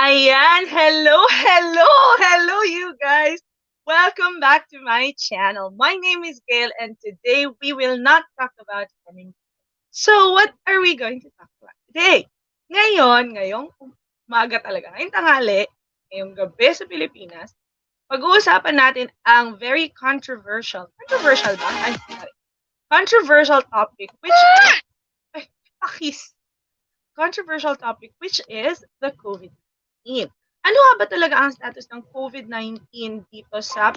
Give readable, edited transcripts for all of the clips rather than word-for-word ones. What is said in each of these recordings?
Ayan, hello you guys. Welcome back to my channel. My name is Gail and today we will not talk about anything. So what are we going to talk about today? Ngayong umaga talaga, ngayong tanghali, ngayong gabi sa Pilipinas, pag-uusapan natin ang very controversial ba? Ay, sorry. Controversial topic ay, pakis. Controversial topic which is the COVID-19. Ano nga ba talaga ang status ng COVID-19 dito sa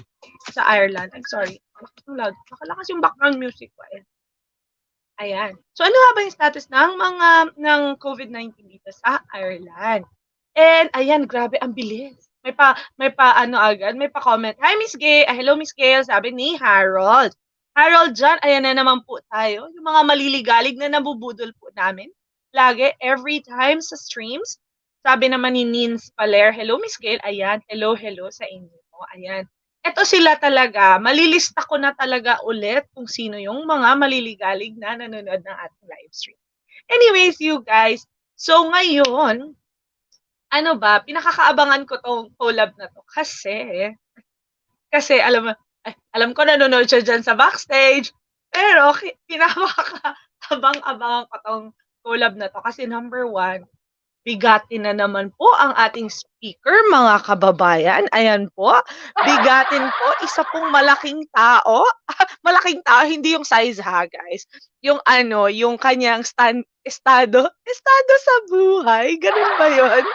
Ireland? I'm sorry. Nakalakas yung background music ko. Ayan. So ano nga ba yung status ng COVID-19 dito sa Ireland? And ayan, grabe ang bilis. May pa comment. Hi Miss Gay. Hello Miss Gail, sabi ni Harold. Harold dyan, ayan na naman po tayo. Yung mga maliligalig na nabubudol po namin. Lagi, every time sa streams, sabi naman ni Nins Paler, hello Miss Gail, ayan, hello sa inyo. Ayan. Ito sila talaga, malilista ko na talaga ulit kung sino yung mga maliligalig na nanonood ng ating live stream. Anyways, you guys, so ngayon, pinakakaabangan ko tong collab na to kasi alam ko nanonood siya dyan sa backstage, pero pinakakabang-abangan ko tong collab na to kasi number one, bigatin na naman po ang ating speaker, mga kababayan. Ayan po, bigatin po, isa pong malaking tao. Malaking tao, hindi yung size ha, guys. Yung kanyang estado sa buhay. Ganun ba yun?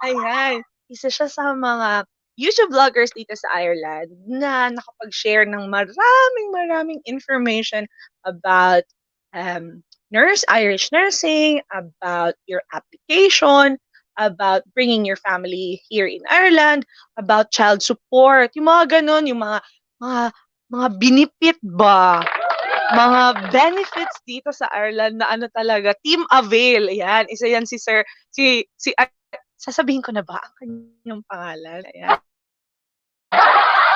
Ayan, isa siya sa mga YouTube vloggers dito sa Ireland na nakapag-share ng maraming information about Irish nursing, about your application, about bringing your family here in Ireland, about child support, yung mga ganun, yung mga binipit ba, mga benefits dito sa Ireland na ano talaga, Team Avail, yan, isa yan sasabihin ko na ba ang kanyang pangalan? Ayan.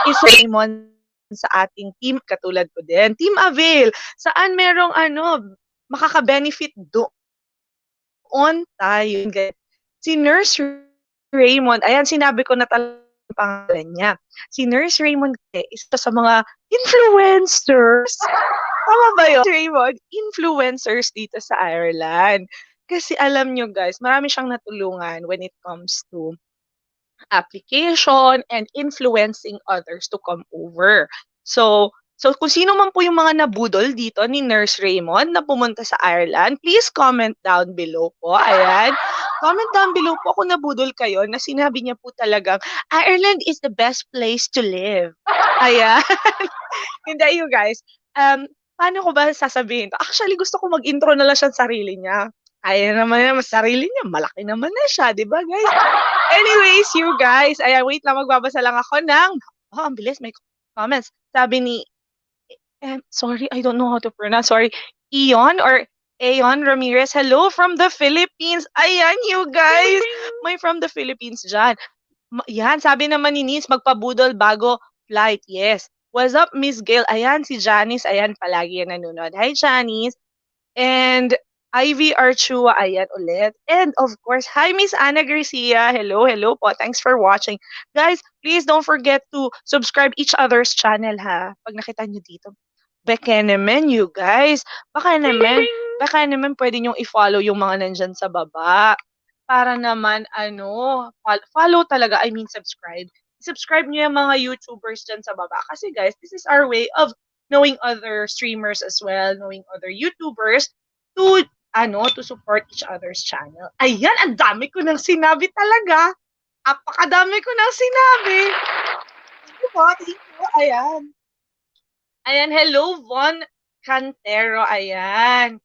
Isa Raymond sa ating team, katulad ko din. Team Avail, saan merong makaka-benefit doon tayo. Si Nurse Raymond, ayan, sinabi ko na talaga ang pangalan niya. Si Nurse Raymond isa sa mga influencers. Tama ba yun? Raymond, influencers dito sa Ireland. Kasi alam nyo guys, marami siyang natulungan when it comes to application and influencing others to come over. So kung sino man po yung mga nabudol dito ni Nurse Raymond na pumunta sa Ireland, please comment down below po. Ayan. Comment down below po kung nabudol kayo na sinabi niya po talagang Ireland is the best place to live. Ayan. Hindi you guys. Paano ko ba sasabihin to? Actually, gusto ko mag-intro na lang siya sa sarili niya. Kaya naman niya, sarili niya. Malaki naman na siya, di ba guys? Anyways, you guys, ayan, wait lang, magbabasa lang ako ang bilis, may comments. Sabi ni, sorry, I don't know how to pronounce, sorry, Aeon Ramirez, hello from the Philippines. Ayan, you guys, may from the Philippines dyan. Yan, sabi naman ni Nis, magpabudol bago flight, yes. What's up, Miss Gail? Ayan, si Janice, ayan, palagi yan nanonood. Hi, Janice. And Ivy Archua, ayan ulit. And of course, hi Miss Ana Garcia. Hello po. Thanks for watching. Guys, please don't forget to subscribe each other's channel ha. Pag nakita nyo dito. Baka naman you guys. Baka naman pwede nyo i-follow yung mga nandyan sa baba. Para naman, follow talaga, subscribe. Subscribe nyo yung mga YouTubers dyan sa baba. Kasi guys, this is our way of knowing other streamers as well, knowing other YouTubers to support each other's channel. Ayan, ang dami ko nang sinabi talaga. Apakadami ko nang sinabi. Thank you. Ayan. Ayan, hello, Von Cantero. Ayan.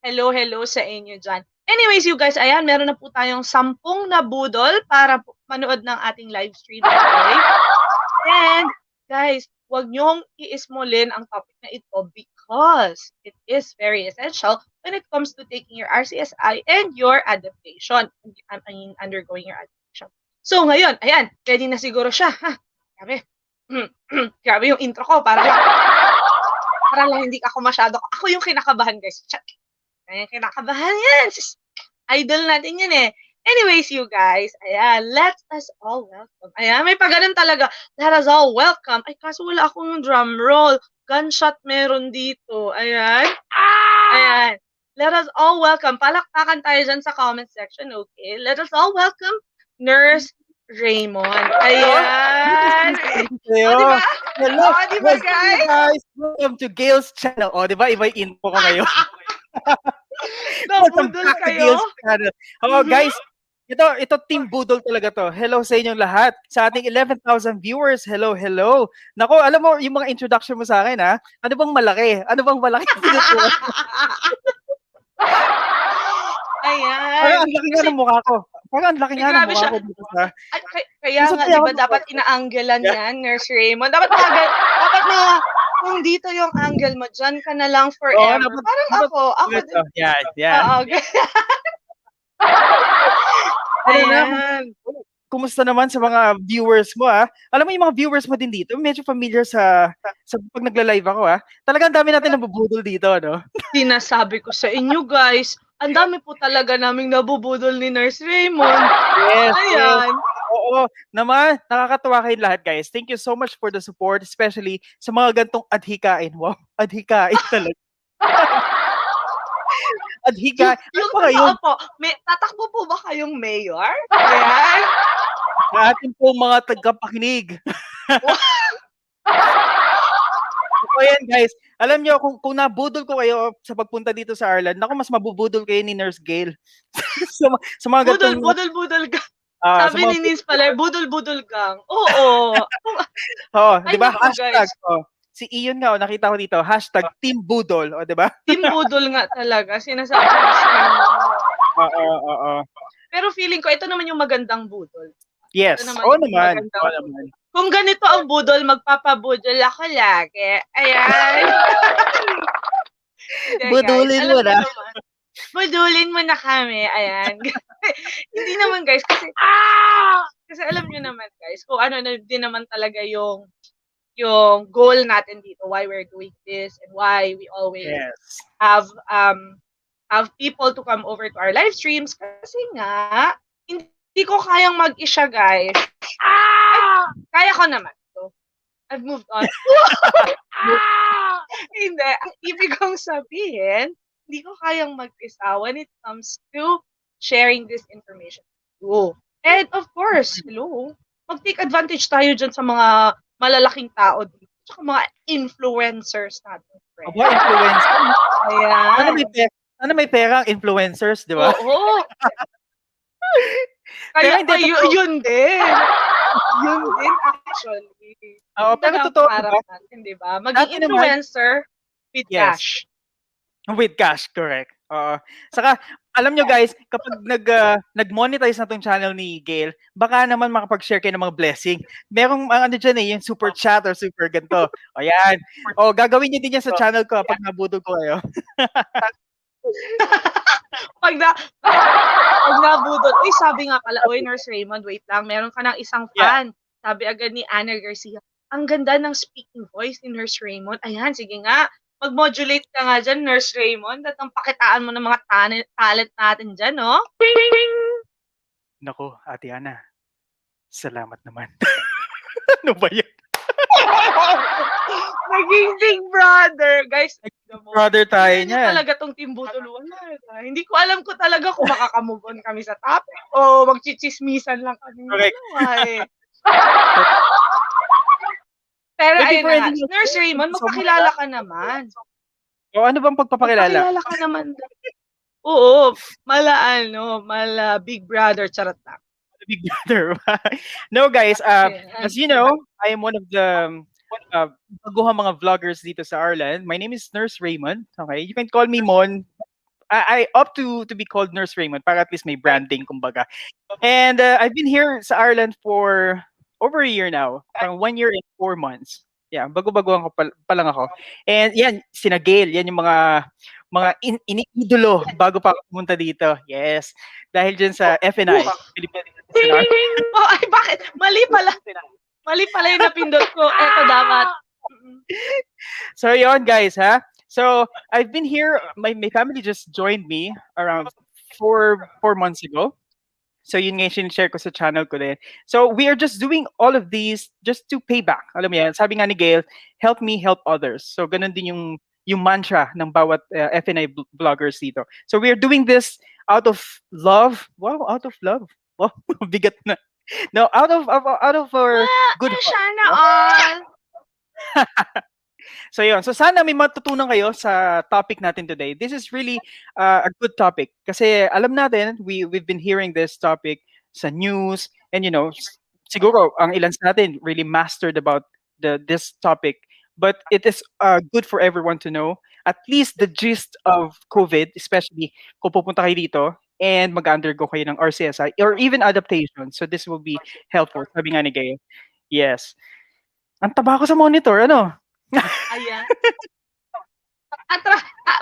Hello sa inyo dyan. Anyways, you guys, ayan, meron na po tayong 10 na budol para manood ng ating live stream today. And, guys, huwag niyong iismulin ang topic na ito because it is very essential when it comes to taking your RCSI and your adaptation. Undergoing your adaptation. So, ngayon, ayan, ready na siguro siya. Ha? Grabe. Grabe yung intro ko. Para lang hindi ako masyado. Ako yung kinakabahan, guys. Ayan, kinakabahan yan. Idol natin yan eh. Anyways, you guys, ayan, let us all welcome. Ayan, may paganon talaga. Let us all welcome. Ay, kaso wala akong drum roll. Gunshot meron dito. Ayan. Ayan. Let us all welcome. Palakpakan tayo dyan sa comment section, okay? Let us all welcome Nurse Raymond. Ayan. O, diba? Hello. O, diba, guys? Guys, welcome to Gail's channel. O, diba? Iba yung info ko ngayon. Welcome Nabudol back to kayo? Gail's channel. Oh, guys, ito Team Budol talaga to. Hello sa inyong lahat. Sa ating 11,000 viewers, hello. Nako, alam mo, yung mga introduction mo sa akin, ha? Ano bang malaki? Tinutukan? Ayan. Parang ang laki nga ng mukha ko. Grabe siya. Dito sa... Ay, kaya nga, di ba, dapat inaanggelan yan, Nurse Raymond? Dapat na, kung dito yung angle mo, dyan ka na lang forever. Parang ako din. Yan. Oo, Ayan. Kumusta naman sa mga viewers mo, ha? Alam mo yung mga viewers mo din dito, medyo familiar sa pag nagla-live ako, ha? Talagang dami natin nabubudol dito, no? Sinasabi ko sa inyo, guys, ang dami po talaga naming nabubudol ni Nurse Raymond. Yes. Ayan. Oo, naman, nakakatuwa kayo lahat, guys. Thank you so much for the support, especially sa mga gantong adhikain. Wow, adhikain talaga. Adhikain. Yung totoo po, tatakbo po ba kayong mayor? Ayan. Sa ating po mga tagapakinig. So yan, guys. Alam nyo, kung nabudol ko kayo sa pagpunta dito sa Ireland, naku, mas mabubudol kayo ni Nurse Gail. sa mga gantong... Budol gang. Sabi ni Nins pala, budol gang. Oo. Oo, di ba? Hashtag. Si Iyon nga, nakita ko dito, hashtag Team Budol. O, di ba? Team Budol nga talaga. Sinasabi ko sa inyo. Oo. Pero feeling ko, ito naman yung magandang budol. Yes. Oo naman. Kung ganito ang budol, magpapabudol ako lagi. Ayan. Budulin mo na. Budulin mo na kami. Ayan. Hindi naman, guys. Kasi alam nyo naman, guys, kung ano na din naman talaga yung goal natin dito, why we're doing this, and why we always have people to come over to our live streams. Kasi nga, hindi ko kayang mag-isa, guys. Kaya ko naman. So, I've moved on. Hindi. Ang ibig kong sabihin, hindi ko kayang mag-isa when it comes to sharing this information. And of course, mag-take advantage tayo dyan sa mga malalaking tao dito. Tsaka mga influencers natin. Aba, influencer? Ayan. Ano may pera ang influencers, di ba? Oo. Kaya yun din. Yun din, actually. Oo, pero totoo natin, di ba? Maging influencer with cash. With cash, correct. Saka, alam nyo guys, kapag nag-monetize na tong channel ni Gail, baka naman makapag-share kayo ng mga blessing. Merong ano dyan yung super chat or super ganito. Ayan. Gagawin nyo din yan sa channel ko pag nabudol ko kayo. pag nabudol, sabi nga pala, Nurse Raymond, wait lang, meron ka ng isang fan. Sabi agad ni Ana Garcia, ang ganda ng speaking voice ni Nurse Raymond. Ayan, sige nga. Mag-modulate ka nga dyan, Nurse Raymond, at ang pakitaan mo ng mga talent natin dyan, no? Naku, Ate Ana, salamat naman. Ano ba yan? Naging big brother. Guys, brother tayo niya. Talaga tong Team Budol. Hindi ko alam ko talaga kung makakamove on kami sa topic o magchichismisan lang kami. Pero ayun na, Nurse Raymond, magpakilala ka naman. Ano bang pagpapakilala? Magpakilala ka naman. Oo, mala big brother, charot na. Big brother. No guys, as you know, I am one of the baguhang mga vloggers dito sa Ireland. My name is Nurse Raymond. Okay, you can call me Mon. I opt to be called Nurse Raymond para at least may branding, kumbaga. And I've been here sa Ireland for over a year now, parang 1 year and 4 months. Yeah, bago-baguhan ko pa lang ako. And yan, sina Gail, yan yung mga iniidolo bago pa ako pumunta dito. Yes. Dahil dyan sa FNI. Bakit? Mali pala yung napindot ko. Eto dapat. So yon guys, ha? So I've been here, my family just joined me around 4 months ago. So yun nga yung share ko sa channel ko din. So we are just doing all of these just to pay back. Alam mo yan, sabi nga ni Gail, help me help others. So ganun din yung mantra ng bawat FNI vloggers dito. So we are doing this out of love. Wow, out of love. Wow, bigat na. No, out of our good heart. Sana all. So yun. So sana may matutunan kayo sa topic natin today. This is really a good topic kasi alam natin we've been hearing this topic sa news and siguro ang ilan sa natin really mastered about this topic, but it is good for everyone to know at least the gist of COVID, especially kung pupunta kayo dito and mag-undergo kayo ng RCSI or even adaptation. So this will be helpful. Sabi nga ni Gail. Yes. Ang taba ko sa monitor, ano? Ayan.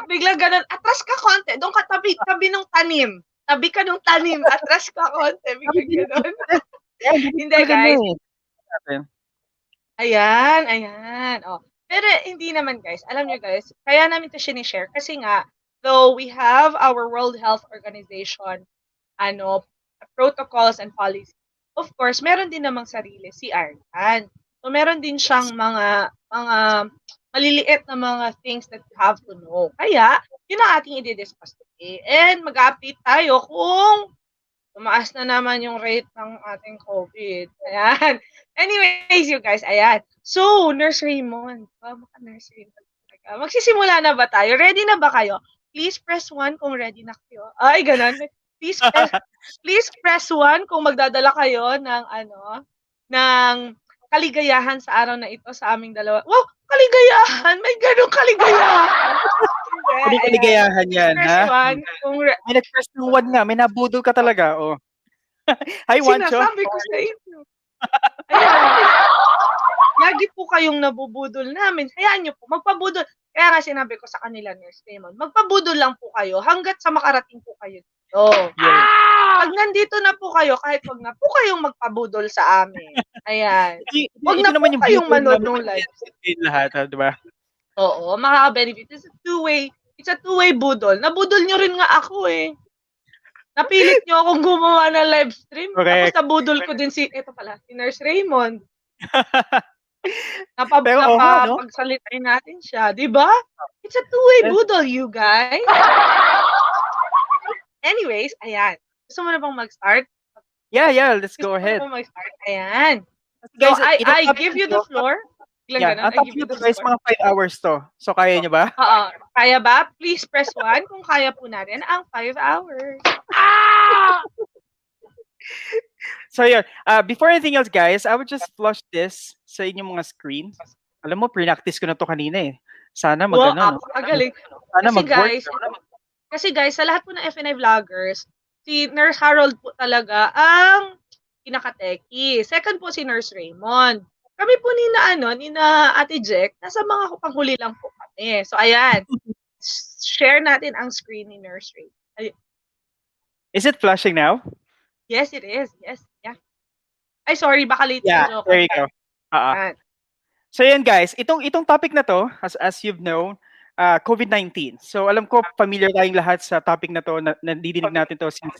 Bigla ganun. Atras ka konti. Doon ka tabi ng tanim. Tabi ka ng tanim. Atras ka konti. Bigla ganun. Hindi, guys. Ayan. Oh. Pero hindi naman, guys. Alam nyo, guys, kaya namin ito sinishare kasi nga, though we have our World Health Organization protocols and policies, of course, meron din namang sarili si Ireland. So, meron din siyang mga maliliit na mga things that you have to know. Kaya, yun ang ating i-discuss today. And mag-update tayo kung tumaas na naman yung rate ng ating COVID. Ayan. Anyways, you guys, ayan. So, Nurse Raymond. Nurse Raymond. Magsisimula na ba tayo? Ready na ba kayo? Please press 1 kung ready na kayo. Ay, ganun. Please press 1 kung magdadala kayo ng kaligayahan sa araw na ito sa aming dalawa. Wow, kaligayahan! May ganung kaligayahan! Hindi kaligayahan yan, ha? May nag-press ng 1 nga, may nabudol ka talaga, oh. Hi, Wancho. Sinasabi ko sa inyo. Lagi po kayong nabubudol namin. Hayaan nyo po, magpabudol. Kaya nga sinabi ko sa kanila, Nurse Raymond, magpabudol lang po kayo hanggat sa makarating po kayo dito. Yes. Pag nandito na po kayo, kahit wag na po kayong magpabudol sa amin. Ayan. Wag na po kayong manood ng live. Lahat, di ba? Oo, makaka-benefit. It's a two-way budol. Nabudol nyo rin nga ako eh. Napilit nyo akong gumawa ng live stream. Correct. Tapos nabudol ko din si Nurse Raymond. Pagsalitain natin siya, di ba? It's a two-way budol, you guys. Anyways, ayan. Gusto mo na bang mag-start? Yeah, let's go ahead. Gusto mo mag-start? Ayan. Guys, so, I give you the floor. Ang top nyo to guys, mga 5 hours to. So, kaya nyo ba? Oo. Kaya ba? Please press 1 kung kaya po natin ang 5 hours. So, yun. Before anything else, guys, I would just flush this sa inyong mga screen. Alam mo, pre-practice ko na to kanina eh. Sana mag-ano. Magaling. Sana mag-work. Kasi guys, sa lahat po ng FNI vloggers, si Nurse Harold po talaga ang pinaka-techie. Second po si Nurse Raymond. Kami po ni na Ate Jack, nasa mga panghuli lang po kami. So ayan, share natin ang screen ni Nurse Raymond. Is it flashing now? Yes, it is. Yes, yeah. Ay, sorry, baka late. Yeah, there you go. So yan guys, itong topic na to, as you've known, COVID-19. So alam ko familiar tayong lahat sa topic na to, nandidinig natin to since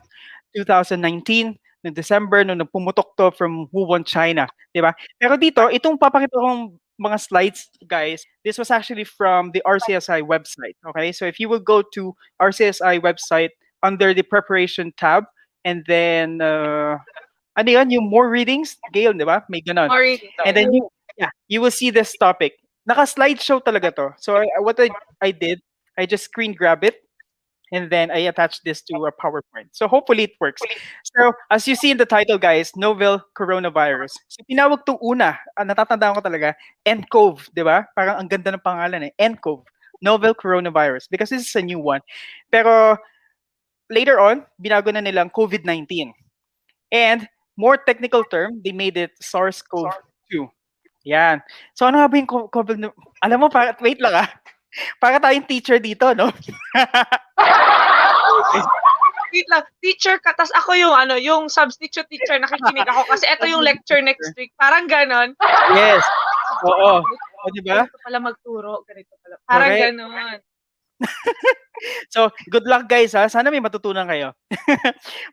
2019, noong December, nung pumutok to from Wuhan, China, di ba? Pero dito, itong papakita kong mga slides, guys, this was actually from the RCSI website, okay? So if you will go to RCSI website under the preparation tab, and then, ano yun, yung more readings, Gail, di ba? May ganon. More readings. And then you will see this topic. Naka-slideshow talaga to. So what I did, I just screen grab it, and then I attach this to a PowerPoint. So hopefully it works. So as you see in the title, guys, novel coronavirus. So tinawag tong una, natatandaan ko talaga, nCoV, di ba? Parang ang ganda ng pangalan eh, nCoV, novel coronavirus, because this is a new one. Pero later on, binago na nilang COVID-19. And more technical term, they made it SARS-CoV-2. Yan. So ano nga ba yung COVID? Alam mo, wait lang para tayong teacher dito, no? Wait lang, teacher ka, tas ako yung substitute teacher, nakikinig ako kasi ito yung lecture next week. Parang ganon. Yes. Oo. O, diba? Ganito pala magturo, ganito pala. Parang ganon. So, good luck guys ha. Sana may matutunan kayo.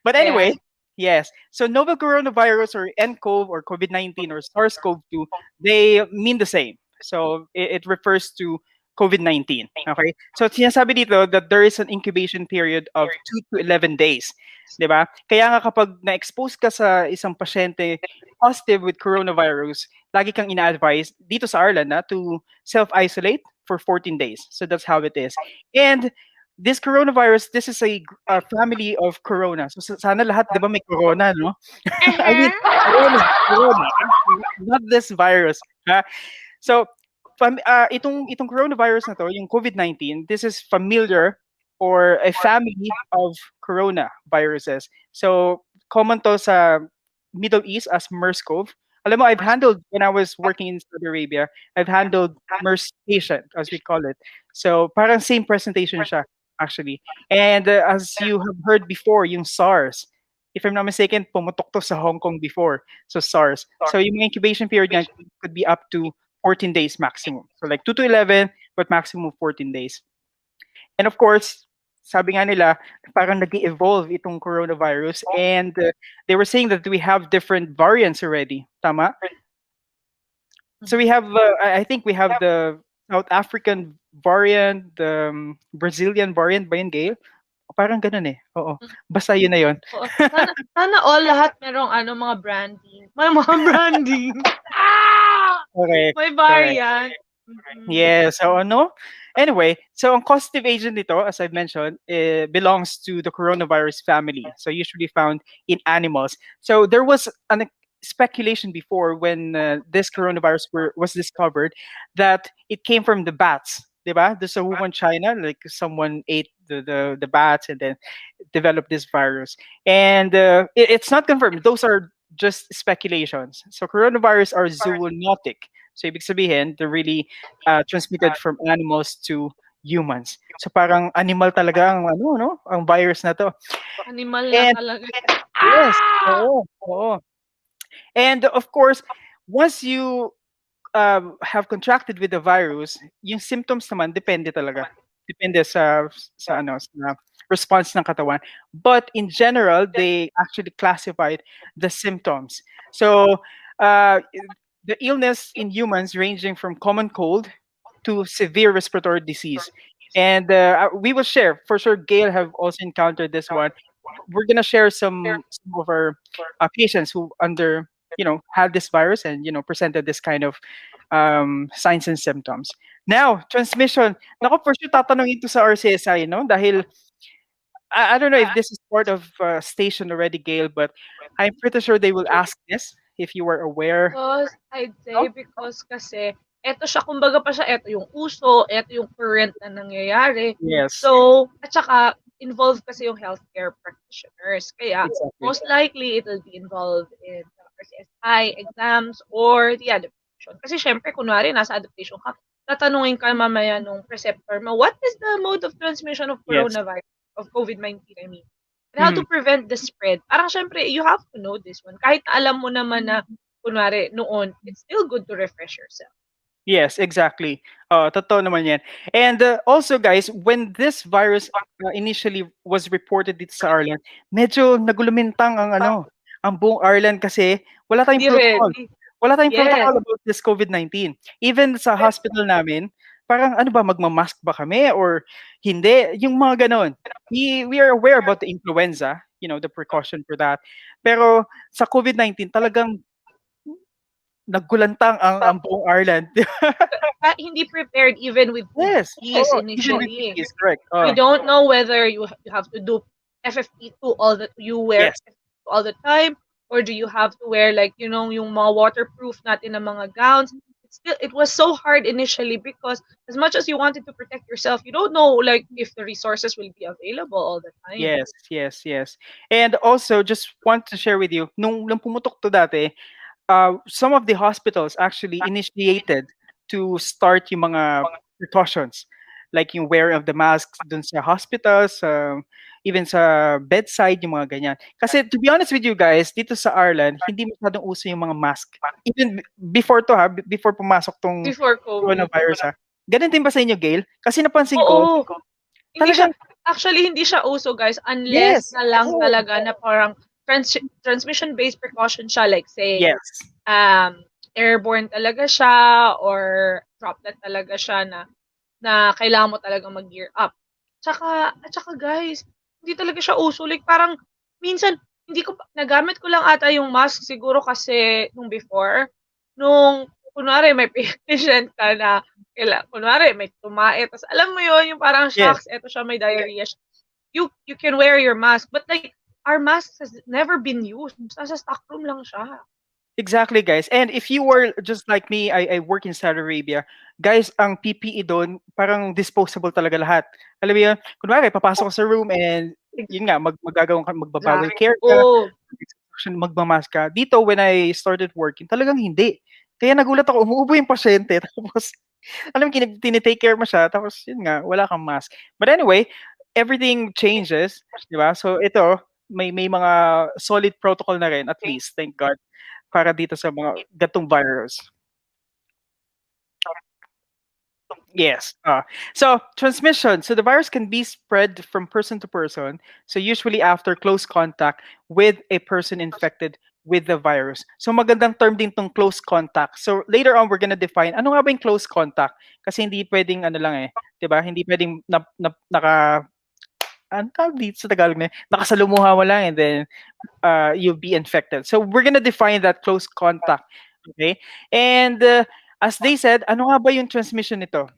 But anyway, Yes. So novel coronavirus or nCoV or COVID-19 or SARS-CoV-2, they mean the same. So it refers to COVID-19. Okay? So sinasabi dito that there is an incubation period of 2 to 11 days. 'Di ba? Kaya nga kapag na-expose ka sa isang pasyente positive with coronavirus, lagi kang ina-advise dito sa Ireland na to self-isolate for 14 days. So that's how it is. And this coronavirus, this is a family of corona. So sana lahat, 'di ba, may corona, no? I mean, corona, corona, not this virus. Ha? So, itong coronavirus na to, yung COVID-19, this is familiar or a family of corona viruses. So, common to sa Middle East as MERS-CoV. Alam mo, I've handled, when I was working in Saudi Arabia, I've handled MERS patient, as we call it. So, parang same presentation siya, actually. And as you have heard before, yung SARS, if I'm not mistaken, pumutok to sa Hong Kong before. So, SARS. So, yung incubation period niya could be up to 14 days maximum. So, like 2 to 11, but maximum 14 days. And of course, sabi nga nila, parang nag-evolve itong coronavirus and they were saying that we have different variants already. Tama? So we have, I think we have the South African variant, the Brazilian variant ba yun, Gail? Parang ganun eh. Oo. Basta yun na yun. Oo. Sana all lahat merong mga branding. May mga branding. Correct. May Correct. variant. Yeah, so ano? Anyway, so ang causative agent nito, as I've mentioned, belongs to the coronavirus family. So usually found in animals. So there was an speculation before when this coronavirus was discovered that it came from the bats. Diba? There's a Wuhan, China, like someone ate the bats and then developed this virus. And it's not confirmed. Those are just speculations. So coronavirus are zoonotic. So ibig sabihin, they're really transmitted from animals to humans. So parang animal talaga ang ano, no? Ang virus na to. Animal na And talaga. yes, oo, oo. And of course, once you have contracted with the virus, yung symptoms naman depende talaga. Depende sa ano sa response ng katawan. But in general, they actually classified the symptoms. So the illness in humans ranging from common cold to severe respiratory disease. And we will share for sure. Gail have also encountered this one. We're gonna share some of our patients who had this virus and presented this kind of signs and symptoms. Now, transmission. Nako, for sure tatanungin to sa RCSI, no? Dahil I don't know if this is part of station already, Gail, but I'm pretty sure they will ask this if you were aware. Because, I'd say, No? because kasi, eto siya, kumbaga pa siya, eto yung uso, eto yung current na nangyayari. Yes, So, at saka, involved kasi yung healthcare practitioners. Kaya, exactly. most likely, it will be involved in the RCSI exams or the adaptation. Kasi, syempre, kunwari, nasa adaptation ka, tatanungin ka mamaya nung preceptor mo, what is the mode of transmission of Yes. coronavirus, of COVID-19, I mean? And how to Mhm. prevent the spread. Parang syempre, you have to know this one. Kahit na alam mo naman na, kunwari, noon, it's still good to refresh yourself. Yes, exactly. Totoo naman yan. And also guys, when this virus initially was reported dito sa Ireland, medyo nagulumintang ang buong Ireland kasi wala tayong Hindi rin. protocol. Wala tayong Yes. protocol about this COVID-19. Even sa hospital namin, parang ano ba, magmamask ba kami or hindi? Yung mga ganon. We are aware about the influenza, the precaution for that. Pero sa COVID-19, talagang naggulantang ang buong Ireland. Hindi prepared even with Yes. PPEs Oo, even with initially. PPEs, correct. We don't know whether you have to do FFP2 you wear Yes. FFP2 all the time, or do you have to wear like yung mga waterproof natin na mga gowns. It was so hard initially because as much as you wanted to protect yourself, you don't know like if the resources will be available all the time. Yes, yes, yes. And also, just want to share with you, nung pumutok to dati, some of the hospitals actually initiated to start yung mga precautions, like yung wearing of the masks dun sa hospitals, even sa bedside, yung mga ganyan. Kasi to be honest with you guys, dito sa Ireland, hindi masyadong uso yung mga mask. Even before to before pumasok tong Before COVID. coronavirus Ganun din ba sa inyo, Gail? Kasi napansin ko, Oo. Hindi siya, talagang actually, hindi siya uso, guys, unless yes, na lang oo. talaga na parang transmission-based precaution siya, like say, Yes. airborne talaga siya or droplet talaga siya na kailangan mo talagang mag-gear up. At saka guys, hindi talaga siya uso. Like parang minsan hindi ko nagamit ko lang ata yung mask siguro kasi nung before, nung kunwari may patient ka na kunwari may tumae, tas alam mo yon yung parang Yes. shocks, eto siya may diarrhea siya. You can wear your mask, but like our mask has never been used. Nasa stockroom lang siya. Exactly, guys. And if you were just like me, I work in Saudi Arabia. Guys, ang PPE doon, parang disposable talaga lahat. Alam mo yun? Kunwari, papasok ka sa room and yun nga, magagawang ka, magbabowel Exactly. care ka, Oh, magmamask ka. Dito, when I started working, talagang hindi. Kaya nagulat ako, umuubo yung pasyente. Tapos, alam mo, tinitake care mo siya. Tapos, yun nga, wala kang mask. But anyway, everything changes. Di ba? So, ito, may mga solid protocol na rin, at least, thank God, para dito sa mga gatong virus. Yes. So transmission. So the virus can be spread from person to person. So usually after close contact with a person infected with the virus. So magandang term din tong close contact. So later on we're gonna define ano nga ba yung close contact? Kasi hindi pwedeng ano lang 'di ba? Hindi pwedeng naka ano tawag dito sa Tagalog na nakasalumuha mo lang and then you'll be infected. So we're gonna define that close contact. Okay? And as they said, ano nga ba yung transmission nito?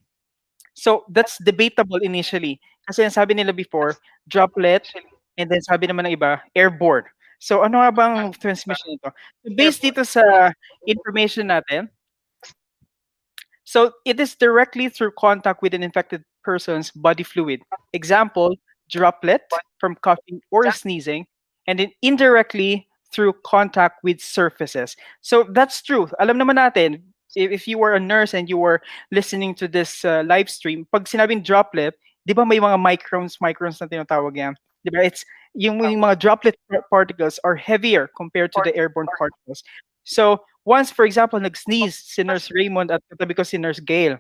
So that's debatable initially. Kasi ang sabi nila before, droplet, and then sabi naman ng iba, airborne. So ano nga bang transmission nito? So based dito sa information natin, so it is directly through contact with an infected person's body fluid. Example, droplet from coughing or sneezing, and then indirectly through contact with surfaces. So that's true. Alam naman natin, if you were a nurse and you were listening to this live stream, pag sinabing droplet, di ba may mga microns na tinatawag yan? Di ba? It's yung mga droplet particles are heavier compared to the airborne particles. So once, for example, nag-sneeze si Nurse Raymond at katabi ko si Nurse Gail,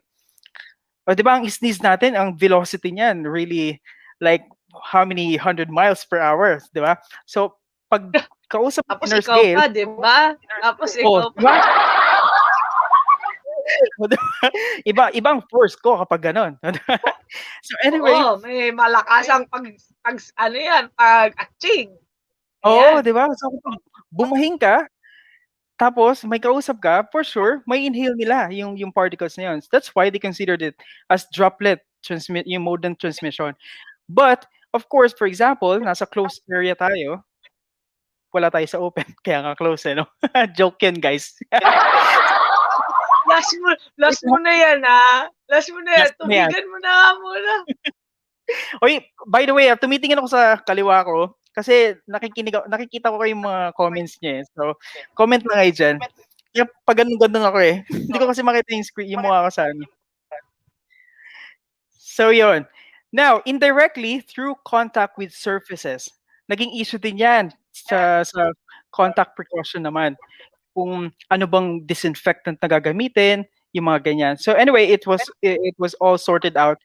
o di ba ang sneeze natin, ang velocity niyan, really, like, how many 100 miles per hour, di ba? So, pag kausap mo si tapos Nurse ikaw Gail, pa, 'di ba? Tapos oh, ikaw di pa. ba? O, di ba? Ibang force ko kapag ganon. So, anyway, Oo, may malakasang pag ano 'yan, pag-atching. oo, Ayan. di ba? So, kapag bumahing ka, tapos may kausap ka, for sure, may inhale nila yung particles na yun. That's why they considered it as droplet yung mode ng transmission. But, of course, for example, nasa closed area tayo, wala tayo sa open, kaya nga close no? Joke yan, guys. Last mo na 'yan, Last mo na 'yan. Last na yan. Tubigan mo na nga muna. Oy, by the way, tumitingin ako sa kaliwa ko kasi nakikita ko kayong mga comments niya So, comment lang kayo dyan. Kaya pag ganun ako Hindi ko kasi makita yung screen, yung mukha ko sa ano. So, yun. Now, indirectly, through contact with surfaces. Naging issue din yan sa contact precaution naman. Kung ano bang disinfectant na gagamitin, yung mga ganyan. So anyway, it was all sorted out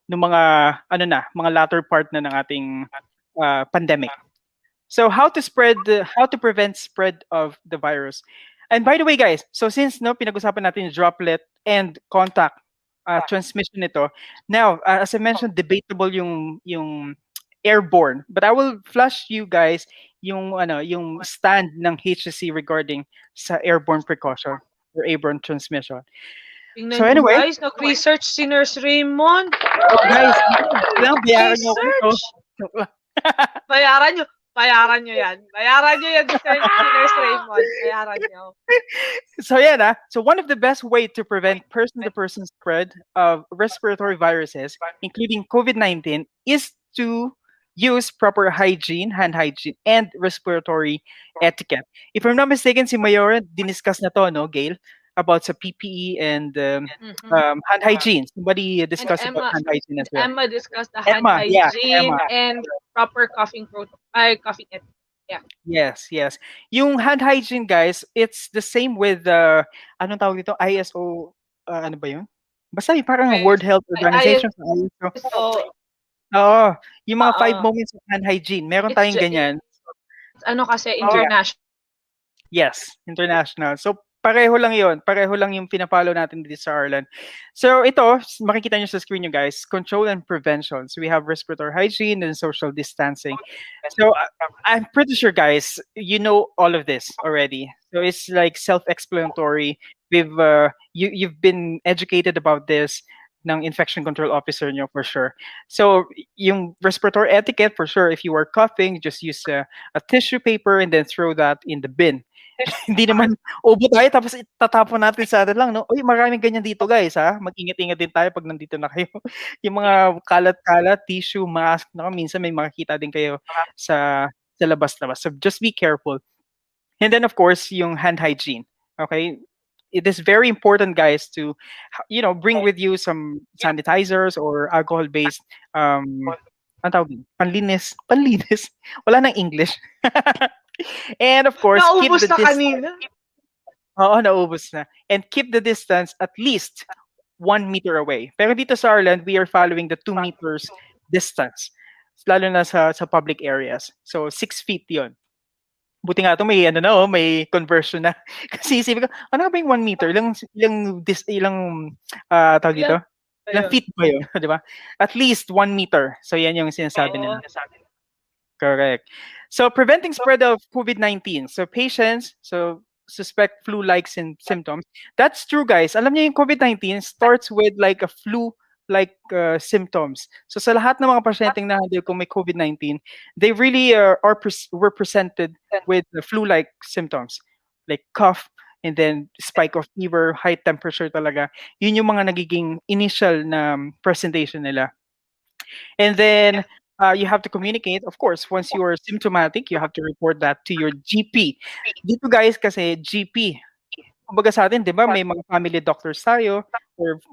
ng mga latter part na ng ating pandemic. So how to prevent spread of the virus. And by the way, guys, so since pinag-usapan natin yung droplet and contact transmission nito. Now, as I mentioned, debatable yung airborne. But I will flash you guys yung stand ng HSC regarding sa airborne precaution or airborne transmission. So Tingnan niyo anyway, guys, nag-research si Nurse Raymond. guys, kailangan bayaran niyo ako nito. Research! Bayaran niyo 'yan. Bayaran niyo 'yan si Nurse Raymond. Bayaran niyo. So yan So one of the best way to prevent person-to-person spread of respiratory viruses, including COVID-19, is to use proper hygiene, hand hygiene, and respiratory etiquette. If I'm not mistaken, si Mayora diniscuss na to, no, Gail, about sa PPE and hand hygiene. Somebody discussed about hand hygiene as well. Emma discussed the hand Emma, yeah, hygiene Emma. and proper coughing coughing etiquette. Yeah. Yes. Yung hand hygiene, guys, it's the same with anong tawag dito? ISO, ano ba yun? Basta yung parang World Health Organization sa ISO. Oo, yung mga 5 moments of hand hygiene. Meron tayong ganyan. Ano kasi So, yeah. international. Yes, international. So, pareho lang yon, pareho lang yung pinapalo natin dito sa Ireland. So, ito, makikita nyo sa screen nyo guys, control and prevention. So, we have respiratory hygiene and social distancing. So, I'm pretty sure guys, you know all of this already. So, it's like self-explanatory. You've been educated about this ng infection control officer nyo for sure. So, yung respiratory etiquette for sure, if you are coughing, just use a tissue paper and then throw that in the bin. Hindi naman ubo tayo tapos itatapon natin sa ano lang 'no, "Uy, maraming ganyan dito guys, ha, mag-ingat-ingat din tayo 'pag nandito na kayo." Yung mga kalat-kalat, tissue, mask, naku minsan may makikita din kayo sa labas-labas. So, just be careful. And then of course, yung hand hygiene, okay? It is very important guys to, bring with you some sanitizers or alcohol-based, anong tawag dun? Panlinis, panlinis, wala ng English. And of course, keep Naubos the na distance. kanina. Oo, naubos na. And keep the distance at least 1 meter away. Pero dito sa Ireland, we are following the 2 meters distance. Lalo na sa public areas. So 6 feet 'yon. Buti nga 'to may ano na, may conversion na. Kasi isipin ko, ano nga ba yung 1 meter? Tawag Ilan dito? ba Ilang yun? feet ba 'yun, 'di ba? At least 1 meter. So 'yan yung sinasabi Oo. nila. Correct. So preventing spread of COVID-19. So patients, suspect flu-like symptoms. That's true, guys. Alam niyo yung COVID-19 starts with like a flu-like symptoms. So sa lahat ng mga pasyenteng na-handle kung may COVID-19, they really were presented with the flu-like symptoms, like cough and then spike of fever, high temperature talaga. Yun yung mga nagiging initial na presentation nila. And then you have to communicate. Of course, once you are symptomatic, you have to report that to your GP. Dito guys, kasi GP, kumbaga sa atin, di ba, may mga family doctors tayo, or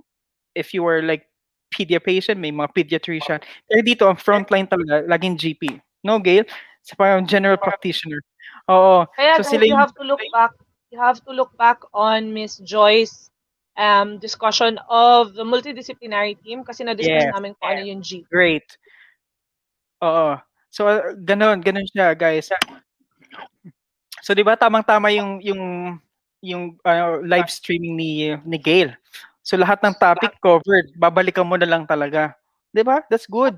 if you are like pedia patient, may mga pediatrician. Pero dito, ang frontline talaga, laging GP. No, Gail? Sa parang general practitioner. Oo. Kaya So guys, sila yung, you have to look back on Miss Joy's discussion of the multidisciplinary team kasi na-discuss yes, namin kung ano yung G. great. Oo. So, ganun siya, guys. So 'di ba tamang-tama yung live streaming ni Gail. So lahat ng topic covered, babalikan mo na lang talaga. 'Di ba? That's good.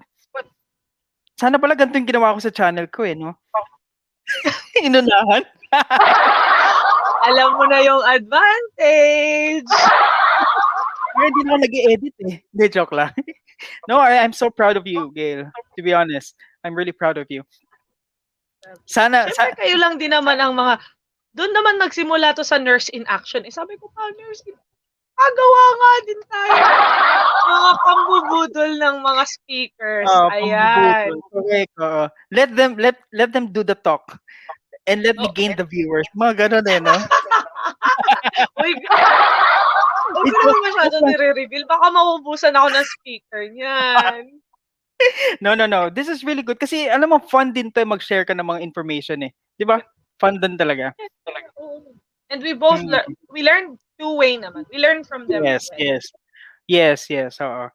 Sana pala ganito yung ginawa ko sa channel ko eh, no? Inunahan. Alam mo na yung advantage. Pero hindi na ako nag-e-edit eh. Hindi, joke lang. No, I'm so proud of you, Gail. To be honest, I'm really proud of you. Siyempre kayo lang din naman ang mga, doon naman nagsimula to sa Nurse in Action. Eh sabi ko pa, Nurse in Agawa nga din tayo. Mga pambubudol ng mga speakers. Ayan. Correct. Let them do the talk. And let me gain the viewers. Mga ganun eh, no? Uy, huwag ko naman masyadong nire-reveal. Baka maubusan ako ng speaker niyan. No. This is really good. Kasi alam mo, fun din to mag-share ka ng mga information eh. Di ba? Fun din talaga. And we both we learned two-way naman. We learned from them. Yes. Oo.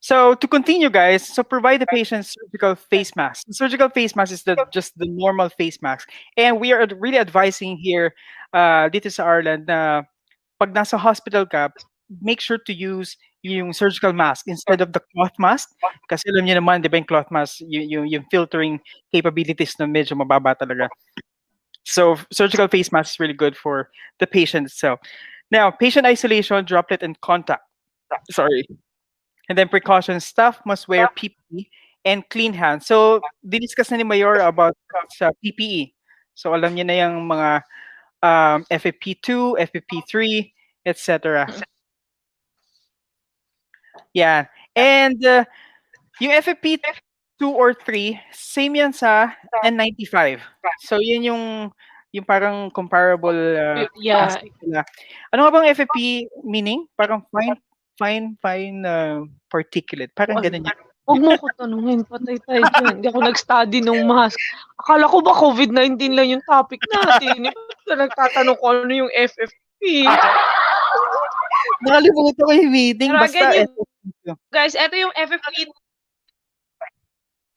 So to continue, guys, so provide the patient surgical face mask. The surgical face mask is just the normal face mask. And we are really advising here dito sa Ireland na pag nasa hospital ka, make sure to use yung surgical mask instead of the cloth mask. Kasi alam niyo naman, di ba yung cloth mask, yung filtering capabilities na medyo mababa talaga. So surgical face mask is really good for the patient itself. Now, patient isolation, droplet, and contact. Sorry. And then precautions, staff must wear PPE and clean hands. So, diniscuss na ni Mayor about sa PPE. So, alam niyo na yung mga FFP2, FFP3, etc. Yeah. And yung FFP2 or 3, same yan sa N95. So, yun yung parang comparable aspect nila. Ano nga bang FFP meaning? Parang fine particulate. Parang ganun yun. Huwag mo ko tanungin, patay tayo dyan. Hindi ako nag-study ng mask. Akala ko ba COVID-19 lang yung topic natin? Ba't ka nagtatanong ko ano yung FFP? Nakalimutan ko yung meeting. Basta FFP2. Guys, ito yung FFP2.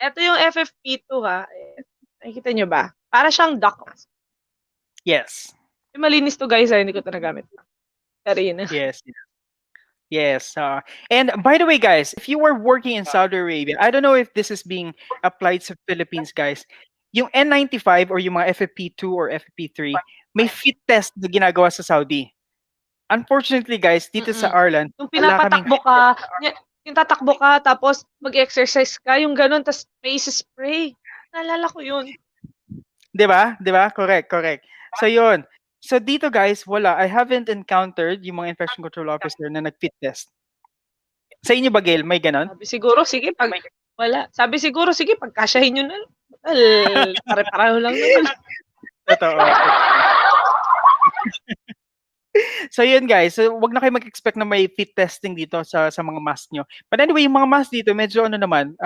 Ito yung FFP2 ha. Nakikita nyo ba? Para siyang duck. Yes. Malinis to guys, hindi ko ito nagamit. Pero yun na. Yes. Yes. And by the way, guys, if you were working in Saudi Arabia, I don't know if this is being applied sa Philippines, guys. Yung N95 or yung mga FFP2 or FFP3, may fit test na ginagawa sa Saudi. Unfortunately, guys, dito sa Ireland, Yung wala kaming pinapatakbo ka, yung tatakbo ka, tapos mag-exercise ka, yung ganun, tapos may spray. Naalala ko yun. 'Di ba? 'Di ba? Correct. So yun. So dito guys, wala. I haven't encountered yung mga infection control officer na nag-fit test. Sa inyo ba, Gail? May ganon? Sabi siguro, sige, pag wala. Sabi siguro, sige, pagkasyahin nyo na. Pare-pareho lang naman. Totoo. So yun guys, so wag na kayo mag-expect na may fit testing dito sa mga mask nyo. But anyway, yung mga mask dito medyo ano naman,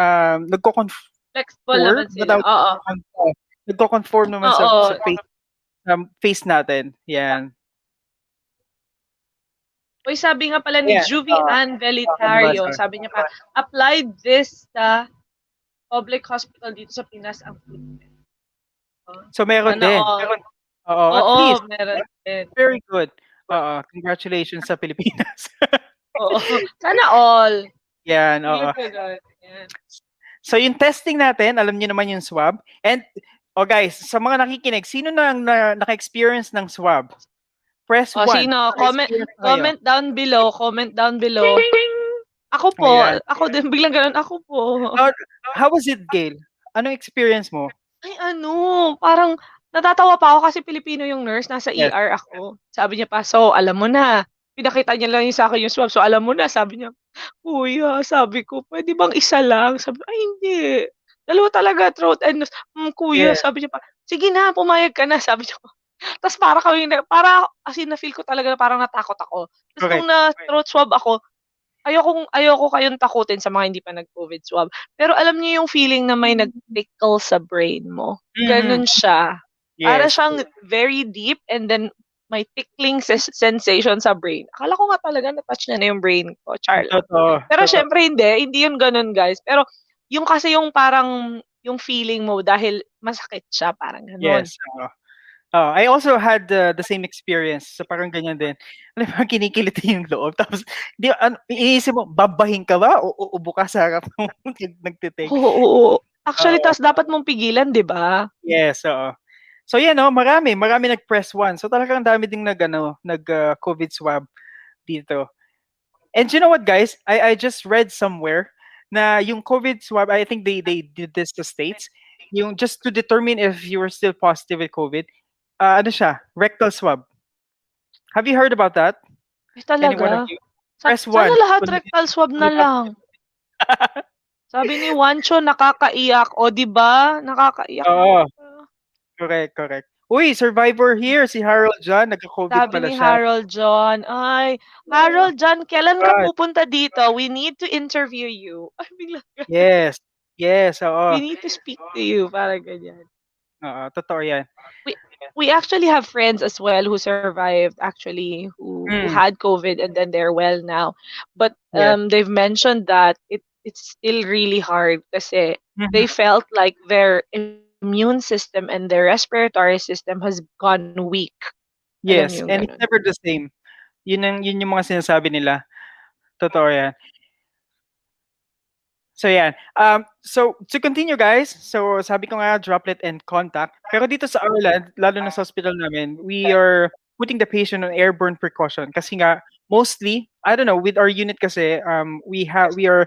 Flexible naman sila. Oo. Nagko-conform naman Oo. sa face natin. Yan. Uy, sabi nga pala ni Juvie Ann Belitario, sabi niya pa, applied this sa public hospital dito sa Pinas ang treatment. So meron din. Oo, at least. Meron din. Very good. Congratulations sa Pilipinas. Oo. Sana all. Yan, oo. Yan. So yung testing natin, alam niyo naman yung swab. And guys, sa mga nakikinig, sino na naka-experience ng swab? Press 1. Sino? Comment down below. Ako po. Ayan. Ako din. Biglang ganun. Ako po. How was it, Gail? Anong experience mo? Ay, parang natatawa pa ako kasi Pilipino yung nurse. Nasa Yes. ER ako. Sabi niya pa, so, alam mo na. Pinakita niya lang yung sa akin yung swab. So, alam mo na. Sabi niya, kuya, sabi ko, pwede bang isa lang? Sabi ko, ay, hindi. Dalawa talaga, throat and nose. Kuya, sabi niya pa, sige na, pumayag ka na. Sabi niya pa. Tapos para as in na-feel ko talaga na parang natakot ako. Tapos nung na-throat swab ako, ayoko kayong takutin sa mga hindi pa nag-COVID swab. Pero alam niyo yung feeling na may nag-tickle sa brain mo. Ganun siya. Yes. Para siyang very deep and then may tickling sensation sa brain. Akala ko nga talaga na-touch na yung brain ko, Charla. Pero syempre hindi yun ganun, guys. Pero yung kasi yung parang yung feeling mo dahil masakit siya, parang ganun. Yes. I also had the same experience. So parang ganyan din. Alam mo, kinikiliti yung loob. Tapos, iisip mo, babahin ka ba? O ubo ka sa harap mo nagtitake? Oo. Actually, tas dapat mong pigilan, di ba? Yes, oo. So yan, marami nag-press 1. So talagang dami ding nag-COVID swab dito. And you know what, guys? I just read somewhere na yung COVID swab, I think they did this to states, yung just to determine if you were still positive with COVID, rectal swab. Have you heard about that? Talaga? Anyone of you? Press 1. Sana lahat rectal swab na lang. Sabi ni Wancho, nakakaiyak. O, di ba? Nakakaiyak. Oo. Correct. Uy, survivor here, si Harold John, nagka-COVID pala siya. Sabi ni Harold John, ay, Harold John, kailan ka pupunta dito? We need to interview you. Ay, bigla. Yes, oo. We need to speak to you, parang ganyan. Oo, totoo yan. We actually have friends as well who survived, actually, who had COVID and then they're well now. But they've mentioned that it's still really hard kasi they felt like their immune system and their respiratory system has gone weak. Yes, and it's never the same. Yun yung mga sinasabi nila. Totoo yan. So yan. So to continue, guys, so sabi ko nga droplet and contact. Pero dito sa Ireland, lalo na sa hospital namin, we are putting the patient on airborne precaution kasi nga mostly, I don't know, with our unit kasi we are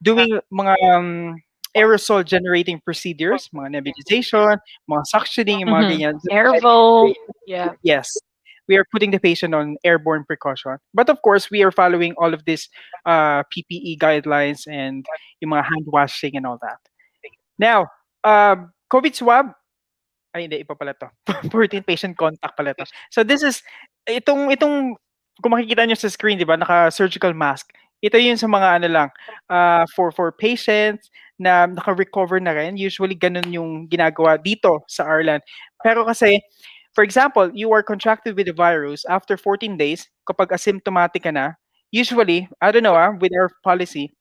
doing mga aerosol generating procedures, mga nebulization, mga suctioning, mga ganyan. Airvo. Yeah. Yes. We are putting the patient on airborne precaution. But of course, we are following all of these PPE guidelines and yung mga hand washing and all that. Now, COVID swab, ay hindi, iba pala to. 14 patient contact pala to. So this is, itong kung makikita nyo sa screen, di ba, naka-surgical mask. Ito yun sa mga for patients na naka-recover na rin. Usually, ganun yung ginagawa dito sa Ireland. Pero kasi, for example, you are contracted with the virus after 14 days, kapag asymptomatic ka na, usually, I don't know, with our policy,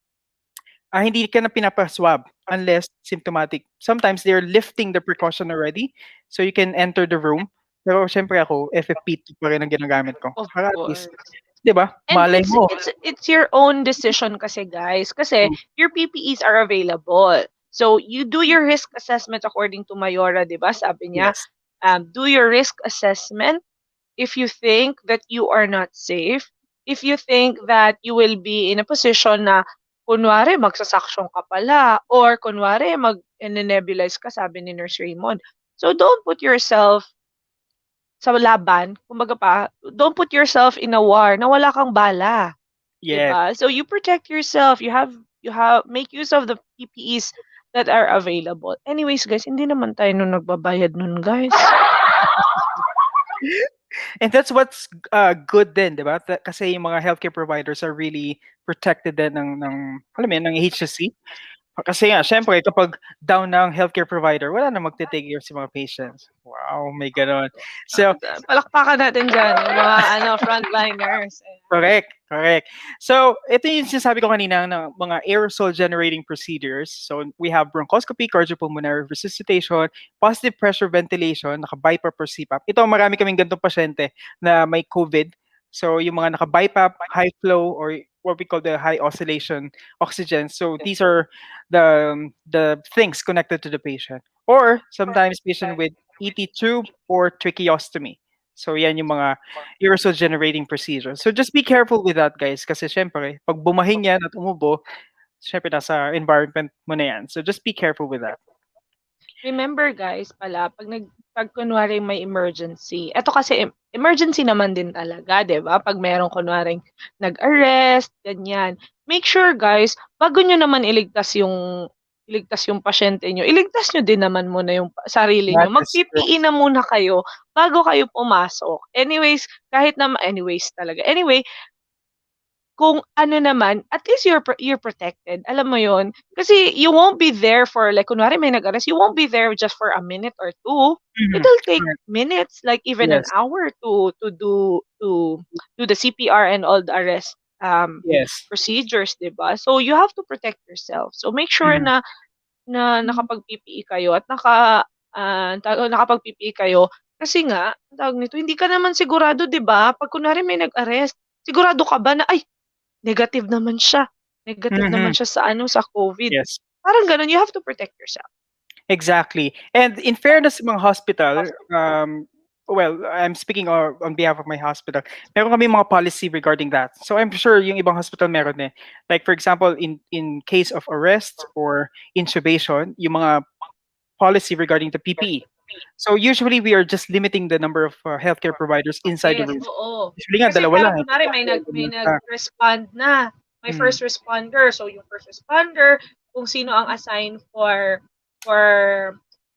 hindi ka na pinapa-swab unless symptomatic. Sometimes they're lifting the precaution already, so you can enter the room. Pero siyempre ako, FFP2 pa rin ang ginagamit ko. Of Para at least, course. 'di ba? And Malay mo. it's your own decision kasi guys. Kasi Mm, your PPEs are available. So you do your risk assessment according to Mayora, 'di ba? Sabi niya, yes. do your risk assessment if you think that you are not safe, if you think that you will be in a position na kunwari magsasaksyon ka pala or kunwari mag-nebulize ka, sabi ni Nurse Raymond. So don't put yourself sa laban, kumbaga pa, don't put yourself in a war na wala kang bala, 'di Yes. ba? So you protect yourself, you have make use of the PPEs that are available. Anyways, guys, hindi naman tayo nung nagbabayad nun, guys. And that's what's good din, 'di ba? Kasi yung mga healthcare providers are really protected din ng alam mo yun, ng HSC. Kasi nga siyempre kapag down na ang healthcare provider, wala na magte-take care sa mga patients. Wow, may gano'n. So, Palakpakan natin diyan yung mga frontliners. correct, correct. So, ito yung sinasabi ko kanina ng mga aerosol generating procedures. So, we have bronchoscopy, cardiopulmonary resuscitation, positive pressure ventilation, naka-BiPAP or CPAP. Ito, marami kaming ganitong pasyente na may COVID. So, yung mga naka-BiPAP, high flow, or what we call the high oscillation oxygen. So, these are the things connected to the patient. Or, sometimes patient with ET tube or tracheostomy. So, yan yung mga aerosol generating procedure. So just be careful with that, guys, kasi syempre pag bumahin yan at umubo, syempre nasa environment mo na yan. So just be careful with that. Remember guys pala, pag kunwari may emergency, eto kasi emergency naman din talaga, 'di ba? Pag merong kunwaring nag-arrest, ganyan. Make sure guys, bago nyo naman iligtas yung pasyente nyo, iligtas nyo din naman muna yung sarili That nyo. is true. Mag-PPE na muna kayo bago kayo pumasok. Anyways, anyways talaga. Anyway, kung ano naman, at least you're protected. Alam mo 'yon? Kasi you won't be there for like kunwari may nag-arrest, you won't be there just for a minute or two. Mhm. It'll take Correct. minutes, like even an Yes. hour to do the CPR and all the arrest Yes. procedures, 'di ba? So you have to protect yourself. So make sure Mhm. na nakapag-PPE kayo at nakapag-PPE kayo kasi nga, ang tawag nito, hindi ka naman sigurado, 'di ba? Pag kunwari may nag-arrest, sigurado ka ba na, "Ay, negative naman siya. Negative naman Mhm. siya sa COVID." Yes. Parang gano'n, you have to protect yourself. Exactly. And in fairness sa mga hospital, well, I'm speaking on behalf of my hospital. Meron kami mga policy regarding that. So I'm sure yung ibang hospital meron eh. Like for example, in case of arrest or intubation, yung mga policy regarding the PPE. So usually we are just limiting the number of healthcare providers inside the Yes, room. oo. Usually nga Kasi dalawa lang parang eh. kunwari may nag-respond na, may Mm. first responder. So yung first responder, kung sino ang assigned for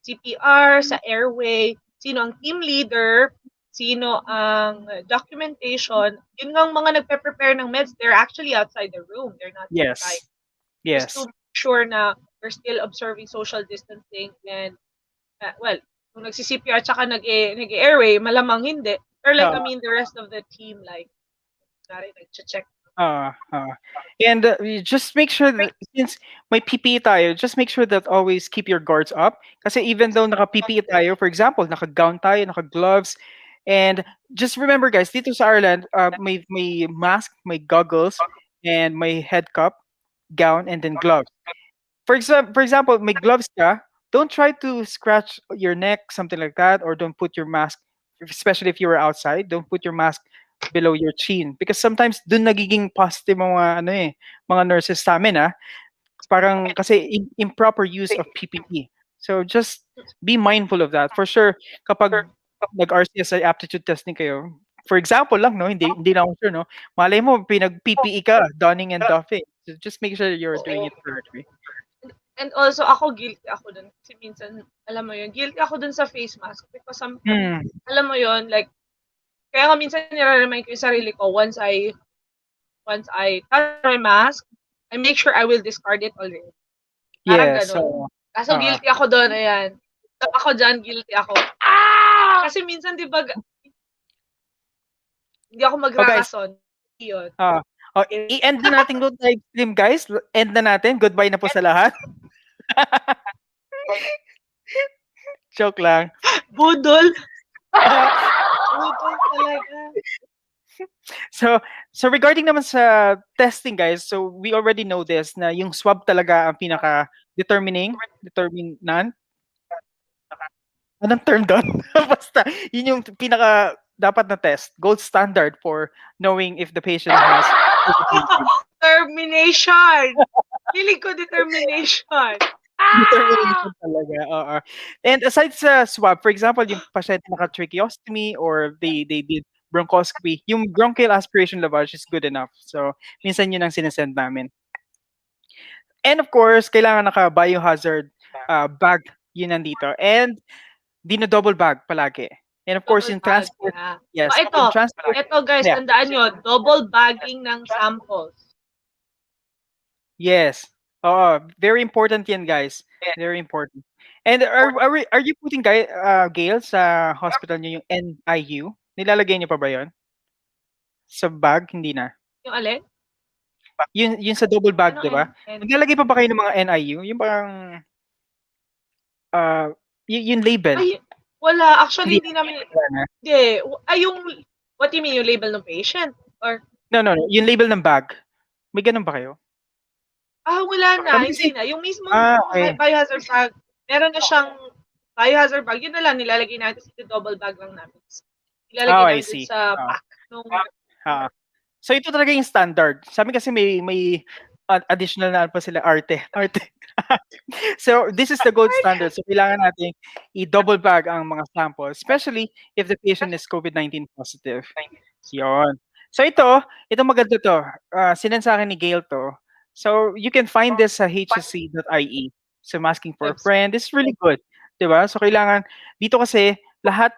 CPR sa airway, sino ang team leader, sino ang documentation, yun ngang mga nagpe-prepare ng meds, they're actually outside the room. They're not inside. Yes. Just to Yes. make sure na we're still observing social distancing and well, kung nagsi-CPR tsaka nag-airway, malamang hindi. Or like, I Uh, mean, the rest of the team, like, kunwari, nag-check. uh, uh. And you just make sure that since may PPE tayo, just make sure that always keep your guards up. Kasi even though naka-PPE tayo, for example, naka-gown tayo, naka-gloves, and just remember guys, dito sa Ireland, may mask, may goggles, and may head cup, gown, and then gloves. For example, may gloves ka, don't try to scratch your neck, something like that, or don't put your mask, especially if you were outside, don't put your mask below your chin. Because sometimes dun nagiging positive mga ano eh, mga nurses sa amin parang kasi improper use of PPE. So just be mindful of that. For sure, kapag nag-RCSI aptitude testing kayo, for example lang, no, hindi na ako sure, no, malay mo pinag-PPE ka, donning and doffing. So just make sure you're doing Oo. it correctly. And also, ako, guilty ako dun. Kasi minsan, alam mo yun, guilty ako dun sa face mask. Because, Hmm. alam mo yun, like, kaya nga minsan nire-remind ko yung sarili ko, once I touch my mask, I make sure I will discard it already. Parang Yeah, ganun. so Kaso uh, guilty ako doon, ayan. Ako dyan, guilty ako. Kasi minsan, di ba, hindi ako oh guys, magrarason. Yun. Oh, i-end na natin yung live stream, guys. End na natin. Goodbye na po sa lahat. Joke lang. Budol. Budol talaga. So, so regarding naman sa testing, guys, so we already know this na yung swab talaga ang pinaka determinant. Anong term doon? Basta, yun yung pinaka dapat na test, gold standard for knowing if the patient has COVID-19. Termination. Feeling ko determination. Determination talaga, oo. And aside sa swab, for example, yung pasyente naka-tracheostomy or they did bronchoscopy, yung bronchial aspiration lavage is good enough. So, minsan yun ang sinesend namin. And of course, kailangan naka-biohazard bag yun nandito. And dino-double bag palagi. And of course, Double yung bag. transport, Yeah. yes, So, yung transport, ito guys, yeah, tandaan nyo, double bagging ng samples. yes. Oo, very important yan, guys. Very important. And are you putting Gail sa hospital niyo yung NIU? Nilalagay niyo pa ba 'yon? Sa bag, hindi na. Yung alin? Yun sa double bag, 'di ba? Naglalagay pa ba kayo ng mga NIU? Yung parang yung label. Ay, wala. Actually, Hindi hindi namin, wala na. hindi. Ay, yung, what do you mean, yung label ng patient? Or, No. Yung label ng bag. May ganun ba kayo? wala na. Kami kasi Hindi na. Yung mismo okay. biohazard bag, meron na siyang biohazard bag. Yun na lang, nilalagay natin sa double bag lang namin. Nilalagay I namin dun see. sa pack. Nung, So ito talaga yung standard. Sa amin kasi may additional na pa sila arte. So this is the gold standard. So kailangan natin i-double bag ang mga samples, especially if the patient is COVID-19 positive. Yon. So ito maganda to. Sinend sa akin ni Gail to. So you can find this sa hsc.ie. So asking for a friend is really good. 'Di ba? So kailangan dito kasi lahat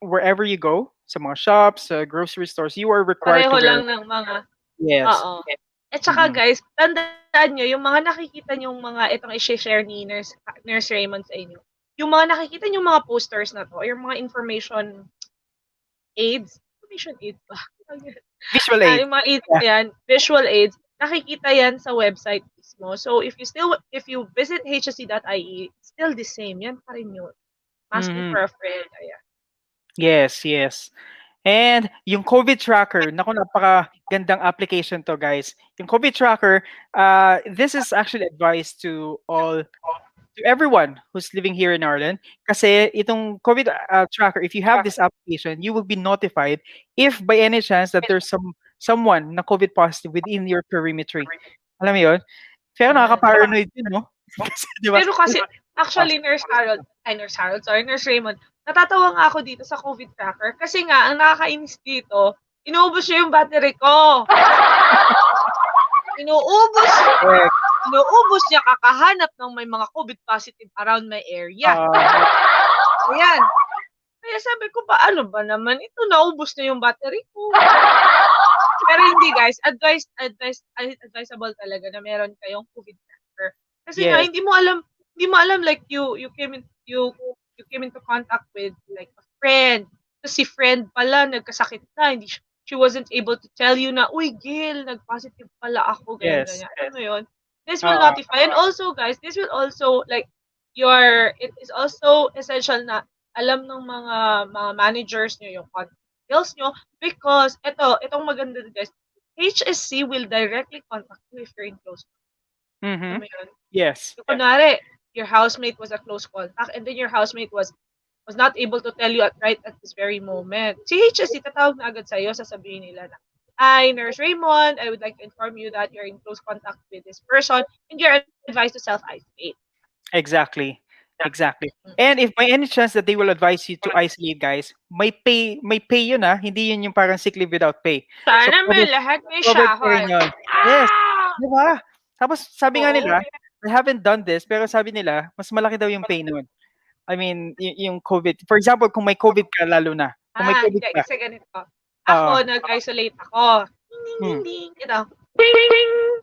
wherever you go, sa mga shops, sa grocery stores, you are required pareho to wear. lang ng mga, Yes. oo. At saka guys, tandaan nyo, yung mga nakikita nyo, mga itong i-share ni Nurse Raymond sa inyo, yung mga nakikita nyo mga posters na to, yung mga information aids ba? Visual aid. Yung mga aids yan, visual aids, nakikita yan sa website mismo. So, if you visit hsc.ie, still the same. Yan pa rin yun. Asking for a friend. Ayan. Yes. And yung COVID tracker, naku, napakagandang application to, guys. Yung COVID tracker, this is actually advice to everyone who's living here in Ireland. Kasi itong COVID tracker, if you have this application, you will be notified if by any chance that there's someone na COVID positive within your perimeter. Alam mo yun? Pero nakaka-paranoid yun, no? Kasi, diba? Pero kasi, actually, Nurse Raymond, natatawa nga ako dito sa COVID tracker kasi nga, ang nakakainis dito, inuubos niya yung battery ko. Inuubos niya kakahanap ng may mga COVID positive around my area. Ayan. Kaya sabi ko, paano ba naman? Ito, naubos na yung battery ko. Pero hindi, guys. Advisable talaga na meron kayong COVID tracker. Kasi nga, hindi mo alam like you came into contact with like a friend. Kasi si friend pala nagkasakit na, she wasn't able to tell you na, uy, Gil, nag-positive pala ako, ganyan. Ano yun? This will notify. And also, guys, this will also, like, it is also essential na alam ng mga managers nyo yung contact details nyo because itong maganda, guys, HSC will directly contact you if you're in close contact. Yes. So, kunwari, your housemate was a close contact and then your housemate was not able to tell you right at this very moment. Si HSC, tatawag na agad sa'yo, sasabihin nila na, hi, Nurse Raymond, I would like to inform you that you're in close contact with this person and you're advised to self-isolate. Exactly. And if by any chance that they will advise you to isolate, guys, may pay yun hindi yun yung parang sick leave without pay. Sana may lahat may sahod. Yes. Diba? Tapos sabi nga nila, I haven't done this, pero sabi nila, mas malaki daw yung pay nun. I mean, yung COVID. For example, kung may COVID ka, lalo na. Kung may COVID ka. Kasi ganito. Ako, nag-isolate ako. Ding. Ito.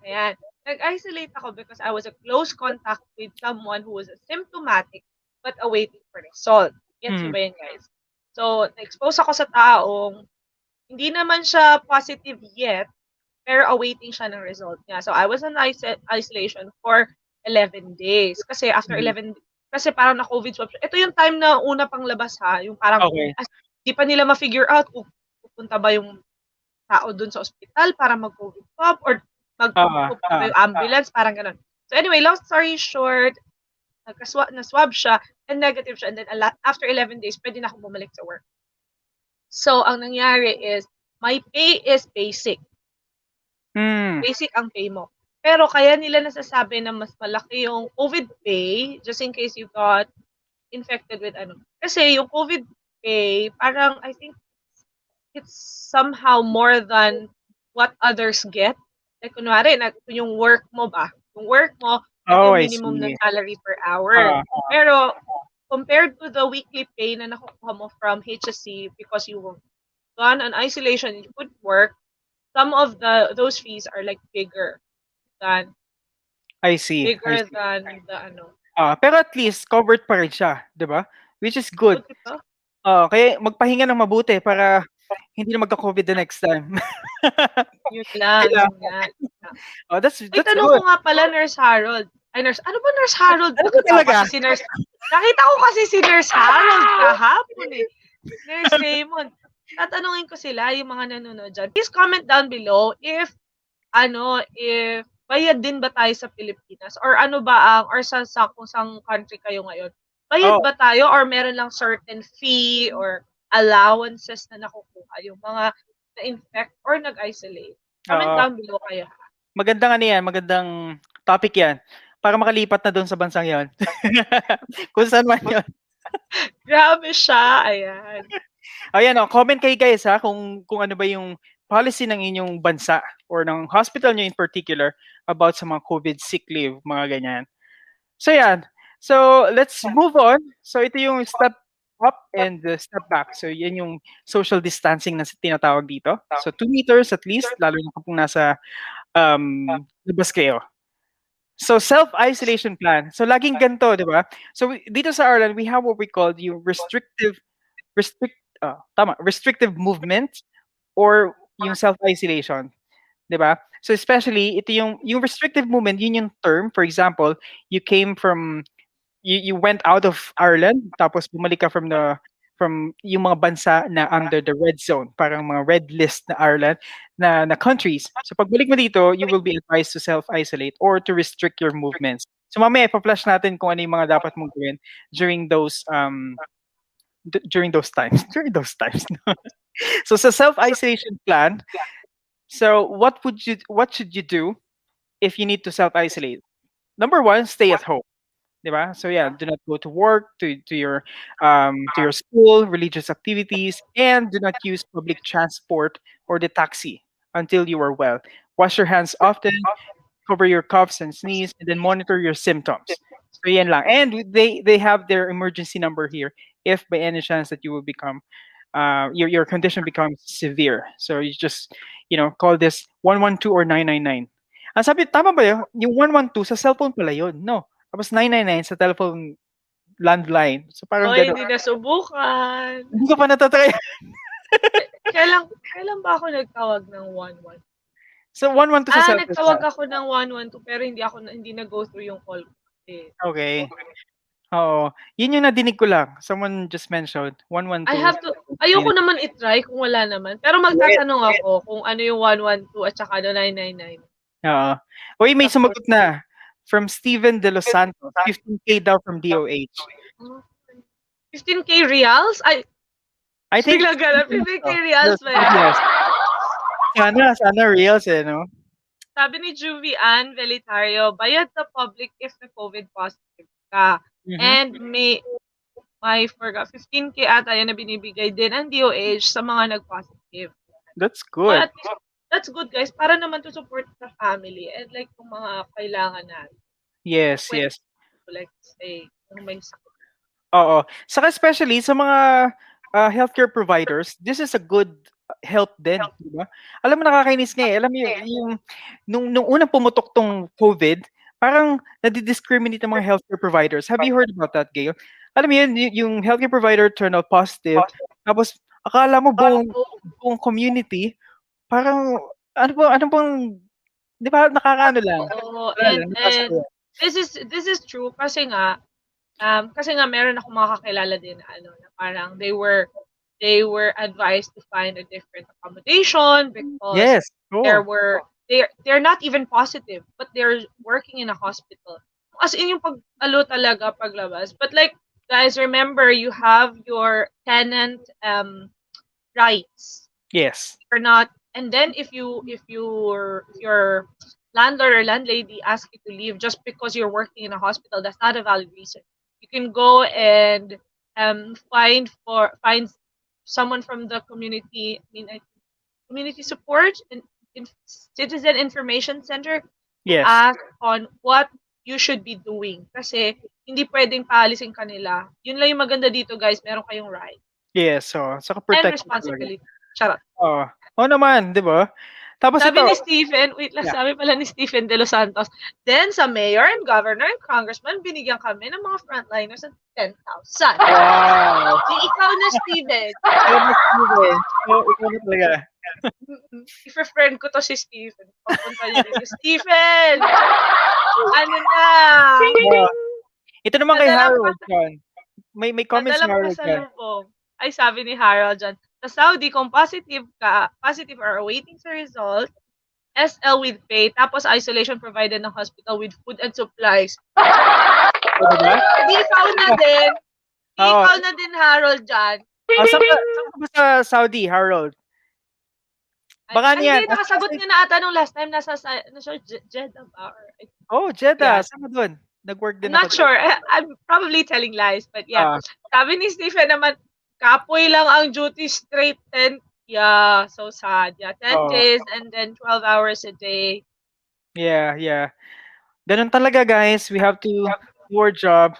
Ayan. Nag-isolate ako because I was a close contact with someone who was symptomatic but awaiting for result. Gets ba yan, guys? So, na-expose ako sa taong hindi naman siya positive yet, pero awaiting siya ng result niya. So, I was on isolation for 11 days. Kasi after Mhm. 11, kasi parang na-COVID swab siya. Ito yung time na una pang labas ha, yung parang, Okay. di pa nila ma-figure out kung pupunta ba yung tao dun sa ospital para mag-COVID swab or Ah, pupunta ba ah. yung ambulance, parang ganun. So anyway, long story short, na-swab siya and negative siya and then after 11 days, pwede na akong bumalik sa work. So, ang nangyari is, my pay is basic. Hmm. Basic ang pay mo. Pero kaya nila nasasabi na mas malaki yung COVID pay, just in case you got infected with ano. Kasi yung COVID pay, parang I think it's somehow more than what others get. Like, kunwari, yung work mo ba? Yung work mo, ito Oh, yung I minimum na see. salary per hour. Ah, Pero, compared to the weekly pay na nakukuha mo from HSC because you were gone on isolation, you could work, some of those fees are like than I see. I bigger see. than the ano. Pero at least covered pa rin siya, 'di ba? Which is good. Oh, diba? Kaya magpahinga ng mabuti para hindi na magka-COVID the next time. Yun lang, Kailangan. yun nga. Oh, Ay, that's tanong ko good. nga pala, Nurse Harold. Ay, Nurse, ano ba Nurse Harold? Ano ba Nakita ko talaga? kasi si Nurse, nakita ko kasi si Nurse Harold kahapon eh. Nurse Raymond. Tatanungin ko sila, yung mga nanonood dyan. Please comment down below if bayad din ba tayo sa Pilipinas? Or ano ba or kung saan country kayo ngayon? Bayad Oh, ba tayo or meron lang certain fee or allowances na nakukuha yung mga na-infect or nag-isolate? Comment oo. down below kayo. Magandang ano yan, magandang topic yan. Para makalipat na doon sa bansang yon. Kung saan man yun. Grabe siya, ayan. Ayan, comment kayo guys ha kung ano ba yung policy ng inyong bansa or ng hospital nyo in particular about sa mga COVID sick leave, mga ganyan. So yan. So let's move on. So ito yung step up and step back. So yan yung social distancing na tinatawag dito. So 2 meters at least, lalo na kung nasa labas kayo. So self-isolation plan. So laging ganito, 'di ba? So dito sa Ireland, we have what we call yung restrictive movement or yung self-isolation, 'di ba? So especially ito yung restrictive movement, yun yung term. For example, you came from you went out of Ireland tapos bumalik ka from yung mga bansa na under the red zone, parang mga red list na Ireland na countries. So pagbalik mo dito, you will be advised to self-isolate or to restrict your movements. So mamaya ipa-flash natin kung ano yung mga dapat mong gawin during those times. During those times. So sa self-isolation plan, so what should you do if you need to self-isolate? Number one, stay at home. 'Di ba? So yeah, do not go to work, to your school, religious activities, and do not use public transport or the taxi until you are well. Wash your hands often, cover your coughs and sneeze, and then monitor your symptoms. So yan lang. And they have their emergency number here if by any chance that you will become your condition becomes severe. So you just call this 112 or 999. Ang sabi, tama ba yun? Yung 112 sa cellphone pala yun. No. Tapos 999 sa telephone landline. So parang Hoy, gano'n. hindi nasubukan. Hindi ko pa natatry. Kailan ba ako nagtawag ng 11? So 112 sa cellphone Nagtawag siya. ako ng 112 pero hindi na-go through yung call ko kasi. Okay. Oo. Yun yung nadinig ko lang. Someone just mentioned I 112. have to, ayoko naman i-try kung wala naman. Pero magtatanong ako kung ano yung 112 at saka 999. Oo. Uy, may Tapos, sumagot na. From Steven De Los Santos. 15K daw from DOH. 15K reals? Ay, I think bigla ganun. 15K reals ba yan? yes. Sana reals no? Sabi ni Juvie Ann Velitario, bayad sa public if na COVID positive ka. Mhm. And may forgot, 15K ata yan na binibigay din ang DOH sa mga nag-positive. That's good. But that's good guys, para naman to support the family and like kung mga kailangan natin. Yes, When, yes. like say, kung may sakit. Oo. Saka especially sa mga healthcare providers, this is a good help din, di ba? Alam mo nakakainis nga eh. Alam mo yung nung unang pumutok tong COVID, parang nadi-discriminate ang mga healthcare providers. Have you heard about that, Gail? Alam mo yun, yung healthcare provider turned out positive, tapos akala mo buong community, parang ano pong, di ba, nakakaano lang. Oo, Wala lang, nabasa ko and yan. this is true kasi nga meron akong mga kakilala din na ano na parang they were advised to find a different accommodation because Yes, there oo. were they're not even positive but they're working in a hospital. As in yung pag-alo talaga paglabas. But like guys, remember you have your tenant rights. Yes. You're not, and then if your landlord or landlady asks you to leave just because you're working in a hospital, that's not a valid reason. You can go and find someone from the community. Community support and citizen information center to Yes. ask on what you should be doing. Kasi hindi pwedeng paalisin kanila. Yun lang yung maganda dito, guys. Meron kayong right Yes, so saka and protected talaga. responsibility. Charot. Oo. Oo naman, 'di ba? Tapos Sabi ito, ni Stephen, wait lang, yeah. sabi pala ni Stephen De Los Santos, then sa mayor and governor and congressman, binigyan kami ng mga frontliners ng 10,000. Wow. Di ikaw na, Stephen. Ikaw na, Steven. So, ikaw na talaga. If-friend ko to si Stephen. Papunta niya dito. Stephen! Ano na? Oh, ito naman kay Nadalang Harold John. May comments si Nadalang Harold John. pasalubong. Ay, sabi ni Harold dyan, sa Saudi, kung positive or awaiting sa result, SL with pay, tapos isolation provided ng hospital with food and supplies. O, diba? Di ikaw na din. Di Oo. ikaw na din, Harold, dyan. Saan ka ba sa Saudi, Harold? Baka Ay, niyan. hindi, nakasagot niya na ata nung last time, nasa Jeddah ba? Oh, Jeddah. Yeah. Saan ka doon? Nag-work din I'm not ako. sure. I'm probably telling lies, but yeah. Sabi ni Stephen naman, kapoy lang ang duty straight 10. Yeah, so sad. Yeah, 10 days and then 12 hours a day. Yeah. Ganun talaga, guys. We have to do our job.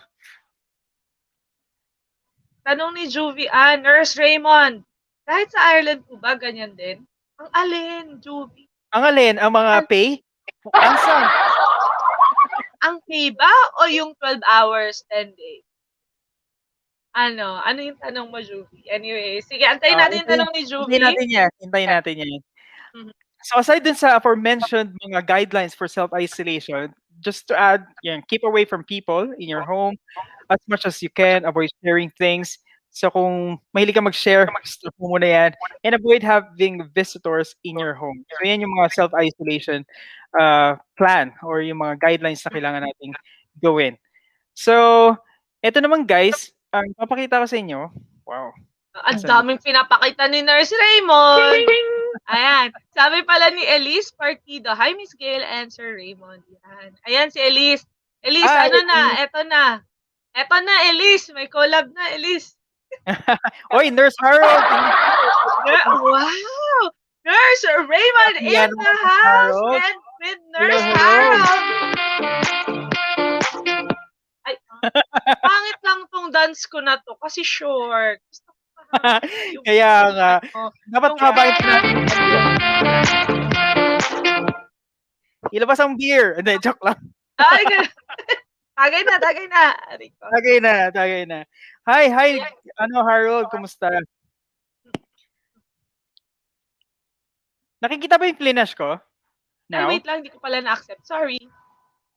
Tanong ni Juvie, Nurse Raymond, kahit sa Ireland po ba ganyan din? Ang alin, Juvie? Ang alin? Ang mga pay? Ansa? Ang pay ba o yung 12 hours, 10 days? Ano yung tanong mo, Juvie? Anyway, sige, antayin natin yung tanong ni Juvie. Hintayin natin yan. So aside dun sa aforementioned mga guidelines for self-isolation, just to add, keep away from people in your home as much as you can, avoid sharing things. So kung mahilig ka mag-share, stop mo muna yan. And avoid having visitors in your home. So yan yung mga self-isolation plan or yung mga guidelines na kailangan nating gawin. So, eto naman guys, ang papakita ko sa inyo, wow. Ang daming pinapakita ni Nurse Raymond. Ayan. Sabi pala ni Elise Partido, hi Miss Gail and Sir Raymond. Ayan si Elise. Elise, ano na? Eto na. Eto na, Elise. May collab na, Elise. Oy, Nurse Harold! Wow! Nurse Raymond in the house and with Nurse Harold. Ay, pangit lang tong dance ko na to kasi short. Kaya nga, dapat habain pa natin. Ilabas ang beer. Hindi, joke lang. Tagay na. Hi, Harold, kumusta? Nakikita ba yung flinash ko? Now? Ay, wait lang, hindi ko pala na-accept. Sorry.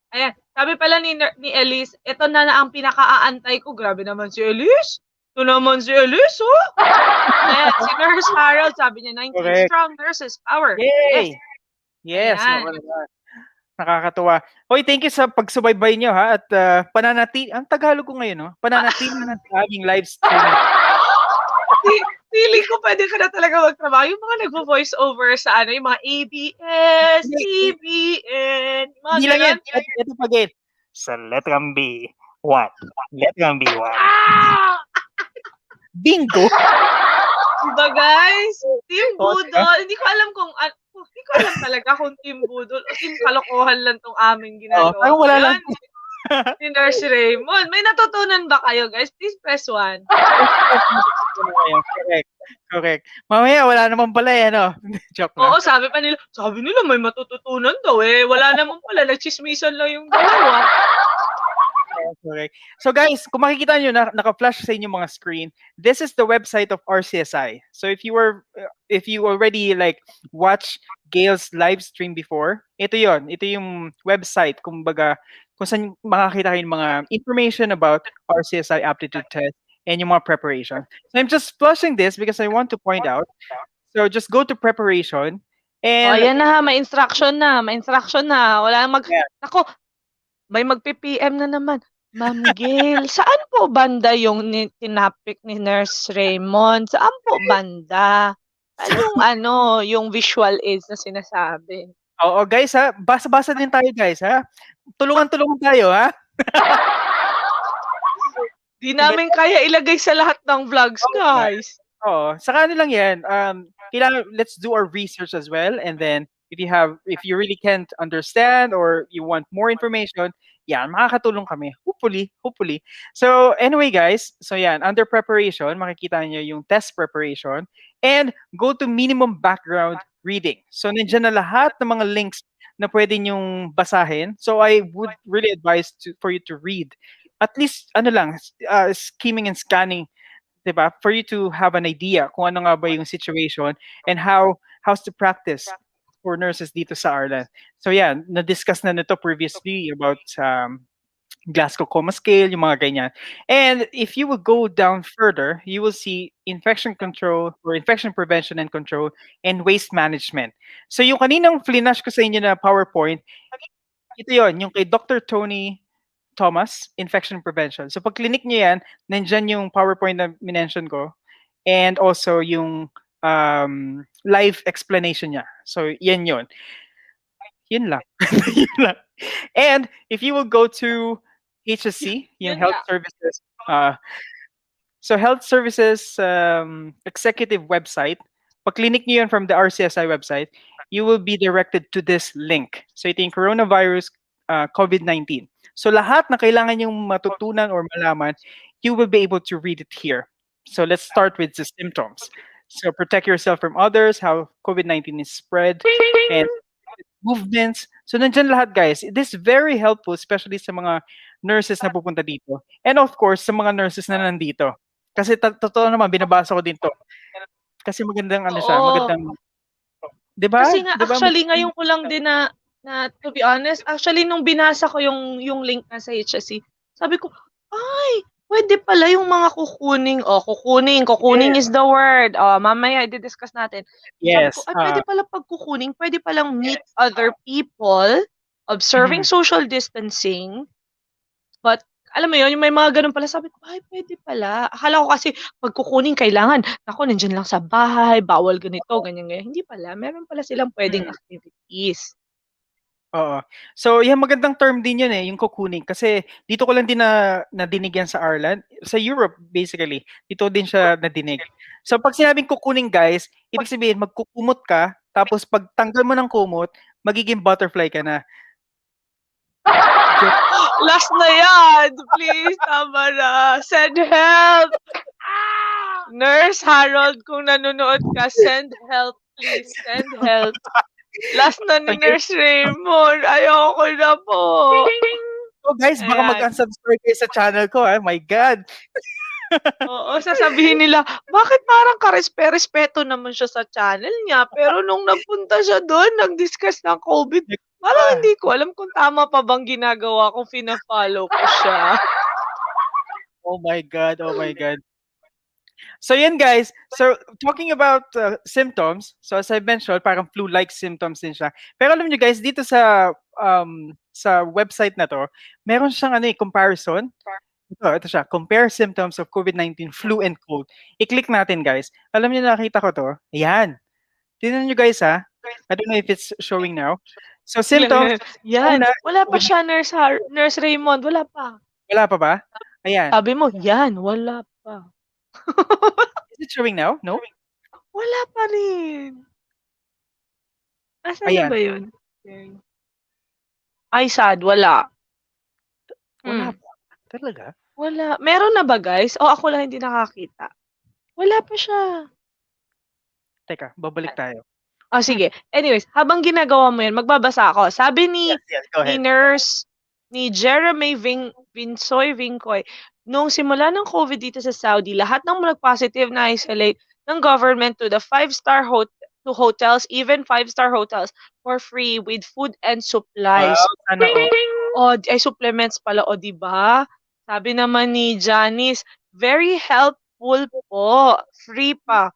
Ayan, sabi pala ni Elise, ito na ang pinaka-aantay ko. Grabe naman si Elise. Ito naman si Elise, oh. Ayan, si Nurse Harold, sabi niya, 19 strong nurses, power. Yay! Yes. Nakakatuwa. Hoy, thank you sa pagsubaybay nyo, ha? At pananatili, ang Tagalog ko ngayon, no? Pananatili na aming live streaming. Feeling ko pwede ka na talaga magtrabaho. Yung mga nagvo-voice over sa yung mga ABS, CBN, mga hindi lang yan. Ito pa again. Sa letrang B, 1. Letrang B, 1. Bingo! Diba, guys? Team Budol. Hindi ko alam talaga kung Team Budol o Team Kalokohan lang tong aming ginagawa. Wala lang. Ni Nurse Raymond. May natutunan ba kayo, guys? Please press 1. Correct. Mamaya, wala naman pala ano. Joke lang. Oo, sabi nila may matututunan daw eh. Wala naman pala, nagchismisan lang yung dalawa. Okay. So guys, kung makikita nyo na naka-flash sa inyong mga screen, this is the website of RCSI. So if you already like watch Gail's live stream before, ito yon. Ito yung website kumbaga kung saan makakita kayo ng mga information about RCSI aptitude test and yung mga preparation. So I'm just flashing this because I want to point out. So just go to preparation Oh, and ayan na, may instruction na, may instruction na. Wala nang yeah, Nako, may magpi-PM na naman. Ma'am Gail, saan po banda yung tinapik ni Nurse Raymond? Saan po banda? Saan so, yung yung visual aids na sinasabi? oo guys ha, basa-basa din tayo guys ha. Tulungan-tulungan tayo ha. Di namin kaya ilagay sa lahat ng vlogs, Oo. guys. Oo, saka ano lang 'yan, kailangan let's do our research as well, and then if you really can't understand or you want more information, yan makakatulong kami. Hopefully. So anyway guys, so yan under preparation makikita niyo yung test preparation and go to minimum background reading. So nandiyan na lahat ng mga links na pwede niyong basahin. So I would really advise for you to read at least ano lang, skimming and scanning, 'di ba? For you to have an idea kung ano nga ba yung situation and how's the practice for nurses dito sa Ireland. So yeah, na-discuss na nito previously about Glasgow Coma Scale, yung mga ganyan. And if you will go down further, you will see infection control or infection prevention and control and waste management. So yung kaninang flinash ko sa inyo na PowerPoint, ito yon yung kay Dr. Tony Thomas, infection prevention. So pag clinic niyo yan, nandyan yung PowerPoint na minention ko and also yung live explanation niya. So yan yun. Yun lang. Yun lang. And if you will go to HSC, yung Yun health lang. services, so health services executive website, pag clinic niyo yun from the RCSI website, you will be directed to this link. So ito yung coronavirus COVID-19. So lahat na kailangan yung matutunan or malaman, you will be able to read it here. So let's start with the symptoms. So protect yourself from others, how COVID-19 is spread, and movements. So nandiyan lahat guys. This is very helpful especially sa mga nurses na pupunta dito. And of course, sa mga nurses na nandito. Kasi totoo naman, binabasa ko din to. Kasi magandang ano siya, Oo. magandang, 'di ba? Kasi nga 'Di ba? actually ngayon ko lang din na to be honest, actually nung binasa ko yung link na sa HSC, sabi ko, "Ay, pwede pala yung mga kukuning Yes. is the word. Oh, mamaya i-discuss natin." Sabi ko, Yes. "Ay, pwede pala pag kukuning, pwede palang meet other people, observing Mhm. social distancing." But alam mo yun, yung may mga gano'n pala, sabi ko, "Ay, pwede pala." Akala ko kasi pag kukunin kailangan, naku, nandiyan lang sa bahay, bawal ganito, ganyan. Hindi pala, meron pala silang puwedeng Mm. activities. Oo. So, yan magandang term din yun, yung kukunin kasi dito ko lang din nadinig yan sa Ireland, sa Europe basically, dito din siya nadinig. So, pag sinabing kukunin guys, ibig sabihin magkukumot ka, tapos pag tanggal mo ng kumot, magiging butterfly ka na. Last na yan! Please, tama na. Send help! Nurse Harold, kung nanonood ka, send help, please. Send help. Last na ni Okay. Nurse Raymond. Ayoko na po. So guys, baka Ayan. mag-unsubscribe kayo sa channel ko, my God. Oo, sasabihin nila, bakit parang karespe-respeto naman siya sa channel niya, pero nung nagpunta siya do'n, nag-discuss ng COVID, parang hindi ko alam kung tama pa bang ginagawa kung fina-follow ko siya. Oh my God, oh my God. So yan guys, so talking about symptoms, so as I mentioned, parang flu-like symptoms din siya. Pero alam niyo guys, dito sa website na to, meron siyang comparison. Ito siya, compare symptoms of COVID-19, flu and cold. I-click natin guys. Alam niyo nakita ko to? Ayan. Tingnan niyo guys ha. I don't know if it's showing now. So symptoms, Yan, una, wala pa siya Nurse Raymond, wala pa. wala pa ba? Ayan. Sabi mo, yan, wala pa. Is it showing now? No? Wala pa rin. Asan na Ayan. ba yun? Ay, sad, wala. Wala pa. Talaga? Wala. Meron na ba guys? O ako lang hindi nakakita? Wala pa siya. Teka, babalik tayo. Oh, sige. Anyways, habang ginagawa mo 'yun, magbabasa ako. Sabi Yes, go ni ahead. nurse, ni Jeremy Binsoy Vincoy. Nung simula ng COVID dito sa Saudi, lahat ng nag-positive na isolate ng government to the to hotels, even five-star hotels for free with food and supplies. Wow, sana all. O, ay supplements pala, o 'di ba? Sabi naman ni Janice, very helpful po, free pa.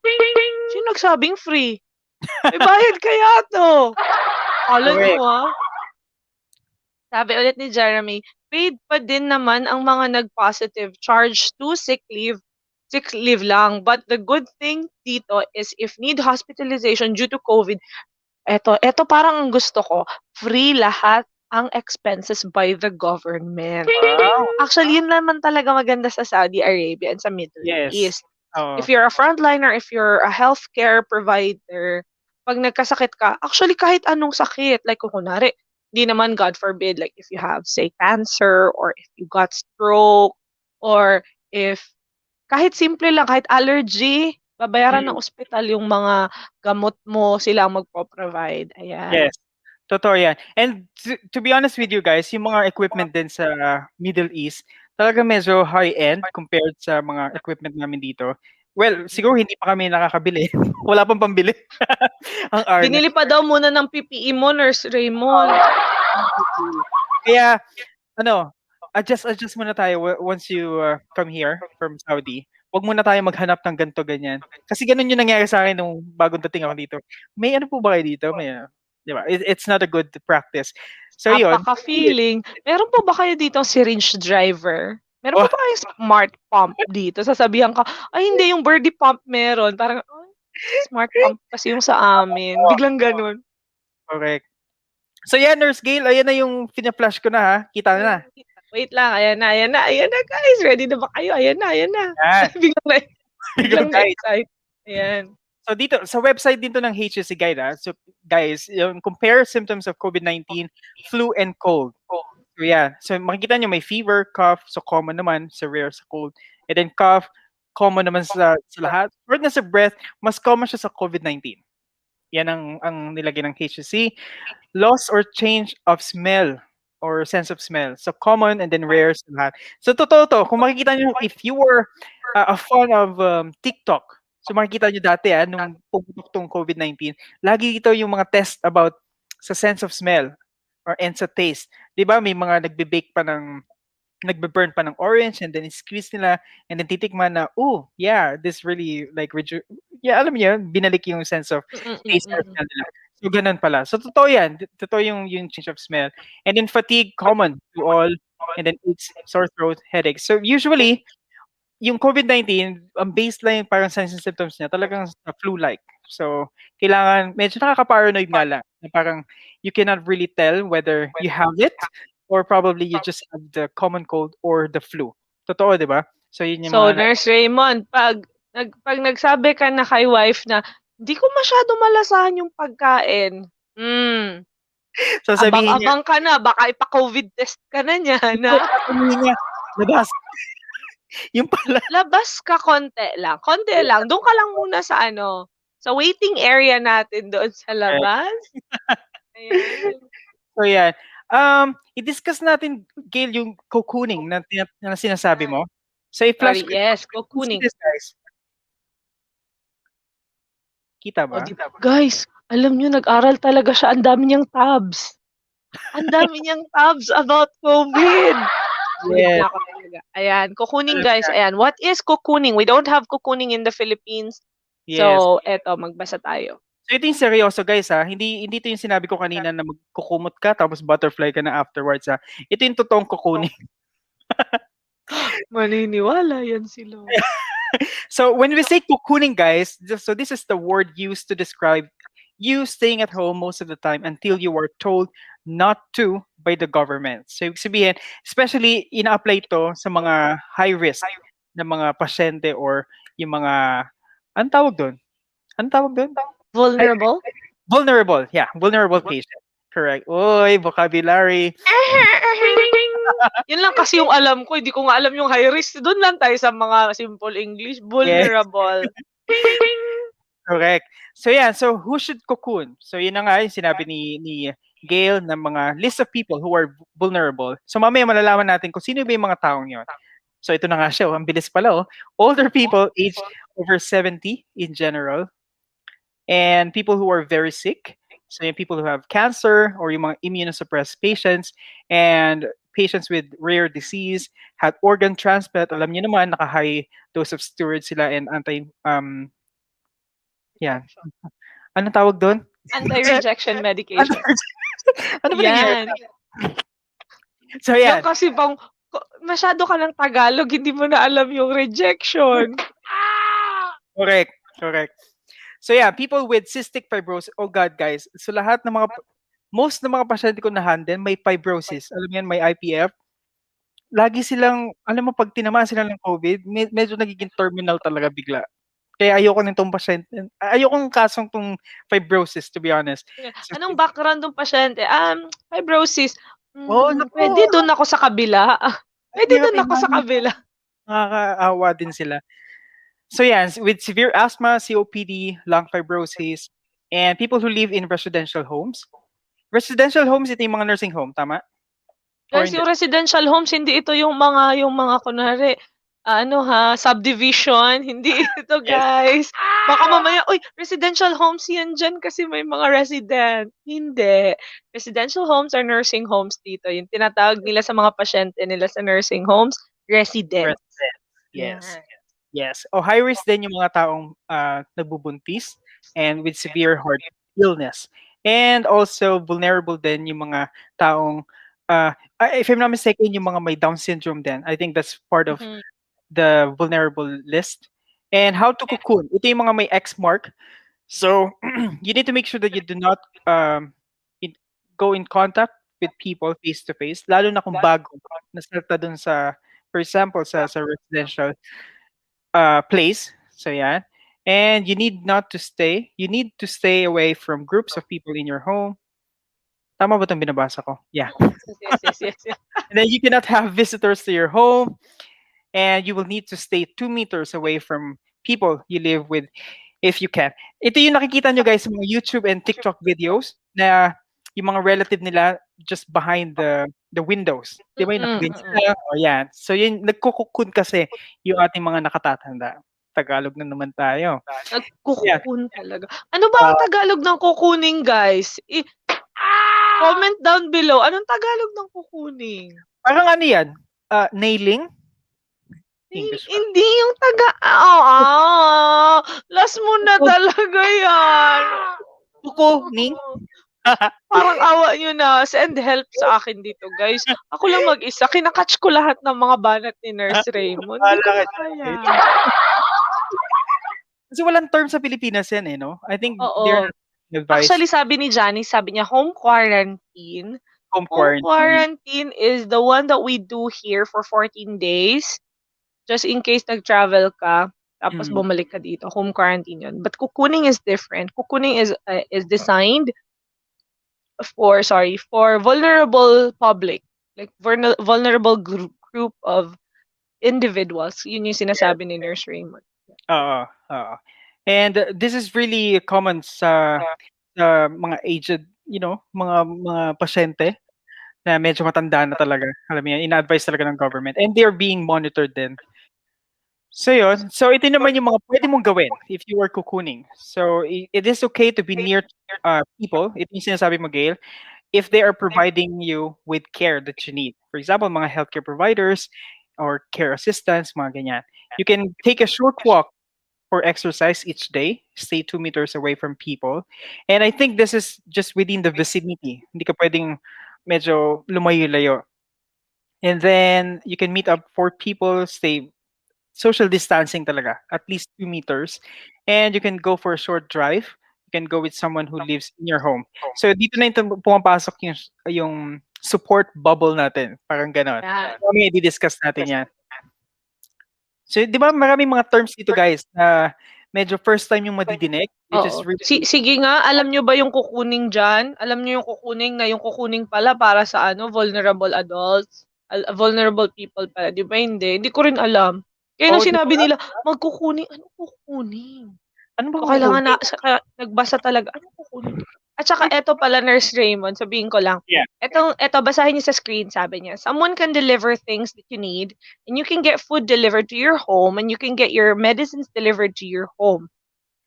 Sino nagsabing free? May bayad kaya 'to? Akala niyo, Correct. Sabi ulit ni Jeremy, paid pa din naman ang mga nag-positive, charge to sick leave lang. But the good thing dito is if need hospitalization due to COVID, eto parang ang gusto ko, free lahat ang expenses by the government. Wow. Actually, yun naman talaga maganda sa Saudi Arabia and sa Middle Yes. East. Oo. If you're a frontliner, if you're a healthcare provider, pag nagkasakit ka, actually kahit anong sakit, like kung kunwari, di naman God forbid, like if you have, say, cancer, or if you got stroke, or if kahit simple lang, kahit allergy, babayaran ng Mm. ospital yung mga gamot mo, sila ang magpo-provide. Ayan. Yes. Totoo yan. And to be honest with you guys, yung mga equipment din sa Middle East, talaga medyo high-end compared sa mga equipment namin dito. Well, siguro hindi pa kami nakakabili. Wala pang pambili ang Arla. Binili pa daw muna ng PPE mo, Nurse Raymond. Kaya, adjust muna tayo once you come here from Saudi. Huwag muna tayo maghanap ng ganito, ganyan. Kasi ganun yung nangyari sa akin nung bagong dating ako dito. May ano po ba kayo dito? May, di ba? It's not a good practice. So, yun. Apaka-feeling. Meron po ba kayo ditong syringe driver? Meron po Oh, ba kayong smart pump dito? Sasabihan ka, ay hindi, yung birdie pump meron. Parang, ay, smart pump kasi yung sa amin. Biglang ganun. correct. So, yan, Nurse Gail, ayan na yung fina-flash ko na ha. Kita na. Wait lang, ayan na guys. Ready na ba kayo? Ayan na. Yan. biglang na-excite. Ayan. So dito, sa website dito ng HSC Guide, so guys, yung compare symptoms of COVID-19, flu and cold. So yeah, so makikita nyo may fever, cough, so common naman, sa rare sa cold. And then cough, common naman sa lahat. Shortness of breath, mas common siya sa COVID-19. Yan ang nilagay ng HSC. Loss or change of smell or sense of smell. So common and then rare sa lahat. So totoo to, kung makikita nyo, if you were a fan of TikTok, so makikita nyo dati nung pumutok tong COVID-19, lagi ito yung mga test about sa sense of smell or and sa taste. 'Di ba may mga nagbe-burn pa ng orange and then squeeze nila and then titikman na, oh, yeah, this really like alam niyo, binalik yung sense of taste or smell nila. So ganun pala. So totoo yan. Totoo yung change of smell. And then fatigue, common to all. And then aches, sore throat, headaches. So usually, yung COVID-19, ang baseline parang signs and symptoms niya talagang flu-like. So, kailangan, medyo nakaka-paranoid nga lang. Na parang you cannot really tell whether you have it or probably you just have the common cold or the flu. Totoo, di ba? So, yun yung So, mga... Nurse Raymond, pag nagsabi ka na kay wife na, di ko masyado malasahan yung pagkain. So, sabihin niya, Abang-abang ka na, baka ipa-COVID test ka na niya, na. sabihin niya, labas. Yung pala. Labas ka konti lang. Konti lang. Doon ka lang muna sa sa waiting area natin doon sa labas. Ayan. So, yan. I-discuss natin, Gail, yung cocooning na sinasabi mo. So, i-flash Sorry, yes, cocooning. this, guys. Kita ba? Guys, alam nyo, nag-aral talaga siya. Ang dami niyang tabs. Ang dami niyang tabs about COVID. Yes. Ayan, cocooning, guys. Ayan, what is cocooning? We don't have cocooning in the Philippines. Yes. So, eto, magbasa tayo. So, ito yung seryoso, guys, ha? Hindi ito yung sinabi ko kanina na magkukumot ka tapos butterfly ka na afterwards, ha? Ito yung totoong cocooning. Maniniwala yan sila. So, when we say cocooning, guys, so this is the word used to describe you staying at home most of the time until you were told not to by the government. So, ibig sabihin, especially ina-apply to sa mga high risk na mga pasyente or yung mga, anong tawag doon? Vulnerable? Vulnerable, yeah. Vulnerable patient. Correct. Oy, vocabulary. Yun lang kasi yung alam ko. Hindi ko nga alam yung high risk. Doon lang tayo sa mga simple English. Vulnerable. Correct. So yeah, so who should cocoon? So yun na nga yung sinabi ni Gail, ng mga list of people who are vulnerable. So mamaya malalaman natin kung sino ba yung mga taong yon. So ito na nga siya, ang bilis pala oh. Older people aged over 70 in general, and people who are very sick. So yung people who have cancer or yung mga immunosuppressed patients and patients with rare disease, had organ transplant. Alam niyo naman, naka-high dose of steroids sila and yan. Anong tawag doon? Anti-rejection medication. Ano ba nangyari? Yan. So Yan yan. kasi masyado ka ng Tagalog, hindi mo na alam yung rejection. Correct. So yeah, people with cystic fibrosis. Oh God, guys. So most ng mga pasyente ko na handle may fibrosis. Alam mo yan, may IPF. Lagi silang, alam mo, pag tinamaan sila ng COVID, medyo nagiging terminal talaga bigla. Kaya ayoko nitong pasyente. Ayokong kasong tong fibrosis, to be honest. So, Anong background ng pasyente? Fibrosis. oh, naku. Pwede doon ako sa kabila. Pwede doon ako sa kabila. Nakakaawa din sila. So yeah, with severe asthma, COPD, lung fibrosis, and people who live in residential homes. Residential homes, ito yung mga nursing home, tama? Guys, yung residential homes, hindi ito yung mga kunwari, subdivision. Hindi ito, guys. Baka mamaya, residential homes yan dyan kasi may mga resident. Hindi. Residential homes are nursing homes dito. Yung tinatawag nila sa mga pasyente nila sa nursing homes, resident. Yes. Yes. O high risk din yung mga taong nagbubuntis and with severe heart illness. And also vulnerable din yung mga taong if I'm not mistaken, yung mga may Down syndrome din. I think that's part of the vulnerable list. And how to cocoon. Ito yung mga may X mark. So you need to make sure that you do not go in contact with people face to face, lalo na kung bago nasalta dun sa, for example, sa residential place. So yeah. And you need to stay away from groups of people in your home. Tama ba itong binabasa ko? Yeah. Yes. And then you cannot have visitors to your home, and you will need to stay 2 meters away from people you live with if you can. Ito yung nakikita nyo guys sa mga YouTube and TikTok videos na yung mga relative nila just behind the windows. Di ba yung nakaganyan sila? O yan. So yun, nagkukukun kasi yung ating mga nakatatanda. Tagalog na naman tayo. Nagkukun talaga. Ano ba ang Tagalog ng kukuning, guys? Comment down below. Anong Tagalog ng kukuning? Parang ano yan? Nailing? English. Hindi yung last mo na talaga yan. Kukuning? Parang awa nyo na. Send help sa akin dito, guys. Ako lang mag-isa. Kinakatch ko lahat ng mga banat ni Nurse Raymond. Hindi ko kaya. Kasi walang term sa Pilipinas yan eh, no? I think they're advised. Actually, sabi ni Johnny, sabi niya, home quarantine. Home quarantine is the one that we do here for 14 days. Just in case nag-travel ka, tapos bumalik ka dito. Home quarantine yun. But kukuning is different. Kukuning is designed for vulnerable public. Like, vulnerable group of individuals. Yun yung sinasabi ni Nurse Raymond. And this is really common sa mga aged, mga pasyente na medyo matanda na talaga. Alam mo yan, ina-advise talaga ng government. And they're being monitored din. So yun. So ito naman yung mga pwede mong gawin if you are cocooning. So it is okay to be near people. Ito yung sinasabi mo, Gail, if they are providing you with care that you need. For example, mga healthcare providers or care assistants, mga ganyan. You can take a short walk for exercise each day. Stay 2 meters away from people. And I think this is just within the vicinity. Hindi ka pwedeng medyo lumayo-layo. And then you can meet up 4 people, stay social distancing talaga, at least 2 meters. And you can go for a short drive. You can go with someone who lives in your home. So dito na yung pumapasok yung support bubble natin. Parang ganon. Kami i-discuss natin yan. So, di ba maraming mga terms dito guys na medyo first time yung madidinig. Sige nga, alam nyo ba yung kukuning dyan? Alam nyo yung kukuning na yung kukuning pala para sa vulnerable adults? Vulnerable people pala. Di ba hindi? Hindi ko rin alam. Kaya nung sinabi nila, magkukuning. Anong kukuning? Ano ba kailangan nagbasa talaga. Anong kukuning? At saka eto pala, Nurse Raymond, sabihin ko lang, Yeah. eto basahin niyo sa screen, sabi niya, someone can deliver things that you need, and you can get food delivered to your home, and you can get your medicines delivered to your home.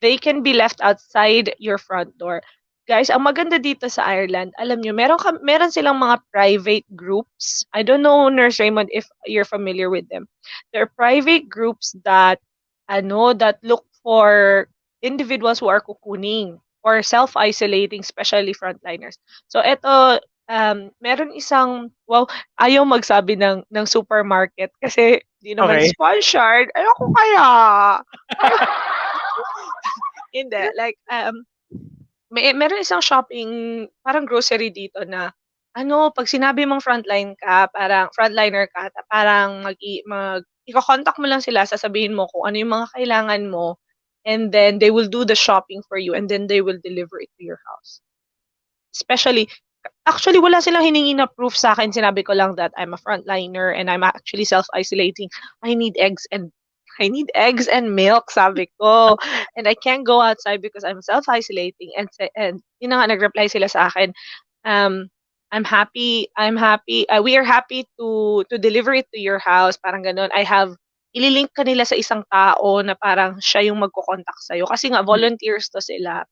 They can be left outside your front door. Guys, ang maganda dito sa Ireland, alam niyo, meron silang mga private groups. I don't know, Nurse Raymond, if you're familiar with them. There are private groups that that look for individuals who are cocooning or self-isolating, especially frontliners. So eto, meron isang, wow, ayaw magsabi ng supermarket kasi di naman Okay. sponsored. Ayoko kaya. Hindi, like, meron isang shopping, parang grocery dito na, 'pag sinabi mong frontline ka, parang frontliner ka, parang iko-contact mo lang sila, sasabihin mo kung ano yung mga kailangan mo, and then they will do the shopping for you, and then they will deliver it to your house. Especially, actually wala silang hiningi na proof sa'kin, sinabi ko lang that I'm a frontliner and I'm actually self-isolating. I need eggs and milk, sabi ko. And I can't go outside because I'm self-isolating, and yun na nga, nag-reply sila sa akin, um, we are happy to deliver it to your house, parang gano'n. Ililink ka nila sa isang tao na parang siya yung magko-contact sa'yo kasi nga volunteers 'to sila.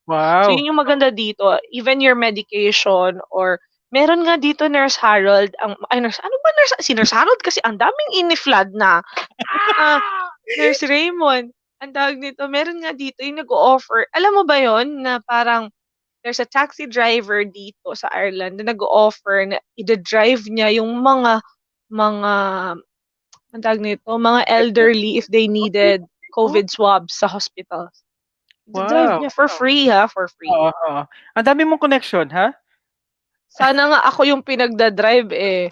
So Wow. yun yung maganda dito, even your medication, or meron nga dito, Nurse Harold, ano ba si Nurse Harold kasi ang daming ini-flood na. Nurse Raymond, ang tawag nito, meron nga dito yung nag-o-offer. Alam mo ba yon na parang there's a taxi driver dito sa Ireland na nag-o-offer na ida-drive niya yung mga anong tawag nito, mga elderly if they needed COVID swabs sa hospitals. Ida-drive Wow. niya for free, for free. Oo, oo. Ang dami mong connection, ha? Sana nga ako yung pinagda-drive, eh.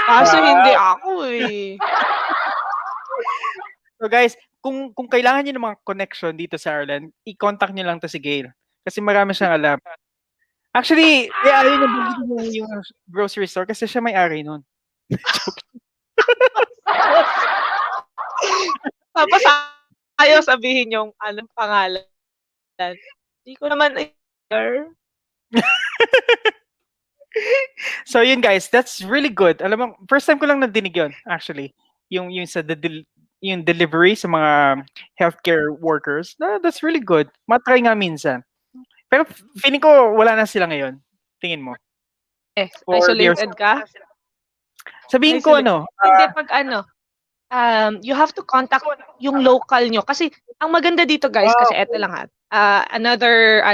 Kaso hindi Wow. ako, eh. So guys, kung kailangan niyo ng mga connection dito sa Ireland, i-contact niyo lang 'to si Gail. Kasi marami siyang alam. Actually, ayaw niya banggitin yung grocery store kasi siya may-ari nun. Joke. Tapos ayaw sabihin yung anong pangalan. Di ko naman sure. So yun guys, that's really good. Alam mo, first time ko lang nadinig yun actually. Yung sa yung delivery sa mga healthcare workers. That's really good. Matry nga minsan. Pero feeling ko wala na sila ngayon. Tingin mo? Or Isolated ka? sabihin ko Hindi, pag you have to contact yung local nyo. Kasi, ang maganda dito guys, kasi eto lang another,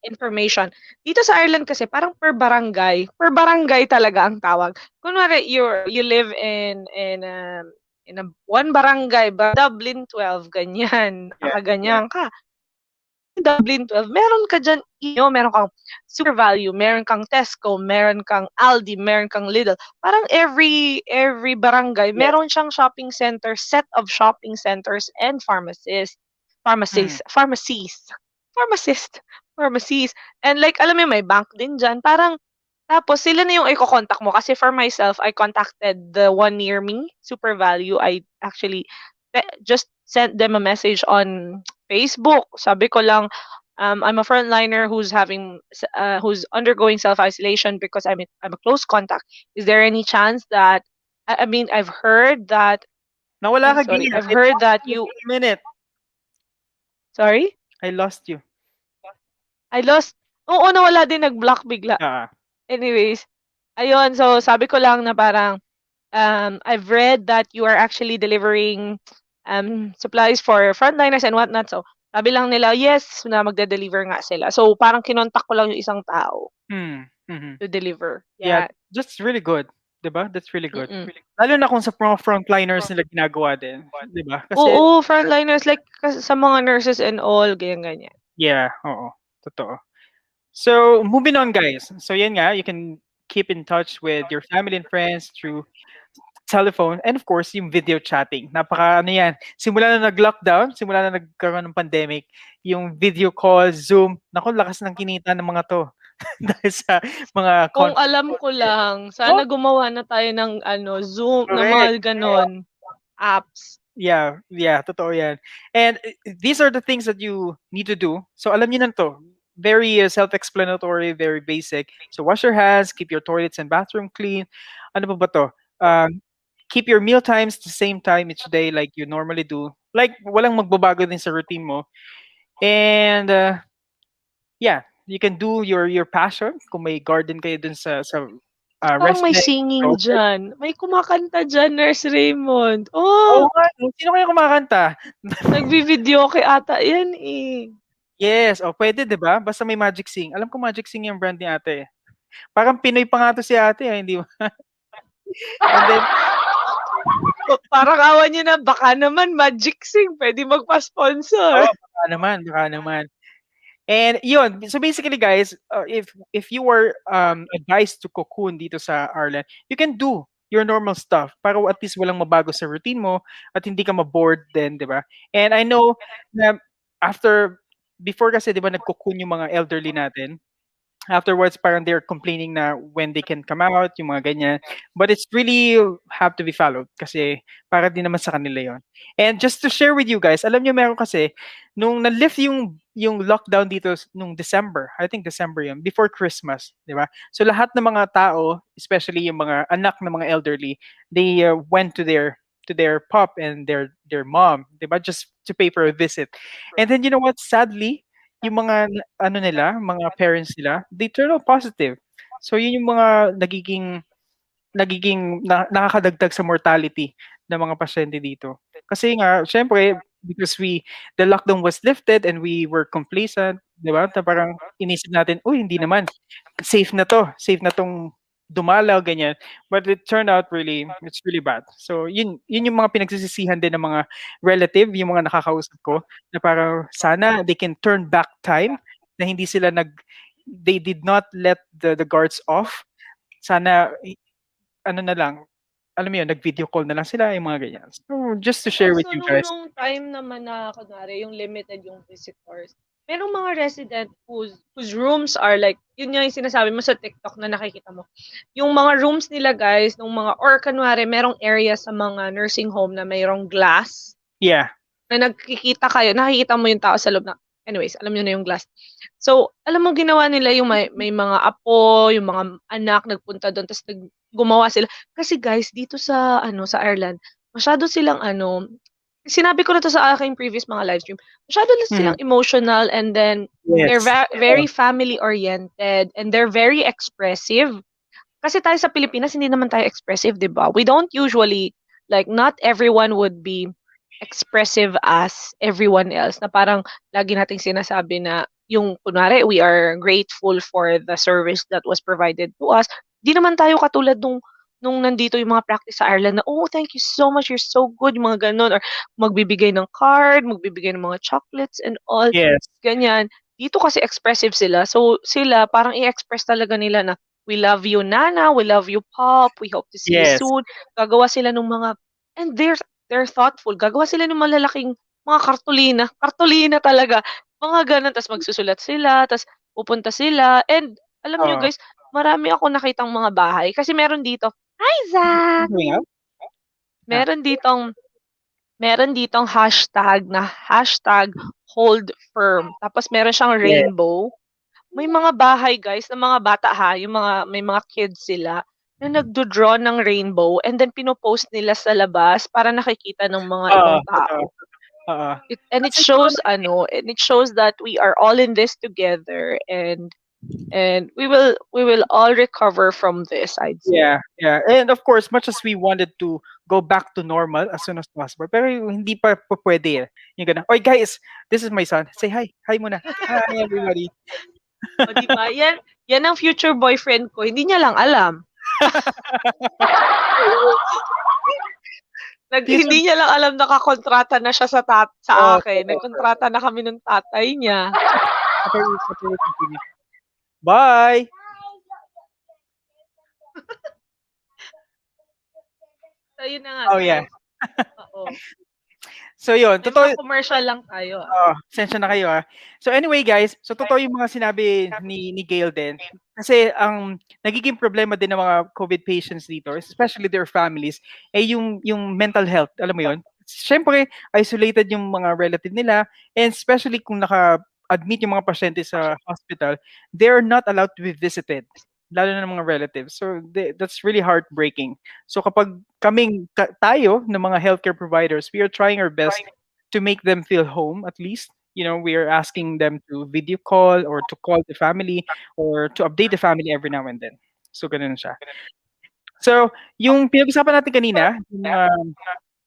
information. Dito sa Ireland kasi, parang per barangay talaga ang tawag. Kunwari, you live in a one barangay, Dublin 12, ganyan. Ganyan ka. Dublin 12, meron ka dyan, meron kang Super Value, meron kang Tesco, meron kang Aldi, meron kang Lidl. Parang every barangay, meron siyang shopping center, set of shopping centers and pharmacies. And like, alam mo, may bank din dyan. Parang, tapos sila na yung i-contact mo. Kasi for myself, I contacted the one near me, Super Value. I actually just sent them a message on Facebook. Sabi ko lang, I'm a frontliner who's undergoing self-isolation because I'm a close contact. Is there any chance that, I've heard that, nawala ka, sorry, Gail. I've heard that you, minute. sorry? I lost you. I lost, oo, nawala din, nag-block bigla. Anyways, ayun, so sabi ko lang na parang, I've read that you are actually delivering supplies for frontliners and whatnot. So, sabi lang nila, yes, na magde-deliver nga sila. So, parang kinontak ko lang yung isang tao to deliver. Yeah, Yeah. that's really good. 'Di ba? That's really good. Mm-mm. Lalo na kung sa mga frontliners nila ginagawa din, 'di ba? Kasi Oo, frontliners, like sa mga nurses and all, ganyan. yeah, oo, totoo. So, moving on guys. So yan nga, you can keep in touch with your family and friends through telephone and of course yung video chatting. Napaka yan. Simula na nag-lockdown, simula na nagkaroon ng pandemic, yung video call, Zoom, naku, lakas ng kinita ng mga to. Dahil sa mga Kung alam ko lang, sana gumawa na tayo ng Zoom, ng mga ganon apps. Yeah, totoo yan. And these are the things that you need to do. So alam niyo na to. very self-explanatory, very basic. So wash your hands, keep your toilets and bathroom clean. Ano pa ba to? Keep your meal times the same time each day like you normally do. Like walang magbabago din sa routine mo. And yeah, you can do your passion kung may garden kayo dun sa Parang may residence. singing diyan. May kumakanta diyan, Nurse Raymond. Oh, Oo nga, no? Sino kaya kumakanta? nagvi-videoke ata 'yan, eh. Yes, oh, pwede 'di ba? Basta may Magic Sing. Alam ko Magic Sing yung brand ni ate. Parang Pinoy pa nga 'to si ate, hindi ba? And then Parang awa niyo na, baka naman Magic Sing puwede magpa-sponsor. oo, baka naman, baka naman. And yun, so basically guys, if you were advised to cocoon dito sa Ireland, you can do your normal stuff para at least walang mabago sa routine mo at hindi ka ma-bored din, 'di ba? And I know na before kasi 'di ba nagco-cocoon yung mga elderly natin. Afterwards parang they're complaining na when they can come out, yung mga ganyan. But it's really have to be followed kasi para din naman sa kanila yon. And just to share with you guys, alam niyo meron kasi nung na-lift yung lockdown dito nung December, I think December yun, before Christmas, di ba? So lahat ng mga tao, especially yung mga anak ng mga elderly, they went to their pop and their mom, di ba? Just to pay for a visit. And then you know what? Sadly, yung mga ano nila, mga parents nila, they turn out positive. So yun yung mga nagiging nakakadagdag sa mortality ng mga pasyente dito. Kasi nga, syempre, because the lockdown was lifted and we were complacent, di ba? Na parang inisip natin, uy, hindi naman, safe na tong dumalaw, ganyan. But it turned out it's really bad. So yun yung mga pinagsisisihan din ng mga relative, yung mga nakakausap ko, na parang sana they can turn back time, na hindi sila they did not let the guards off. Sana ano na lang, alam mo yun, nag-video call na lang sila, yung mga ganyan. So, just to share with So you nung guys. nung time naman na kunwari yung limited yung visitors, merong mga resident whose rooms are like, yun nga yung sinasabi mo sa TikTok na nakikita mo. Yung mga rooms nila guys, nung mga, or kunwari merong area sa mga nursing home na mayroong glass, Yeah. na nakikita mo yung tao sa loob na, anyways, alam niyo na yung glass. So, alam mo ginawa nila yung may mga apo, yung mga anak nagpunta doon tapos gumawa sila. Kasi guys, dito sa sa Ireland, masyado silang sinabi ko na to sa aking previous mga live stream. Masyado lang Mhm. silang emotional and then they're Yes. very family oriented and they're very expressive. Kasi tayo sa Pilipinas hindi naman tayo expressive, 'di ba? We don't usually like not everyone would be expressive as everyone else na parang lagi nating sinasabi na yung kunwari we are grateful for the service that was provided to us. Di naman tayo katulad nung nandito yung mga practice sa Ireland na, "Oh, thank you so much, you're so good," yung mga gano'n or magbibigay ng card, magbibigay ng mga chocolates and all, Yes. ganyan. Dito kasi expressive sila. So, sila parang i-express talaga nila na, "We love you, Nana. We love you, Pop. We hope to see you Yes. soon." Gagawa sila ng mga and they're thoughtful. Gagawa sila ng malalaking mga kartolina, kartolina talaga. Mga gano'n, ta's magsusulat sila, ta's pupunta sila and alam niyo Oo. guys, marami akong nakitang mga bahay kasi meron dito hi, Zach! Going out? Ah. Meron ditong meron ditong hashtag na hashtag hold firm. Tapos meron siyang Yeah. rainbow. May mga bahay guys na mga bata ha, yung may mga kids sila na nagdo-draw ng rainbow and then pino-post nila sa labas para nakikita ng mga Oo, ibang totoo. tao. Oo. And it Kasi siguro shows that we are all in this together and we will all recover from this, I'd say. yeah, yeah. And of course, much as we wanted to go back to normal as soon as possible, pero hindi pa pupuwede, eh. Yung gano'n, "Oy guys, this is my son. Say hi. Hi muna. Hi everybody." O 'di ba, yan ang future boyfriend ko, hindi niya lang alam. Future Hindi niya lang alam nakakontrata na siya sa akin, totoo. nagkontrata na kami ng tatay niya. After we continue. Bye! So yun na nga Oh, yeah. guys, oo. So yun, May totoo mga commercial lang tayo, pasensya na kayo, So anyway guys, so totoo yung mga sinabi ni Gail din. Kasi ang nagiging problema din ng mga COVID patients dito, especially their families, yung mental health, alam mo yun? Siyempre, isolated yung mga relative nila and especially kung admit yung mga pasyente sa hospital, they're not allowed to be visited, lalo na ng mga relatives. So that's really heartbreaking. So kapag tayo ng mga healthcare providers, we are trying our best to make them feel home at least. We are asking them to video call or to call the family or to update the family every now and then. So ganun siya. So, yung pinag-usapan natin kanina, yung mga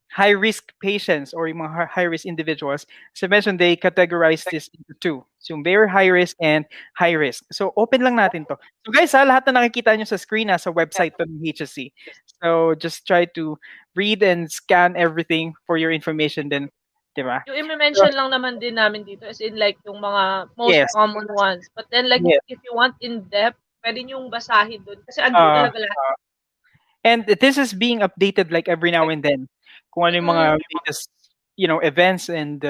high-risk patients or yung mga high-risk individuals, as I mentioned, they categorize this into two. So, yung very high risk and high risk. So, open lang natin to. So, guys, lahat na nakikita nyo sa screen, sa website to ng HSC. So, just try to read and scan everything for your information then, di ba? Yung So, i-mention lang naman din namin dito is in like yung mga most yes, common ones. But then like yes. if you want in depth, pwede niyong basahin doon kasi andun Uh, talaga lahat. and this is being updated like every now and then. Kung ano yung mga Mm. latest, events and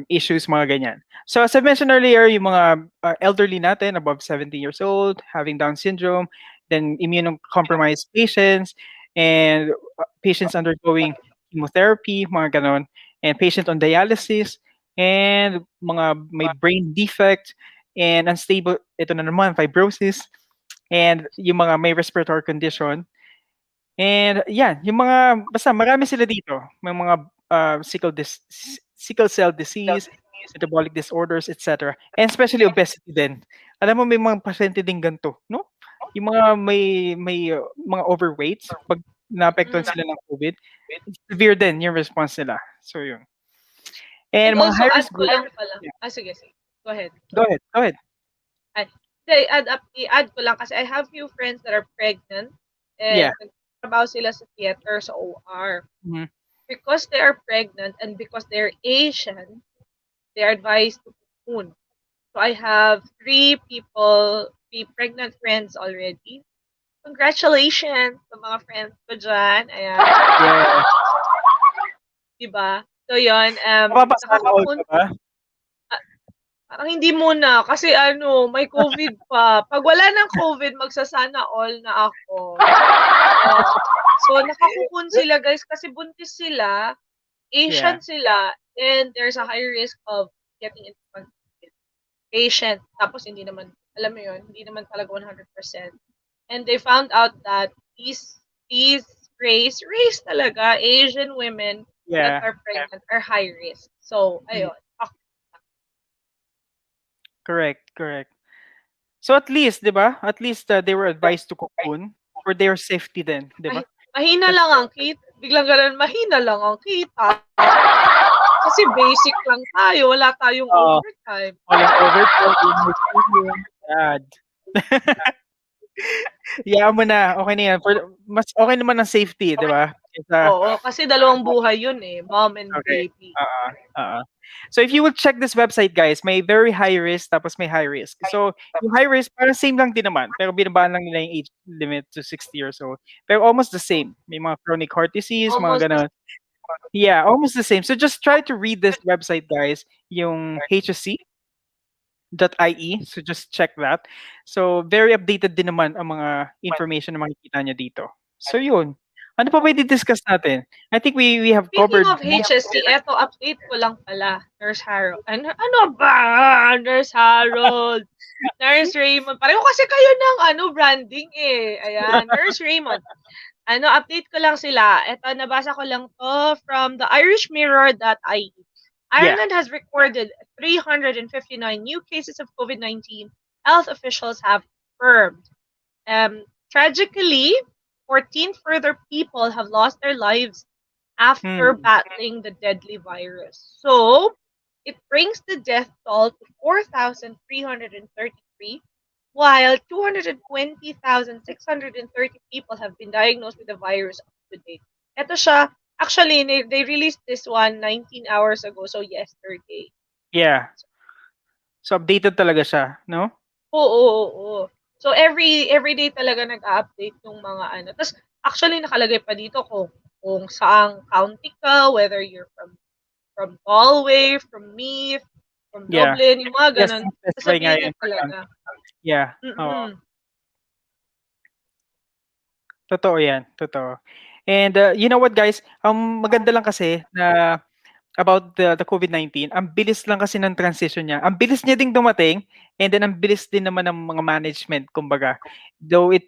issues, mga ganyan. So as I mentioned earlier, yung mga elderly natin, above 70 years old, having Down syndrome, then immunocompromised patients, and patients undergoing chemotherapy, mga ganon, and patient on dialysis, and mga may brain defect, and unstable, ito na naman, fibrosis, and yung mga may respiratory condition. And yan, yung mga, basta marami sila dito. May mga sickle cell disease, metabolic disorders, etc. And especially obesity din. Alam mo, may mga pasyente din ganito, no? Yung mga mga overweight, pag naapektuhan Mm. sila ng COVID, severe din yung response nila. So yun. And And mga also high-risk add ko group, lang pala. yeah. Sige, sige. Go ahead. Go ahead, go ahead. Ay, i-add ko lang kasi I have few friends that are pregnant Yeah. and nagtatrabaho sila sa theater sa OR. Mhm. Because they are pregnant and because they're Asian, they are advised to cocoon. So I have 3 pregnant friends already. Congratulations sa mga friends ko dyan. Ayan. Yeah. Diba? So yun, Napapasana all ka ba? parang hindi muna kasi may COVID pa. Pag wala ng COVID, magsasana all na ako. So nakakukun sila guys kasi buntis sila, Yeah. Asian sila, and there's a high risk of getting infected. Patient. Tapos hindi naman, alam mo yun, hindi naman talaga 100%. And they found out that these race talaga, Asian women that Yeah. are pregnant are high risk. So, ayun. Correct, correct. So at least, 'di ba? At least they were advised to cocoon for their safety din, 'di ba? Mahina lang ang kita. Biglang ganun, mahina lang ang kita. Kasi basic lang tayo, wala tayong overtime. Walang overtime, sad. Hayaan mo na, okay na yan. Mas okay naman ang safety, 'di ba? Oo, kasi dalawang buhay yun eh, mom and Okay. baby. So if you will check this website, guys, may very high risk tapos may high risk. So yung high risk parang same lang din naman, pero binabaan lang nila yung age limit to 60 years old. Pero almost the same. May mga chronic heart disease, Almost mga ganun. Yeah, almost the same. So just try to read this website, guys, yung HSC.ie. So just check that. So very updated din naman ang mga information na makikita niya dito. So yun. Ano pa ba i-discuss natin? I think we have Speaking covered of HSC, eto update ko lang pala, Nurse Harold. Ano ba? Nurse Harold. Nurse Raymond. Pareho kasi kayo ng branding eh. Ayan, Nurse Raymond. Update ko lang sila. Eto, nabasa ko lang to from the irishmirror.ie. Ireland has recorded 359 new cases of COVID-19, health officials have confirmed. Tragically, 14 further people have lost their lives after battling the deadly virus. So, it brings the death toll to 4,333, while 220,630 people have been diagnosed with the virus up to date. Ito siya, actually, they released this one 19 hours ago, so yesterday. Yeah. So updated talaga siya, no? Oo. So every day talaga nag-a-update yung mga Tapos actually nakalagay pa dito kung saang county ka, whether you're from Galway, from Meath, from Dublin, yung mga ganun. Sasabihin na talaga. Yeah. Totoo yan. Totoo. And you know what, guys? Maganda lang kasi na about the COVID-19, ang bilis lang kasi ng transition niya. Ang bilis niya ding dumating, and then ang bilis din naman ng mga management, kumbaga. Though it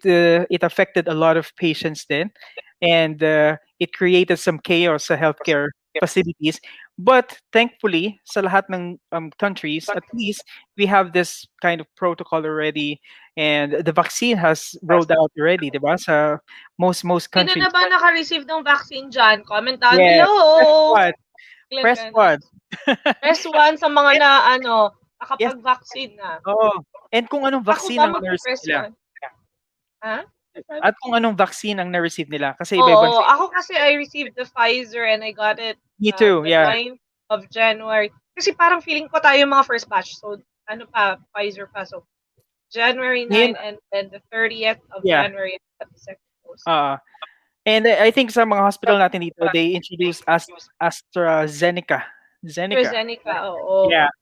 affected a lot of patients then, and it created some chaos sa healthcare facilities. But thankfully, sa lahat ng countries, at least we have this kind of protocol already, and the vaccine has rolled out already, di ba? Sa most Sino na countries. ba naka-receive ng vaccine dyan? Comment down Yes. Press below. one. Biglang Press ganon. one. Press 1 sa mga And na, yes, nakapag-vaccine na. oo. And kung anong Ako vaccine ba ang na-receive magpe-press nila. 1? Ha? At kung anong vaccine ang na-receive nila. Kasi iba-ibang Oo, ako kasi I received the Pfizer and I got it Me too, the yeah. 9th of January. Kasi parang feeling ko tayo yung mga first batch. So, Pfizer pa. So, January 9 Yun, and then the 30th of yeah. January at the second dose. And I think sa mga hospital natin dito, they introduced AstraZeneca. Zeneca. AstraZeneca, oo. Yeah.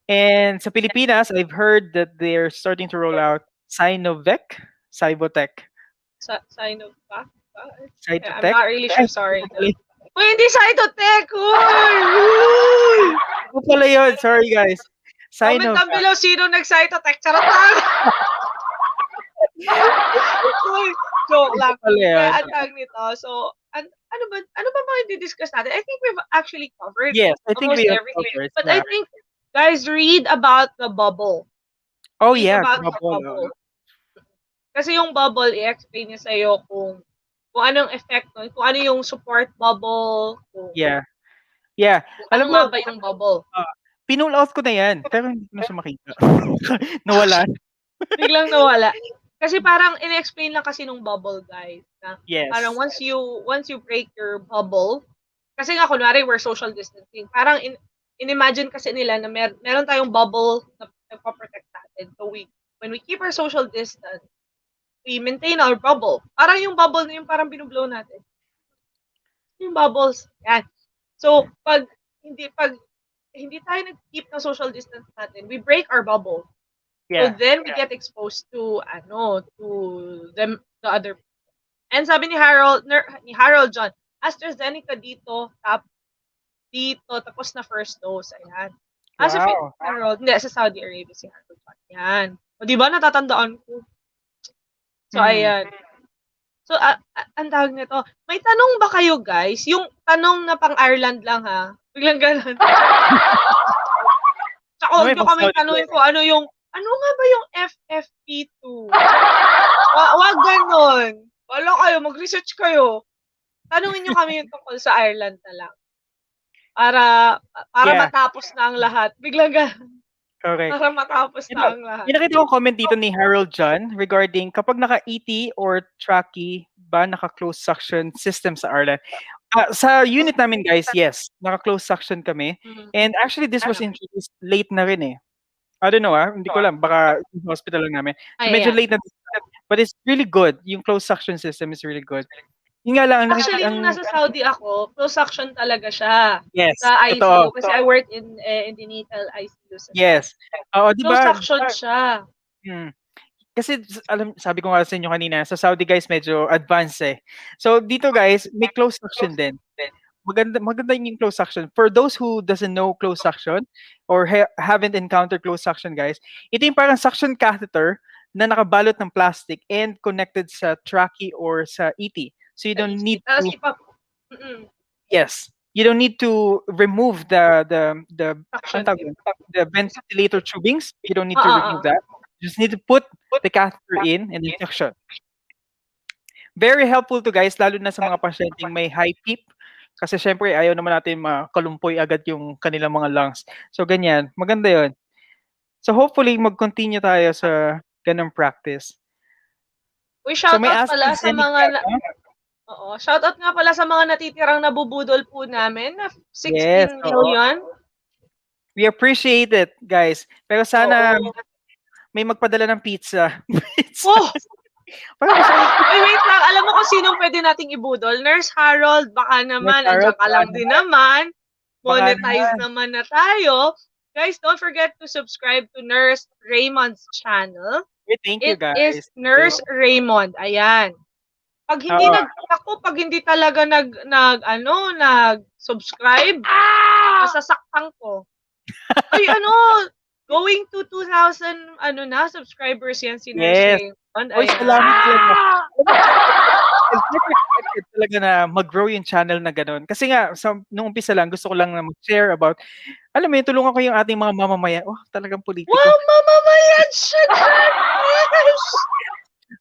And sa Pilipinas, I've heard that they're starting to roll out Sinovac, Sibotec. Sinovac? I'm Cytotec? not really Ay, sure, sorry. pala Uy, hindi Cytotec! Uy! Ano pala yun? Sorry guys. Comment down Sinovac. below sino nag-Cytotec. Charot lang! Uy, joke lang. Pala Kaya yun. ang tawag nito. So, ano ba mga i-discuss natin? I think we've actually covered Yes, I think almost we have everything. covered. But I Yeah. think, guys, read about the bubble. Oh Read yeah, about the bubble. bubble. Kasi yung bubble, i-explain niya sa'yo kung anong effect nun, kung ano yung support bubble, kung Yeah. Yeah. ano Alam mo, nga ba yung bubble. pinull out ko na yan. Pero hindi ko na siya makita. Nawala. Biglang nawala. Kasi parang in-explain lang kasi nung bubble, guys. Na Yes. parang once you break your bubble, kasi nga kunwari we're social distancing, parang in-imagine kasi nila na meron tayong bubble na nagpo-protect sa atin. So when we keep our social distance, we maintain our bubble. Parang yung bubble na yung parang binublow natin. Yung bubbles. Yan. So, pag hindi tayo nag-keep ng social distance natin, we break our bubble. So Yeah. then we get exposed to the other. And sabi ni Harold John, AstraZeneca dito, tapos na first dose. Ayan. As if Wow. Harold, hindi, sa Saudi Arabia si Harold John. Yan. O, di ba natatandaan ko? So, ayan. So, ang tawag nito, may tanong ba kayo, guys? Yung tanong na pang Ireland lang, ha? Biglang ganun. Tsaka huwag nyo kami tanongin kung ano nga ba yung FFP2? Wag ganon. Wala kayo, mag-research kayo. Tanungin nyo kami yung tungkol sa Ireland na lang. Para matapos na ang lahat. Biglang ganun. Correct. Para matapos na ang lahat. Nakita ko comment dito ni Harold John regarding kapag naka-ET or trachea ba naka-closed suction system sa Ireland. Sa unit namin guys, yes, naka-closed suction kami. And actually this was introduced late na rin eh. I don't know hindi ko lang, baka yung hospital lang namin. So medyo late na, but it's really good. Yung closed suction system is really good. Yung nga lang, actually, nung nasa Saudi ako, closed suction talaga siya. Yes, sa ICU. Kasi I work in the natal ICU. Yes. Diba? Closed suction siya. Kasi sabi ko nga sa inyo kanina, sa Saudi guys medyo advanced eh. So dito guys, may closed suction din. Maganda yung closed suction. For those who doesn't know closed suction or haven't encountered closed suction guys, ito yung parang suction catheter na nakabalot ng plastic and connected sa trachea or sa ET. So you don't need to Yes. You don't need to remove the ventilator tubings. You don't need to remove that. You just need to put the catheter in and then suction. Very helpful to guys, lalo na sa mga pasyenteng may high PEEP. Kasi syempre, ayaw naman natin makalumpoy agad yung kanilang mga lungs. So, ganyan. Maganda yon. So, hopefully, mag-continue tayo sa ganang practice. Shoutout pala sa mga... shoutout nga pala sa mga natitirang nabubudol po namin na 16 million. We appreciate it, guys. Pero sana may magpadala ng pizza. Wait lang. Alam mo kung sinong pwede nating ibudol? Nurse Harold, baka naman. Andiyan ka lang din naman. Monetize naman na tayo. Guys, don't forget to subscribe to Nurse Raymond's channel. Thank you, guys. It is Nurse Raymond. Ayan. Pag hindi Oo. pag hindi talaga nag-subscribe, masasaktan ko. Ay ano, going to 2,000 subscribers yan si Nurse Yes. Raymond, Uy, ayan. salamat talaga. Alam mo, I've never expected talaga na mag-grow yung channel na gano'n. Kasi nga nung umpisa lang gusto ko lang na mag-share about alam mo yun, tulungan ko yung ating mga mamamayan. Oh, talagang politiko. Wow, mamamayan siya dyan, yes!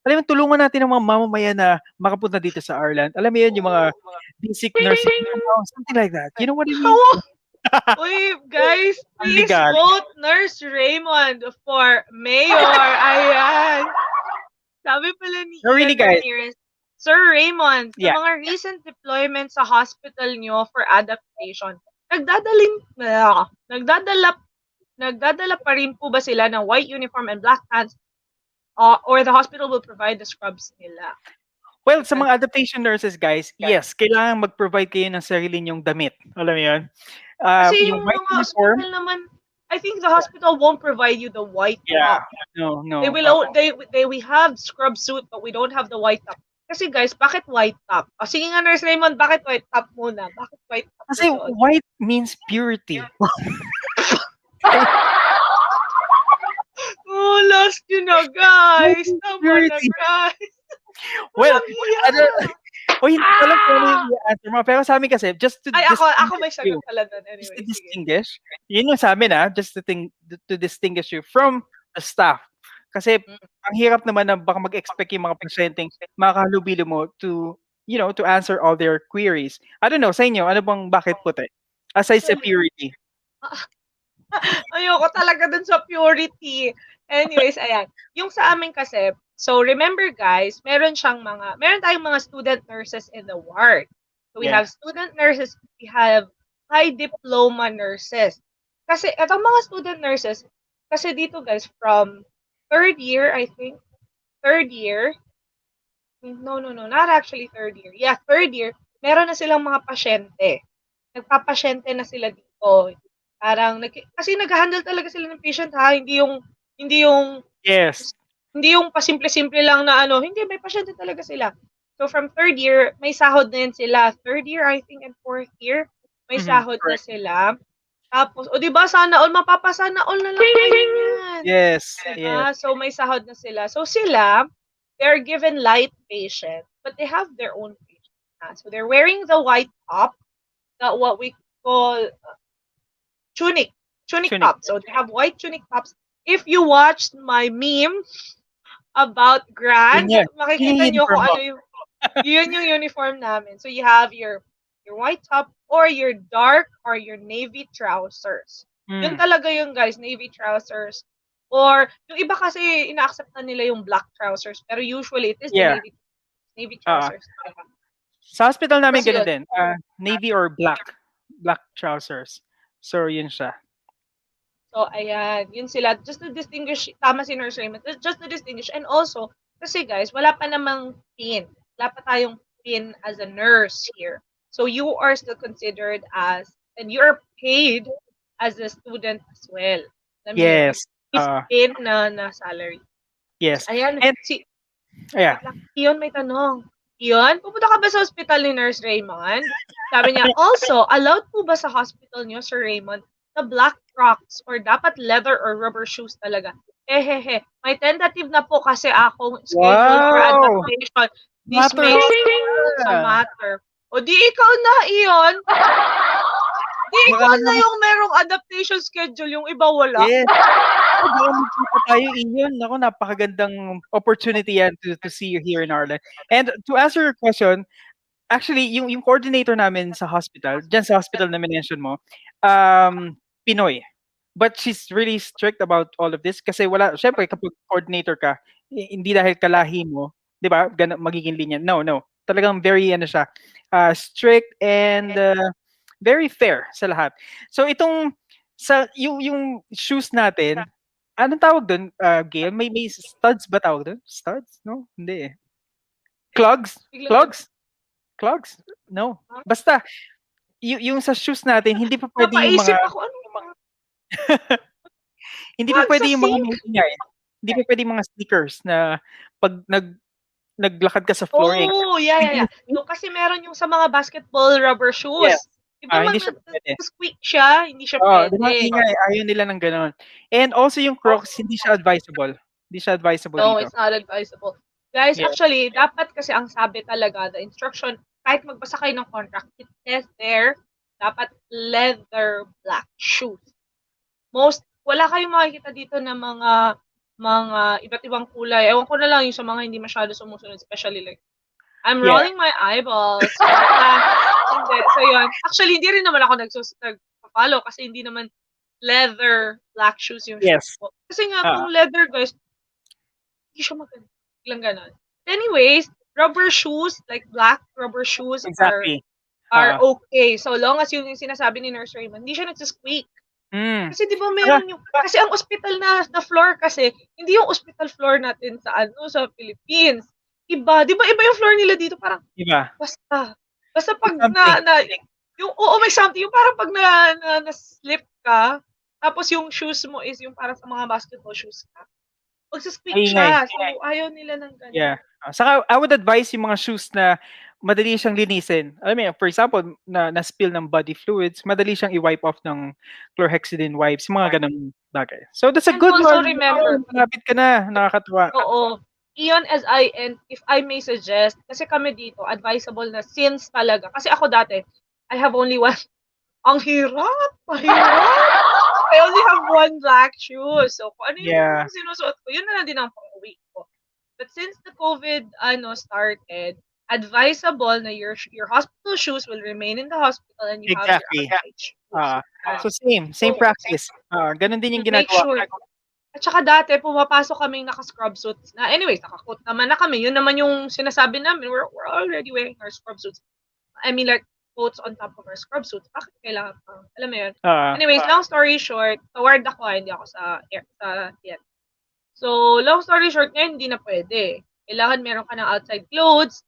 Alam mo, tulungan natin ang mga mamamayan na makapunta dito sa Ireland. Alam mo yun, yung mga basic nursing something like that. You know what I mean? Uy, guys, Ang please legal. vote Nurse Raymond for mayor. Ayan. Sabi pala ni No, really, Ian guys. Ramirez, Sir Raymond, sa Yeah. mga recent deployment sa hospital nyo for adaptation, nagdadala pa rin po ba sila ng white uniform and black pants or the hospital will provide the scrubs nila? Well, sa mga adaptation nurses, guys, yes, kailangan mag-provide kayo ng sarili niyong damit. Alam mo yun? Kasi Yung yung white mga uniform, hospital naman, I think the hospital won't provide you the white yeah, top. no, They no. will we have scrub suit but we don't have the white top. Kasi guys, bakit white top? O sige nga Nurse Raymond, bakit white top muna? Bakit white top Kasi susuot? white means purity. Oh, lost you na guys. White Tama na purity. guys. Well, Walang hiya. ano, hindi ko alam kung ano yung answer mo. Pero sa amin kasi, just to Ay, ako may distinguish you, sagot pala doon. just Anyway, to sige. distinguish, yun yung sa amin just to distinguish you from the staff. Kasi ang hirap naman na baka mag-expect yung mga pasyenteng makahalubilo mo to, to answer all their queries. I don't know, sa inyo, ano bang bakit puti? Aside sa purity. Ayoko talaga dun sa purity. Anyways, ayan. Yung sa amin kasi, so remember guys, meron tayong mga student nurses in the ward. So we Yeah. have student nurses, we have high diploma nurses. Kasi etong mga student nurses, kasi dito guys, from third year, I think, no, not actually third year. Yeah, third year, meron na silang mga pasyente. Nagpapasyente na sila dito. Parang kasi nag-handle talaga sila ng patient ha, hindi yung Yes. hindi yung pasimple-simple lang na hindi may pasyente talaga sila. So from third year, may sahod na yan sila. Third year, I think, and fourth year, may sahod na sila. Tapos, o di ba sana all mapapasana all na lang kayo yan. Yes. Diba? Yes. So may sahod na sila. So sila, they're given light patient, but they have their own patient. So they're wearing the white top, that what we call tunic top. So they have white tunic tops. If you watched my meme about Grand, makikita nyo kung ano yun yung uniform namin. So you have your white top or your dark or your navy trousers. Yun talaga yung guys, navy trousers. Or yung iba kasi ina-accept na nila yung black trousers, pero usually it is the navy trousers. Sa hospital namin ganun din. Navy or black trousers. So yun siya. So ayan, yun sila. Just to distinguish, tama si Nurse Raymond, just to distinguish. And also, kasi guys, wala pa namang pin. Wala pa tayong pin as a nurse here. So you are still considered and you are paid as a student as well. Yes. Pin na salary. Yes. Ayan, yeah. Iyon may tanong. Iyon, pupunta ka ba sa hospital ni Nurse Raymond? Sabi niya, also, allowed po ba sa hospital niyo, Sir Raymond, na black Crocs or dapat leather or rubber shoes talaga? May tentative na po kasi akong scheduled for adaptation. This may sa matter. O di ikaw na, Iyon. Di ikaw na yung merong adaptation schedule, yung iba wala. Yes. Baka magkita tayo, Iyon. Ako, napakagandang opportunity yan to see you here in Ireland. And to answer your question, actually, yung coordinator namin sa hospital, dyan sa hospital na mention mo, Pinoy. But she's really strict about all of this kasi syempre kapag coordinator ka, hindi dahil kalahi mo, 'di ba? Magiging linya. No. Talagang very strict and very fair sa lahat. So itong yung shoes natin, anong tawag doon, Gail? May studs ba tawag doon? Studs? No, hindi eh. Clogs? No. Basta yung sa shoes natin, hindi pa pwede yung mga hindi pa pwede yung mga maingay. Hindi pa pwede yung mga sneakers na pag naglakad ka sa floor, Oh, yeah. So, kasi meron yung sa mga basketball rubber yes. shoes. Di ba Hindi siya pwede. squeak siya? Hindi siya Oo, 'di ba ang pwede. ingay, ayaw nila ng gano'n. And also yung Crocs, hindi siya advisable. Hindi siya advisable No, dito. it's not advisable. Guys, Yeah. actually, dapat kasi ang sabi talaga, the instruction, kahit magbasa kayo ng contract, it says there, dapat leather black shoes. Wala kayong makikita dito na mga iba't ibang kulay. Ewan ko na lang yung sa mga hindi masyado sumusunod, especially like, I'm Yeah. rolling my eyeballs. Hindi. So, yun. Actually, hindi rin naman ako nag-follow kasi hindi naman leather black shoes yung Yes. shoes ko. Kasi nga, kung leather, guys, hindi siya maganda. Lang ganon. Anyways, rubber shoes, like black rubber shoes Exactly. are okay. So long as yung sinasabi ni Nurse Raymond, hindi siya nagsisqueak. Kasi di ba meron yung, kasi ang hospital na floor kasi, hindi yung hospital floor natin sa Philippines. Iba, di ba iba yung floor nila dito, parang, Iba. Basta pag may something, yung parang pag na-slip ka, tapos yung shoes mo is yung parang sa mga basketball shoes ka. Magsisqueak siya. So, ayaw nila ng ganun. Yeah. Saka, I would advise yung mga shoes na madali siyang linisin. Alam mo yun, for example, na-spill ng body fluids, madali siyang i-wipe off ng chlorhexidine wipes, yung mga ganun bagay. So, that's a And good also one. remember, Malapit ka na. Nakakatuwa. oo. Iyon, and if I may suggest, kasi kami dito, advisable na since talaga. Kasi ako dati, I have only one. Ang hirap. I only have one black shoe. So, kung ano yung sinusuot ko, yun na lang din ang pang-uwi ko. But since the COVID started, advisable na your hospital shoes will remain in the hospital and you have your outside shoes. So same practice. Ganun din yung Make ginagawa. sure. At saka dati, pumapasok kaming naka-scrub suits na. Anyways, naka-coat naman na kami. Yun naman yung sinasabi namin. We're already wearing our scrub suits. I mean, like, coats on top of our scrub suits. Bakit kailangan pa? Alam mo yun? Anyways, long story short, toward ako, hindi ako sa yet. So, long story short, ngayon hindi na pwede. Kailangan meron ka ng outside clothes,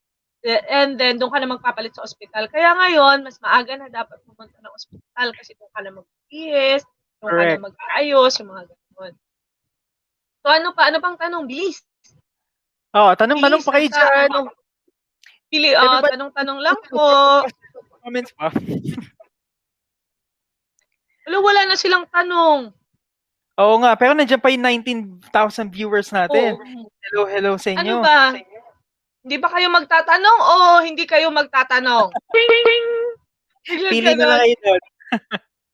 and then doon ka na magpapalit sa ospital. Kaya ngayon, mas maaga na dapat pumunta ng ospital kasi doon ka na mag-PS, doon ka na mag-ayos, yung mga ganun. So, ano pang tanong? Bilis. Tanong pa kayo dyan. Tanong lang po. Comments pa. Wala na silang tanong. Oo nga, pero nandiyan pa yung 19,000 viewers natin. Hello sa inyo. Ano ba? Hindi ba kayo magtatanong o hindi kayo magtatanong? Pili na lang kayo doon.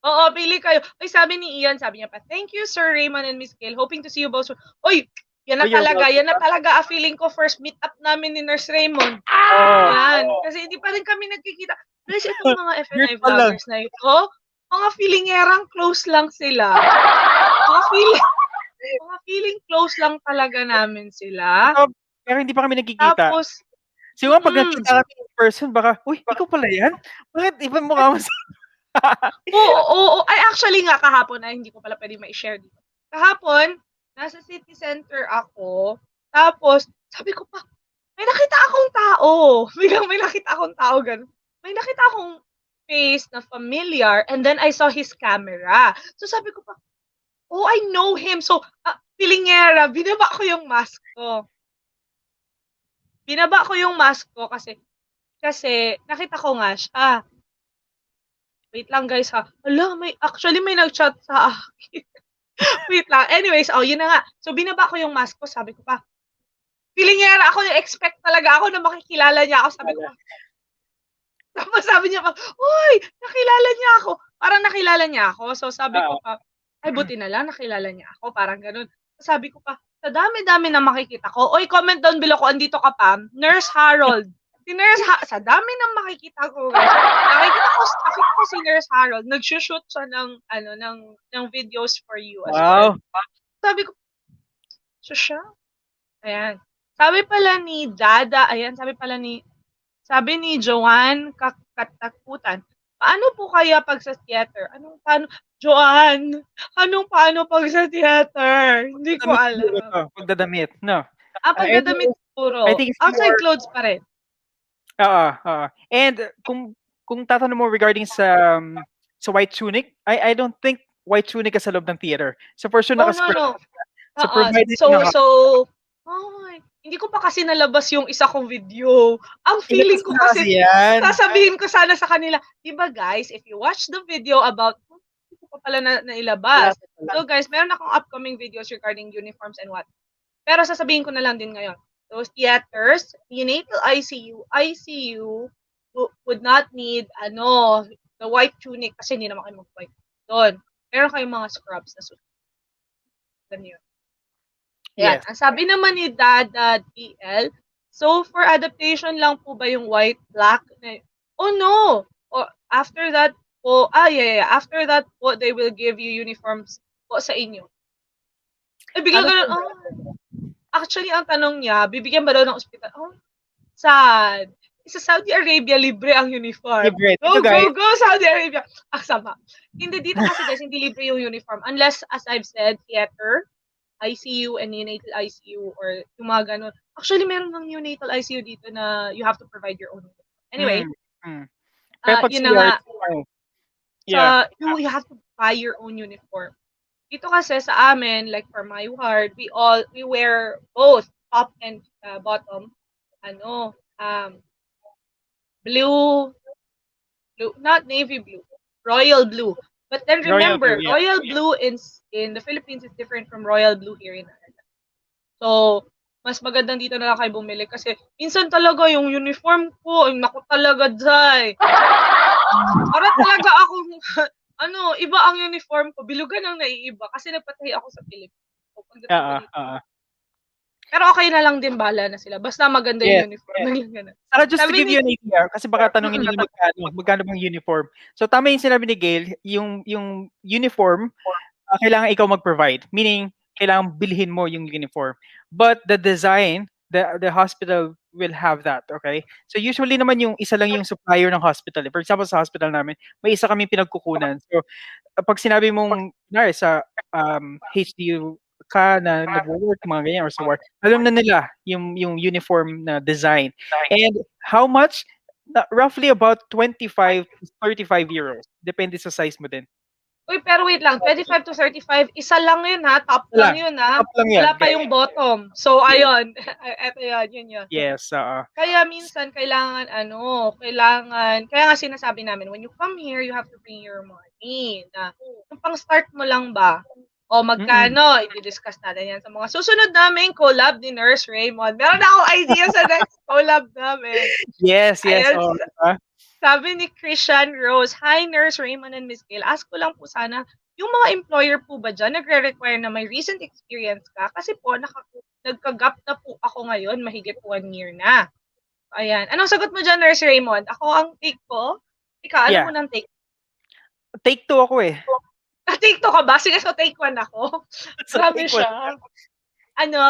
Oo, pili kayo. Ay, sabi ni Ian, sabi niya pa, thank you, Sir Raymond and Miss Gail. Hoping to see you both soon. Oy, yan na talaga. Feeling ko first meet up namin ni Nurse Raymond. Yan. Kasi hindi pa rin kami nagkikita. Kasi itong mga FNI vloggers na ito, mga feelingerang close lang sila. Mga feeling close lang talaga namin sila. Pero hindi pa kami nagkikita. Tapos, siguro pag nakita kami in person, baka, uy, ikaw pala yan? Bakit iba mukha mo sa... Oo. Ay, actually nga, kahapon, hindi ko pala pwede ma-share dito. Kahapon, nasa city center ako, tapos, sabi ko pa, may nakita akong tao. Biglang may nakita akong tao, ganun. May nakita akong face na familiar, and then I saw his camera. So, sabi ko pa, oh, I know him. So, pilingera, binaba ko yung mask ko. Kasi nakita ko nga siya. Wait lang guys ha. May nag-chat sa akin. Wait lang. Anyways, yun na nga. So, binaba ko yung mask ko. Sabi ko pa, pilingera ako, expect talaga ako na makikilala niya ako. Sabi ko pa. Tapos sabi niya pa, uy, nakilala niya ako. Parang nakilala niya ako. So, sabi ko pa, ay, buti na lang, nakilala niya ako. Parang ganun. Sabi ko pa, sa dami-dami na makikita ko. Oy, comment down below ko, andito ka pa. Nurse Harold. Sa dami ng makikita ko. Nakikita ko si Nurse Harold. Nag-shoot siya ng videos for you as well. Sabi ko, so siya? Ayan. Sabi ni Joanne Katakutan, paano po kaya pag sa theater? Joanne, paano pag sa theater? Hindi ko alam. Pagdadamit, no? Pagdadamit siguro. Outside clothes pa rin. And kung tatanong mo regarding sa white tunic, I don't think white tunic sa loob ng theater. So for sure No. So hindi ko pa kasi nalabas yung isa kong video. Ang feeling Ilabas ko mo na kasi, kasi yan. sasabihin ko sana sa kanila, di ba guys, if you watch the video about, hindi ko pa pala nailabas. So guys, meron akong upcoming videos regarding uniforms and what. Pero sasabihin ko na lang din ngayon. Those theaters, neonatal ICU would not need, the white tunic kasi hindi naman kayo mag-white doon. Meron kayong mga scrubs na susunod. Ganyan. Ayan. Yes. Ang sabi naman ni Dad TL, so for adaptation lang po ba yung white, black? Oh no! Or after that po, yeah. After that po, they will give you uniforms po sa inyo. Biglang Ano ganun, po? actually, ang tanong niya, bibigyan ba daw ng ospital? Oh, sad. Sa Saudi Arabia, libre ang uniform. Libre. Go, Dito guys, go, go, Saudi Arabia. Sama. Hindi dito kasi guys, hindi libre yung uniform. Unless, as I've said, theater, ICU, and neonatal ICU, or yung mga ganun. Actually, meron ng neonatal ICU dito na you have to provide your own uniform. Anyway, Pero pag yun na CR, nga. yeah. You have to buy your own uniform. Dito kasi sa amin, like for my ward, we wear both top and bottom, blue, not navy blue, royal blue. But then Royal remember, Blue, yeah. royal blue in the Philippines is different from royal blue here in Ireland. So, mas magandang dito na lang kayo bumili kasi minsan talaga yung uniform ko, ay naku talaga dyan. Para talaga akong, iba ang uniform ko, bilugan ang naiiba kasi nagpatahi ako sa Pilipinas. So, pagdating ko dito. Pero okay na lang din, bahala na sila. Basta maganda yung uniform. Saka just to give you an idea, kasi baka tanongin nila magkano bang uniform. So tama yung sinabi ni Gail, yung uniform, kailangan ikaw mag-provide. Meaning, kailangan bilhin mo yung uniform. But the design, the hospital will have that, okay? So usually naman yung isa lang yung supplier ng hospital. For example, sa hospital namin, may isa kami pinagkukunan. So pag sinabi mong, sa HDU ka na nag-work, mga ganyan, or sa work, alam na nila yung uniform na design. And how much? Roughly about 25 to 35 euros. Depende sa size mo din. Uy, pero wait lang, 25 to 35, isa lang yun ha, top lang yun ha. Top lang yan. Wala pa yung bottom. So, ayun. Eto yun. Yes, Kaya minsan, kailangan, kaya nga sinasabi namin, when you come here, you have to bring your money. Yung pang-start mo lang ba? O magkano? I-discuss natin yan sa mga susunod namin collab ni Nurse Raymond. Meron na akong idea sa next collab namin. Yes. Sabi ni Christian Rose, hi Nurse Raymond and Miss Gail. Ask ko lang po sana, yung mga employer po ba dyan nagre-require na may recent experience ka? Kasi po, nagka-gap na po ako ngayon, mahigit 1 year na. Ayan. Anong sagot mo dyan, Nurse Raymond? Ako ang take ko? Ikaw, ano mo nang take? Take 2 ako eh. Take 2 ka ba? Sige, so take 1 ako. Grabe siya.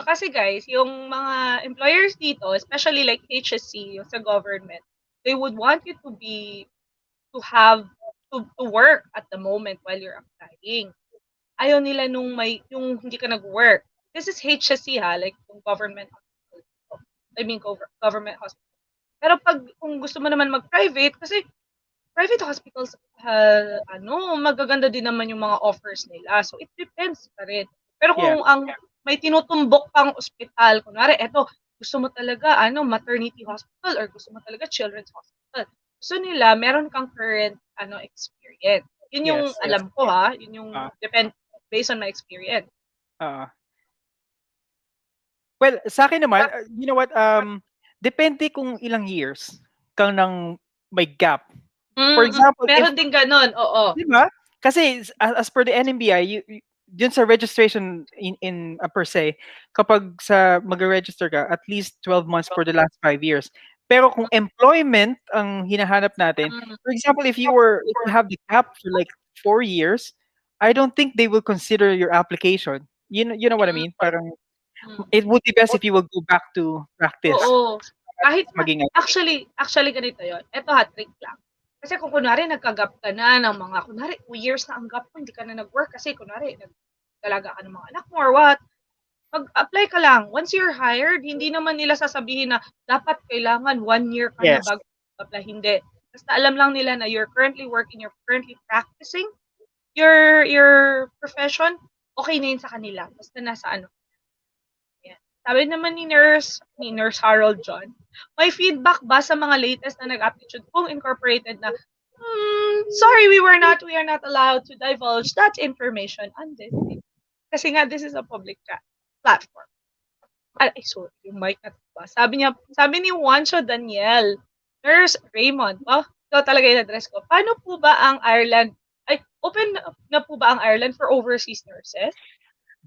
Kasi guys, yung mga employers dito, especially like HSC, yung sa government, they would want you to work at the moment while you're applying. Ayaw nila yung hindi ka nag-work. This is HSC like yung government hospital. Government hospital. Pero kung gusto mo naman mag-private, kasi private hospitals, magaganda din naman yung mga offers nila. So, it depends pa rin. Pero kung may tinutumbok pang ospital, kunwari, gusto mo talaga, maternity hospital or gusto mo talaga children's hospital. Gusto nila, meron kang current, experience. Yun yung alam ko, ha? Yun yung based on my experience. Well, sa akin naman, you know what, depende kung ilang years kang nang may gap. For example, meron din ganon, oo. Diba? Kasi as per the NMBI, yun sa registration in per se, kapag mag-register ka, at least 12 months for the last 5 years. Pero kung employment ang hinahanap natin, for example, if you have the gap for like 4 years, I don't think they will consider your application. You know what I mean? Parang it would be best if you will go back to practice. Oo. Kahit actually ganito yon. Ito trick lang. Kasi kung kunwari nagka-gap ka na ng mga, kunwari 2 years na ang gap mo, hindi ka na nag-work kasi kunwari nagdalaga ka ng mga anak mo or what, mag-apply ka lang. Once you're hired, hindi naman nila sasabihin na dapat kailangan 1 year ka na bago apply. Hindi. Basta alam lang nila na you're currently working, you're currently practicing your profession, okay na yun sa kanila. Basta nasa Yan. Sabi naman ni Nurse Harold John, may feedback ba sa mga latest na nag-aptitude kung incorporated na, sorry, we are not allowed to divulge that information on this. Kasi nga, this is a public platform. Ay, sorry, yung mic na ba? Sabi ni Juancho Daniel, Nurse Raymond, ikaw talaga yung address ko. Paano po ba ang Ireland, open na po ba ang Ireland for overseas nurses?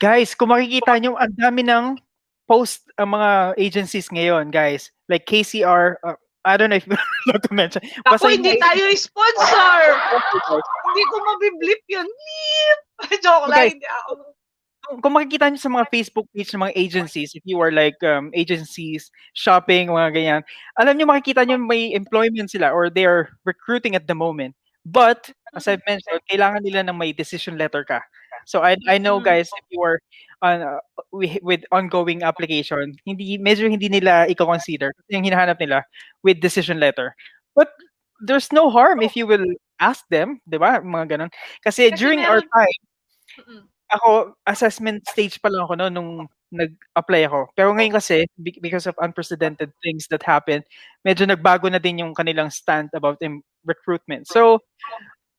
Guys, kung makikita nyo, ang dami ng post ang mga agencies ngayon, guys. Like KCR, I don't know if not to mention. Ako, Basta yung hindi mga tayo sponsor! guys. Hindi ko mabiblip yun. Bleep! Joke So lang, guys, hindi ako. kung makikita nyo sa mga Facebook page ng mga agencies, if you are like agencies, shopping, mga ganyan, alam nyo, makikita nyo may employment sila or they are recruiting at the moment. But, as I've mentioned, kailangan nila ng may decision letter ka. So I know guys, if you are with ongoing application, medyo hindi nila i-consider kasi yung hinahanap nila with decision letter. But there's no harm if you will ask them, 'di ba? Mga ganun. Kasi Kasi during our meron, time, mm, ako, assessment stage pa lang ako no, nung nag-apply ako. Pero ngayon kasi, because of unprecedented things that happened, medyo nagbago na din yung kanilang stand about recruitment. So,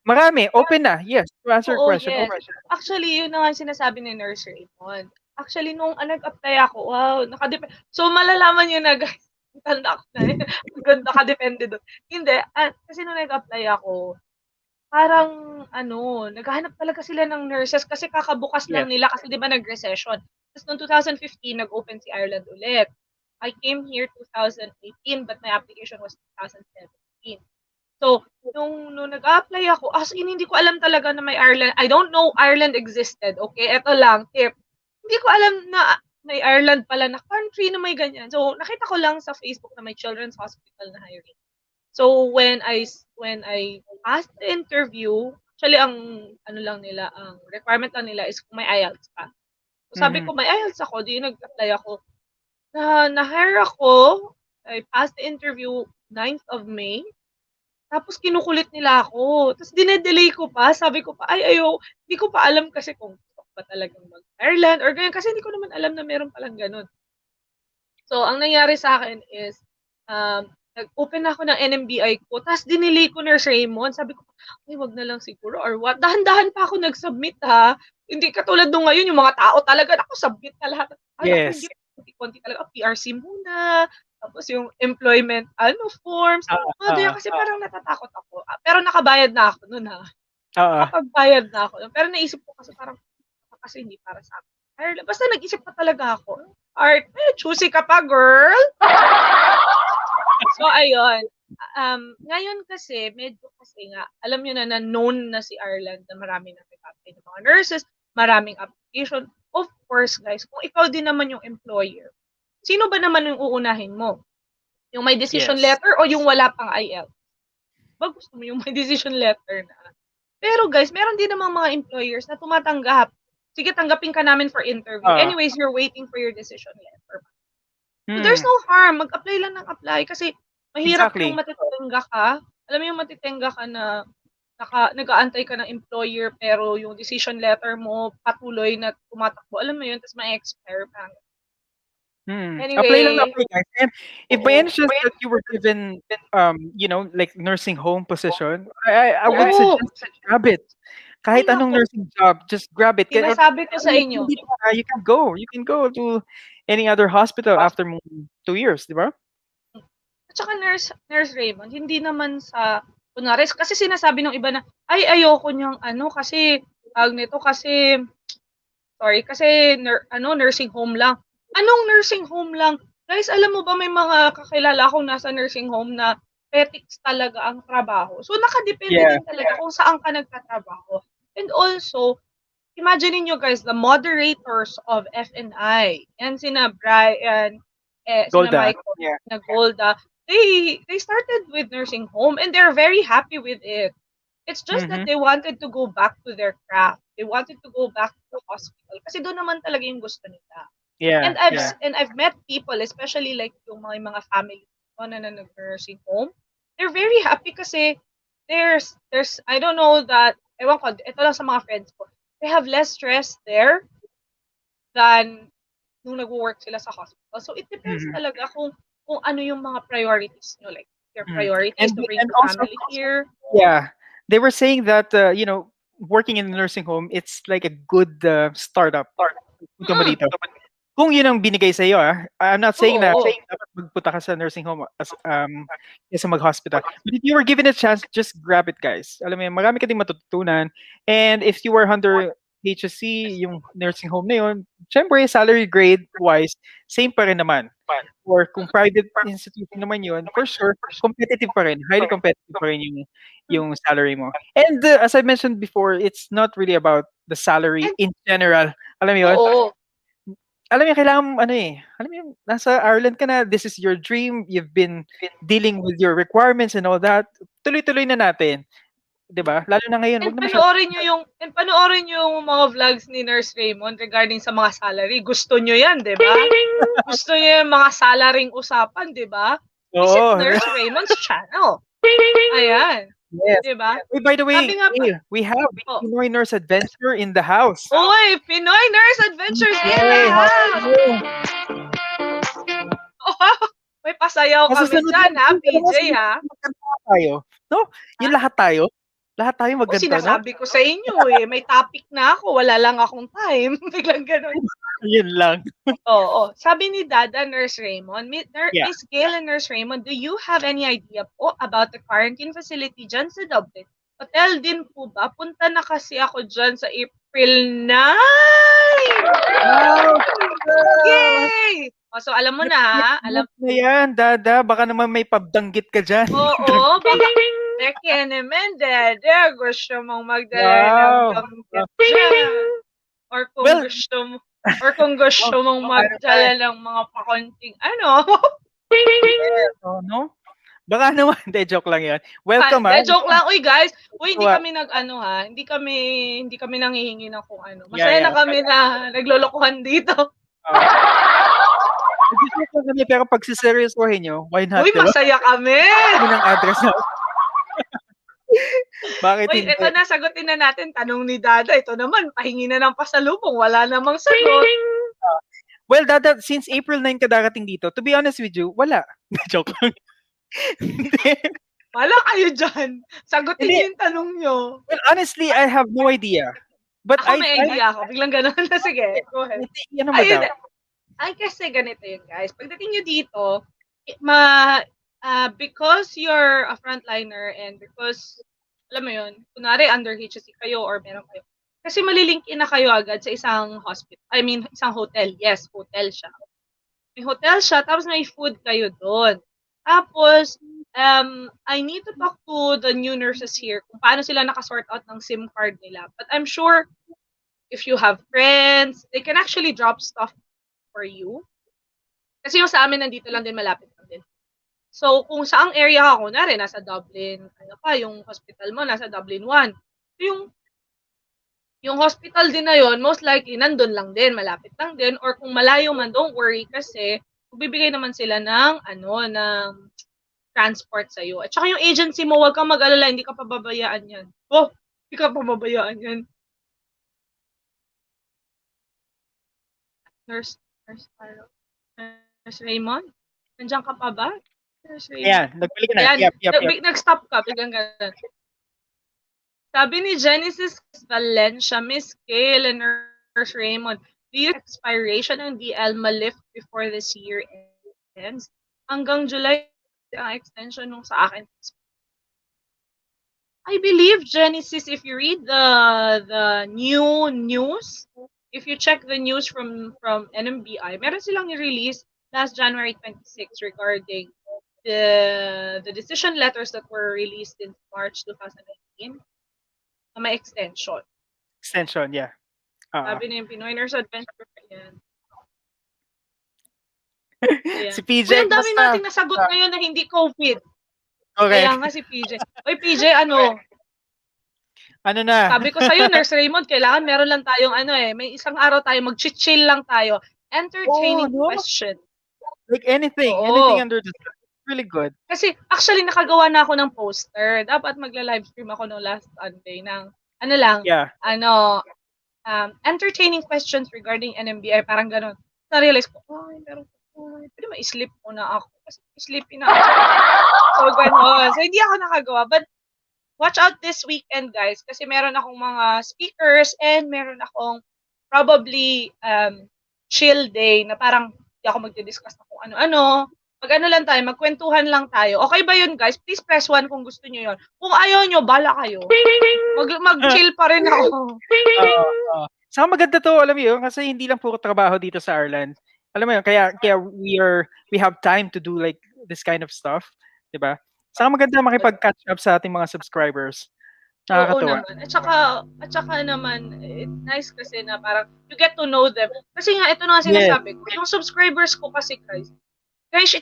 marami, open na. Yes, to answer your oo, question, yes. open. Actually, yun na nga yung sinasabi ni Nurse Raymond. Actually, nung nag-apply ako, wow, so malalaman nyo na guys, tanda ko na eh. Ganda, nakadepende doon. Hindi, kasi nung nag-apply ako, parang naghahanap talaga sila ng nurses kasi kakabukas lang Yes. nila kasi 'di ba nag-recession. Tapos noong 2015 nag-open si Ireland ulit. I came here 2018 but my application was 2017. So, nung nag-a-apply ako, as in hindi ko alam talaga na may Ireland. I don't know Ireland existed. Okay, eto lang tip. Hindi ko alam na may Ireland pala na country na may ganyan. So, nakita ko lang sa Facebook na may children's hospital na hiring. So when I passed the interview, actually ang lang nila, ang requirement lang nila is kung may IELTS ka. So sabi Mhm. ko may IELTS ako, di nag-apply ako. Na-hire ako, I passed the interview 9th of May. Tapos kinukulit nila ako. Tapos dine-delay ko pa. Sabi ko pa, hindi ko pa alam kasi kung gusto ko ba talagang mag-Ireland or ganyan. Kasi hindi ko naman alam na meron palang ganun. So, ang nangyari sa akin is, nag-open ako ng NMBI ko, tapos dinelay ko Nurse Raymond. Sabi ko, ay, wag na lang siguro or what. Dahan-dahan pa ako nag-submit ha. Hindi katulad nung ngayon, yung mga tao talaga, ako submit na lahat. Ay, ako Yes. hindi. Konti talaga, PRC muna. Tapos yung employment, forms. Mga ganyan, kasi parang natatakot ako. Pero nakabayad na ako nun ha. Nakapagbayad na ako nun. Pero naisip ko kasi parang, kasi hindi para sa akin. Basta nag-isip pa talaga ako. Art, choosy ka pa, girl. So, ayun. Ngayon kasi, medyo kasi nga, alam nyo na known na si Ireland na marami na nag-apply ng mga nurses, maraming application. Of course, guys, kung ikaw din naman yung employer, sino ba naman yung uunahin mo? Yung may decision Yes. letter o yung wala pang IELTS? Ba gusto mo yung may decision letter na? Pero guys, meron din namang mga employers na tumatanggap. Sige, tanggapin ka namin for interview. Anyways, you're waiting for your decision letter. So there's no harm. Mag-apply lang ng apply kasi mahirap Exactly. yung matitenga ka. Alam mo yung matitenga ka na nag-aantay ka ng employer pero yung decision letter mo patuloy na tumatakbo. Alam mo yun, tapos ma-expire pa. Apply lang na Anyway, apply, guys. And if by any chance that you were given, like nursing home position, I would suggest grab it. Kahit Ay, anong nako. nursing job, just grab it. Sinasabi ko sa inyo. Hindi pa, you can go. You can go to any other hospital after 2 years, di ba? At saka Nurse Raymond, hindi naman sa, kunwari, kasi sinasabi ng iba na, ay, ayoko niyang kasi, nito kasi, sorry, kasi, nursing home lang. Anong nursing home lang? Guys, alam mo ba may mga kakilala akong nasa nursing home na ethics talaga ang trabaho. So, nakadepende Yeah. din talaga kung saan ka nagtatrabaho. And also, imagine niyo guys, the moderators of FNI, and sina Brian, sina Golda. Michael, Yeah. na Golda, they started with nursing home and they're very happy with it. It's just that they wanted to go back to their craft. They wanted to go back to the hospital kasi doon naman talaga yung gusto nila. Yeah. And I've met people, especially like yung mga family na nag-nursing home. They're very happy kasi there's I don't know that, ewan ko, ito lang sa mga friends ko. They have less stress there than nung nagwo-work sila sa hospital. So it depends Mhm. talaga kung ano yung mga priorities nyo. Like, your Mhm. priorities to bring And the also, family here. yeah, they were saying that working in a nursing home, it's like a good startup. Punta mo Mm, dito. Kung yun ang binigay sa iyo, I'm not saying na oo. dapat magpunta ka sa nursing home as kaysa mag-hospital. But if you were given a chance, just grab it, guys. Alam mo yun, marami ka ding matututunan. And if you were under HSC, yung nursing home na yun, syempre, salary grade wise, same pa rin naman. Or kung private institution naman yun, for sure, competitive pa rin. Highly competitive pa rin yung salary mo. And as I mentioned before, it's not really about the salary And, in general. Alam mo yun? oo. Alam mo yun, kailangan alam mo yun, nasa Ireland ka na, this is your dream, you've been dealing with your requirements and all that, tuloy-tuloy na natin. 'Di ba? Lalo na ngayon, And wag na masyado. panoorin nyo yung mga vlogs ni Nurse Raymond regarding sa mga salary. Gusto nyo yan, di ba? Gusto nyo yung mga salaring usapan, di ba? Visit Oo. Nurse Raymond's channel. Ayan. Yes. Di ba? Uy, by the way, Sabi nga pa, we have oh, Pinoy Nurse Adventure in the house. Uy, Pinoy Nurse Adventures in the Hey, how are house! you? May pasayaw kami Masusunod dyan, yan, ha, alam mo, PJ, sunod ha? magkanta tayo. No? Ha? Yung lahat tayo O, magganto, no? sinasabi ko sa inyo, eh. May topic na ako, wala lang akong time. Biglang ganun. Yun lang. Oo. Sabi ni Dada, Nurse Raymond, Yeah. Miss Gail and Nurse Raymond, do you have any idea po about the quarantine facility dyan sa Dublin? Hotel din po ba? Punta na kasi ako dyan sa April 9! Wow! Yay! O, so alam mo na, ha? Alam na yan, Dada. Baka naman may pabdanggit ka dyan. Oo, baka Becky naman, Dada, gusto mong magdala ng Wow! bangkit dyan. Or Well, kung gusto mong paano tayo? magdala ng mga pakonting ano. Oh, no? Baka naman, hindi, joke lang yan. Welcome, De, joke lang. Uy, guys. Uy, hindi Tuwa. kami nag-ano, ha. Hindi kami nanghihingi ng kung ano. Yeah, Masaya yeah. na kami na naglolokohan dito. Nag-joke lang kami, pero pag siseryosohin nyo, why not, Uy, di ba? masaya kami. Yun ang address na. Bakit Uy, hindi? ito na, sagutin na natin. Tanong ni Dada. Ito naman, pahingi na ng pasalubong. Wala namang sagot. Well, Dada, since April 9 ka darating dito, to be honest with you, wala. Joke lang. Wala kayo dyan. Sagutin niyo yung tanong nyo. Well, honestly, I have no idea. But Ako may idea ako. Biglang ganun na. Sige, go ahead. Ano mo daw? Ay, kasi ganito yun, guys. Pagdating nyo dito, because you're a frontliner and because, alam mo yun, kunwari under HSC kayo or meron kayo, kasi malilink in na kayo agad sa isang hospital. I mean, isang hotel. Yes, hotel siya. May hotel siya, tapos may food kayo doon. Tapos, I need to talk to the new nurses here kung paano sila nakasort out ng SIM card nila. But I'm sure if you have friends, they can actually drop stuff for you. Kasi yung sa amin, nandito lang din, malapit lang din. So, kung saang area ka, kunwari, nasa Dublin, yung hospital mo, nasa Dublin 1. So, yung hospital din na yon, most likely, nandun lang din, malapit lang din. Or kung malayo man, don't worry, kasi bibigay naman sila ng transport sa'yo. At saka yung agency mo, huwag kang mag-alala, hindi ka pababayaan yan. Oh, hindi ka pababayaan yan. Nurse Raymond? Nandiyan ka pa ba? Nurse Raymond? Ayan, nagbalik na. Ayan, Yep. nag-stop ka, biglang ganun. Sabi ni Genesis Valencia, Miss Gail and Nurse Raymond, do you expiration ng DL ma-lift before this year ends? Hanggang July ang extension nung sa akin. I believe, Genesis, if you read the new news, if you check the news from NMBI, meron silang i-release last January 26 regarding the decision letters that were released in March 2019 na may extension. Extension, yeah. Sabi na yung Pinoy Nurse Adventure. Ayan. Si PJ, Uy, ang dami nating nasagot ngayon na hindi COVID. Okay. Kaya nga si PJ. Uy, PJ, ano? Ano na? Sabi ko sa'yo, Nurse Raymond, kailangan meron lang tayong may isang araw tayo, mag-chill lang tayo. Entertaining question. Like anything under the sun. Really good. Kasi actually nakagawa na ako ng poster. Dapat magla-livestream ako no last Sunday ng entertaining questions regarding NMBI, parang ganun. na-realize ko, ay, meron ko, pwede ma-sleep muna ako. Kasi sleepy na ako. So, gano'n. So, hindi ako nakagawa. But, watch out this weekend, guys. Kasi meron akong mga speakers and meron akong probably chill day na parang hindi ako magdi-discuss na kung ano-ano. Mag-ano lang tayo, magkwentuhan lang tayo. Okay ba yun, guys? Please press 1 kung gusto nyo yun. Kung ayaw nyo, bala kayo. Mag-chill pa rin ako. Saka maganda to, alam mo yun, kasi hindi lang puro trabaho dito sa Ireland. Alam mo yun, kaya we have time to do like this kind of stuff, 'di ba? Saka maganda makipag-catch up sa ating mga subscribers. Oo Nakakatuwa. naman. At saka naman, it's nice kasi na parang you get to know them. Kasi nga, ito na nga Yes. sinasabi ko. Yung subscribers ko kasi, guys,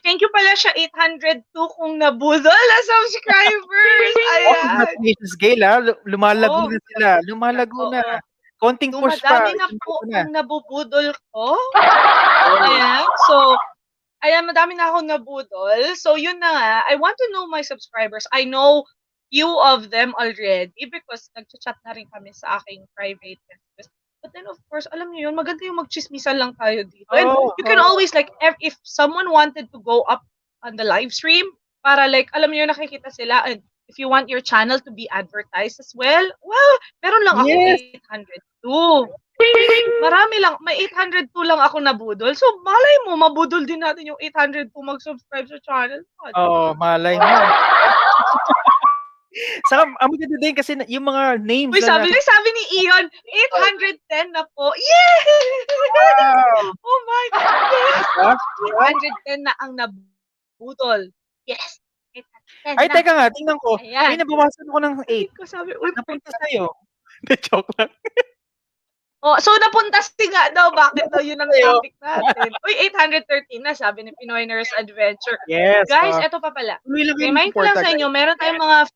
thank you pala siya 802 kung nabudol na subscribers. Ayan. Congratulations, Gail, ha? Lumalago Oo. na sila. Lumalago na. Oo. Konting push pa. Dumadami na po ang nabubudol ko. Ayan. So, ayan, madami na akong nabudol. So, yun na nga. I want to know my subscribers. I know few of them already because nag-chat na rin kami sa aking private messages. But then, of course, alam niyo yun, maganda yung magchismisan lang tayo dito. And you can always, like, if someone wanted to go up on the live stream, para like, alam niyo, nakikita sila, and if you want your channel to be advertised as well, well, meron lang ako 802. Marami lang, may 802 lang ako nabudol. So, malay mo, mabudol din natin yung 802 mag-subscribe sa channel. Malay mo. Saka, maganda din kasi yung mga names. Uy, sabi ni Ion, 810 na po. Yay! Wow! Oh my God! 810 na ang nabudol. Yes! 810 Ay, na. teka nga, tingnan ko. Ayan. May nabawasan ako ng 8. Ko sabi, napunta sa'yo. Joke lang. Oh, so napunta si nga daw, bakit daw yun ang topic natin? Uy, 813 na, sabi ni Pinoy Nurse Adventure. Yes. Guys, eto pa pala. Remind ko lang sa inyo, meron tayong mga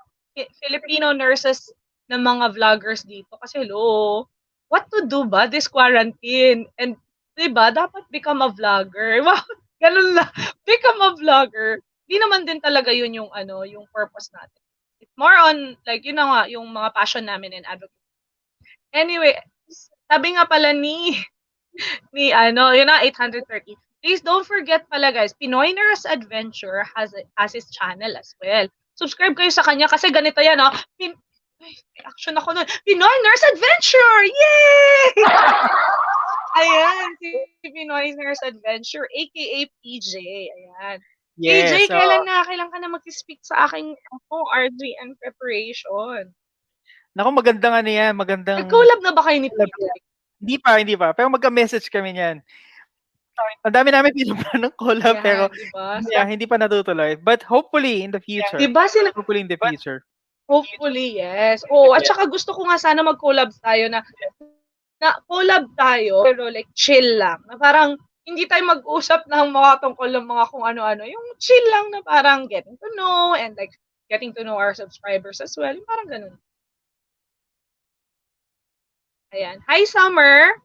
Filipino nurses na mga vloggers dito. Kasi hello, what to do ba this quarantine? And diba, dapat become a vlogger. Wow, ganun lang. Become a vlogger. Di naman din talaga yun yung yung purpose natin. It's more on like yun na nga yung mga passion namin and advocacy. Anyway, sabi nga pala ni yun na 830. Please don't forget pala guys, Pinoy Nurse Adventure has his channel as well. Subscribe kayo sa kanya kasi ganito yan, action ako nun. Pinoy Nurse Adventure! Yay! Ayan, si Pinoy Nurse Adventure, aka PJ. Ayan. Yes, PJ, kailan ka na mag-speak sa aking R3N preparation? Naku, magandang yan. Nag-collab na ba kayo ni PJ? Hindi pa. Pero magka-message kami niyan. Ang dami namin pinaplan ng collab, pero hindi pa natutuloy. But hopefully in the future. Hopefully in the future. Hopefully, yes. Oh, at saka gusto ko nga sana mag-collab tayo na collab tayo, pero like chill lang. Na parang hindi tayo mag-usap ng mga tungkol ng mga kung ano-ano. Yung chill lang na parang getting to know and like getting to know our subscribers as well. Yung parang ganun. Ayan. Hi, Summer.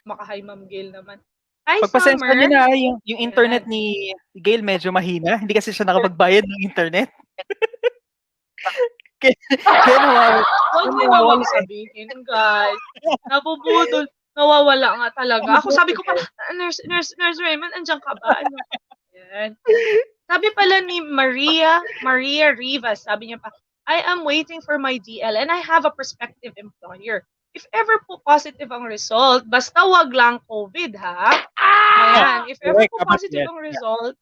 Maka-hi, Ma'am Gail naman. Hi, Pagpasensya Summer. niyo na yung internet ni Gail medyo mahina. Hindi kasi siya nakapagbayad ng internet. Kaya nawawala. Huwag mo naman sabihin, guys. Nabubudol. Nawawala nga talaga. Ako sabi ko pa, Nurse Raymond, andyan ka ba? Ayan. Sabi pala ni Maria Rivas, sabi niya pa, I am waiting for my DL and I have a prospective employer. If ever po positive ang result, basta wag lang COVID, ha? Ayan. If ever po positive ang result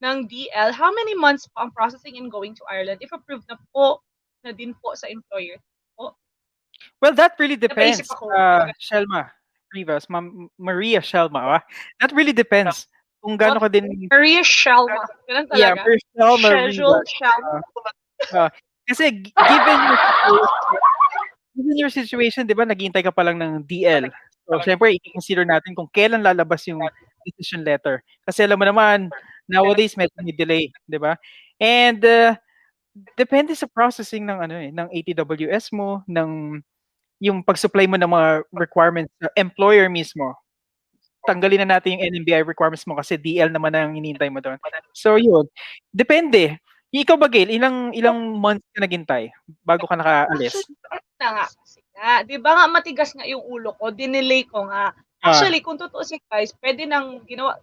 ng DL, how many months po ang processing and going to Ireland if approved na po na din po sa employer po? Well, that really depends, Shelma Rivas, Maria Shelma. That really depends kung gaano ka din... Maria Shelma. Ganun talaga? Yeah, Maria Shelma. Kasi given your situation, di ba, naghihintay ka pa lang ng DL. So, syempre, i-consider natin kung kailan lalabas yung decision letter. Kasi alam mo naman, nowadays, medyo may delay, di ba? And, depende sa processing ng ATWS mo, ng yung pag-supply mo ng mga requirements sa employer mismo. Tanggalin na natin yung NMBI requirements mo kasi DL naman ang hinihintay mo doon. So, yun. Depende. Ikaw ba, Gail, ilang months ka naghintay bago ka nakaalis? Na nga kasi nga. Di ba nga matigas nga yung ulo ko, dinelay ko nga. Ah, Actually, kung tutuusin guys, pwede nang ginawa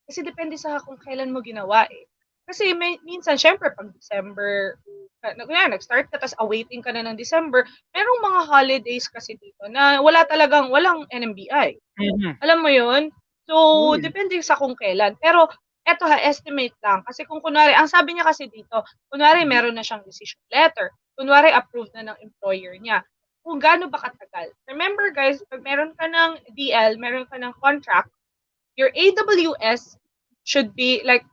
kasi depende sa kung kailan mo ginawa, eh. Kasi minsan siyempre 'pag December, kunyari nag-start ka ta's awaiting ka na ng December, merong mga holidays kasi dito na walang NMBI. mhm. Alam mo 'yun? So, Uy. depende sa kung kailan. Pero eto ha, estimate lang. Kasi kung kunwari ang sabi niya kasi dito, kunwari meron na siyang decision letter, kunwari approved na ng employer niya, kung gaano ba katagal. Remember guys, 'pag meron ka ng DL, meron ka ng contract, your AWS should be like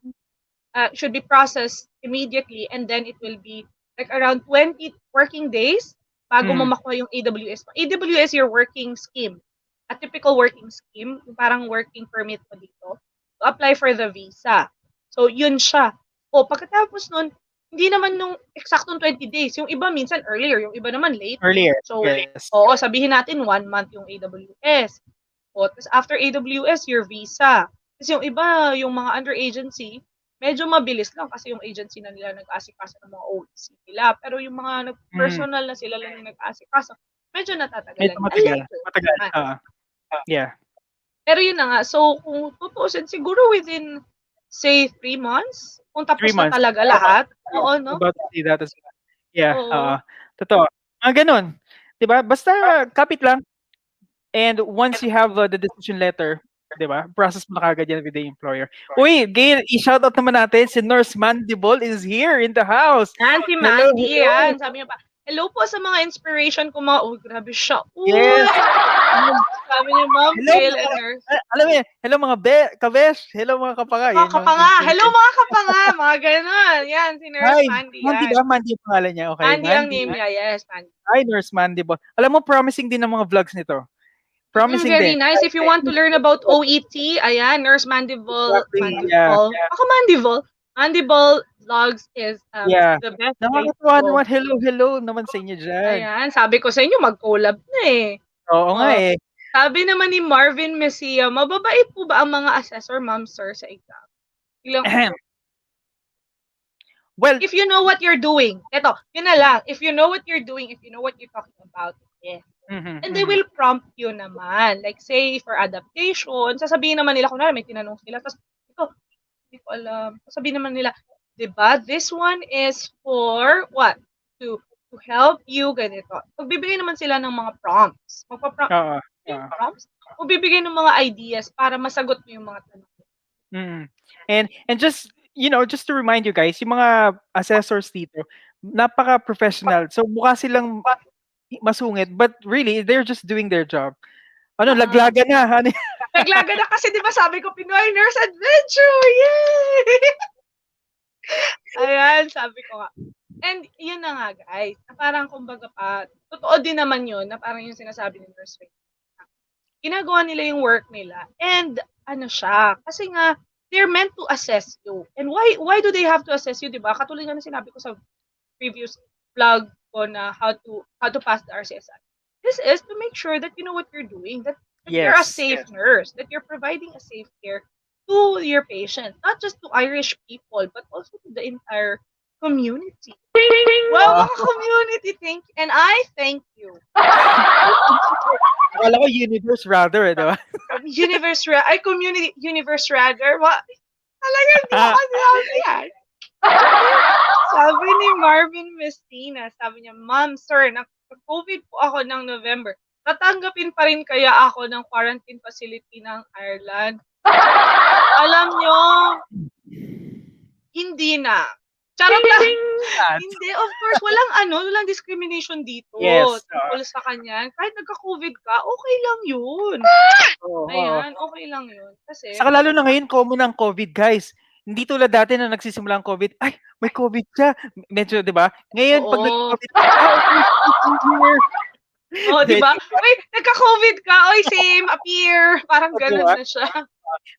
should be processed immediately, and then it will be like around 20 working days bago mo Mm. makuha yung AWS mo. AWS your working scheme. A typical working scheme, yung parang working permit mo dito, to apply for the visa. So, yun siya. O, pagkatapos nun, hindi naman nung eksaktong 20 days. Yung iba minsan earlier, yung iba naman later. Earlier, So, yes. oo, sabihin natin 1 month yung AWS. O, tapos after AWS, your visa. Kasi yung iba, yung mga under agency, medyo mabilis lang kasi yung agency na nila nag-aasikaso ng mga OEC nila. Pero yung mga Mm. personal na sila lang yung nag-aasikaso, medyo Medyo natatagalan a matagal, little. matagal, yeah. Pero yun na nga, so kung tutuusin, siguro within, say, 3 months, kung 3 tapos na months. talaga lahat. Oo, no? About to see that as well. Yeah, Oo. totoo. Mga gano'n, 'di ba? Basta kapit lang and once you have, the decision letter, 'di ba, process mo na kaagad yan with the employer. Uy, again, i-shoutout naman natin si Nurse Mandibol is here in the house. Yan, si Hello, Mandy, hello. yan. Sabi niya pa, hello po sa mga inspiration ko mga, oh, grabe siya. Uy! Yes. Sabi niya, Ma'am Hello Gail mga and nurse. alam mo yan, hello mga kabesh, hello mga kapanga, Mga yun yung kapanga. Hello inspiration. mga kapanga. Mga ganun. Yan, si Nurse Hi, Mandy Mandy yan. ba? Mandy yung pangalan niya, okay, Mandy ang Mandy. name niya. Yes, Mandy. Hi, Nurse Mandibol. Alam mo, promising din ang mga vlogs nito. Promising Very din. nice. If you want to learn about OET, ayan, Nurse Mandivol. Exactly, yeah. Mandivol. Ako Mandivol. Mandivol Vlogs is Yeah. the best way to Nakakatuwa go. naman. Hello, hello naman sa inyo diyan. Ayan, sabi ko sa inyo, mag-collab na eh. Oo nga Oh, eh. sabi naman ni Marvin Messia, mababait po ba ang mga assessor, ma'am, sir, sa exam? Ilang, Well, if you know what you're doing, eto, yun na lang, if you know what you're doing, if you know what you're talking about, yes. And they will prompt you naman. Like, say, for adaptation, sasabihin naman nila, kunwari, may tinanong sila, tapos, ito, hindi ko alam. Sasabihin naman nila, diba, this one is for, what? To help you, ganito. Magbibigay naman sila ng mga prompts. oo. Prompts? Magbibigay ng mga ideas para masagot mo yung mga tanong. And just, just to remind you guys, yung mga assessors dito, napaka-professional. So, mukha silang masungit, but really, they're just doing their job. Laglaga na. Naglaga na kasi, di ba sabi ko, Pinoy Nurse Adventure! Yay! Ayan, sabi ko nga. And yun na nga, guys. Na parang kumbaga pa, totoo din naman yun, na parang yung sinasabi ni Nurse Ray. Ginagawa nila yung work nila. And ano siya, kasi nga, they're meant to assess you. And why do they have to assess you, di ba? Katulad nga na sinabi ko sa previous vlog ko na how to pass the RCSI. This is to make sure that you know what you're doing, that you're a safe nurse, that you're providing a safe care to your patient, not just to Irish people, but also to the entire community. Well, mga community, and I thank you. Akala ko universe rather, di ba? Universe rather. Talagang di ako sinabi yan. Sabi ni Marvin Messina, sabi niya, Ma'am, sir, nag-COVID po ako ng November. Tatanggapin pa rin kaya ako ng quarantine facility ng Ireland? Alam nyo, hindi na. Charot lang. Hindi, of course, walang discrimination dito. Yes. Tungkol sa kanya. Kahit nagka-COVID ka, okay lang yun. Ayan, okay lang yun. Kasi, saka lalo na ngayon, common ang COVID, guys. Hindi tulad dati na nagsisimula ang COVID, ay, may COVID siya. Medyo, di ba? Ngayon, pag nag-COVID ka, oh, di ba? Uy, nagka-COVID ka. Oy, same, appear. Parang ganun na siya.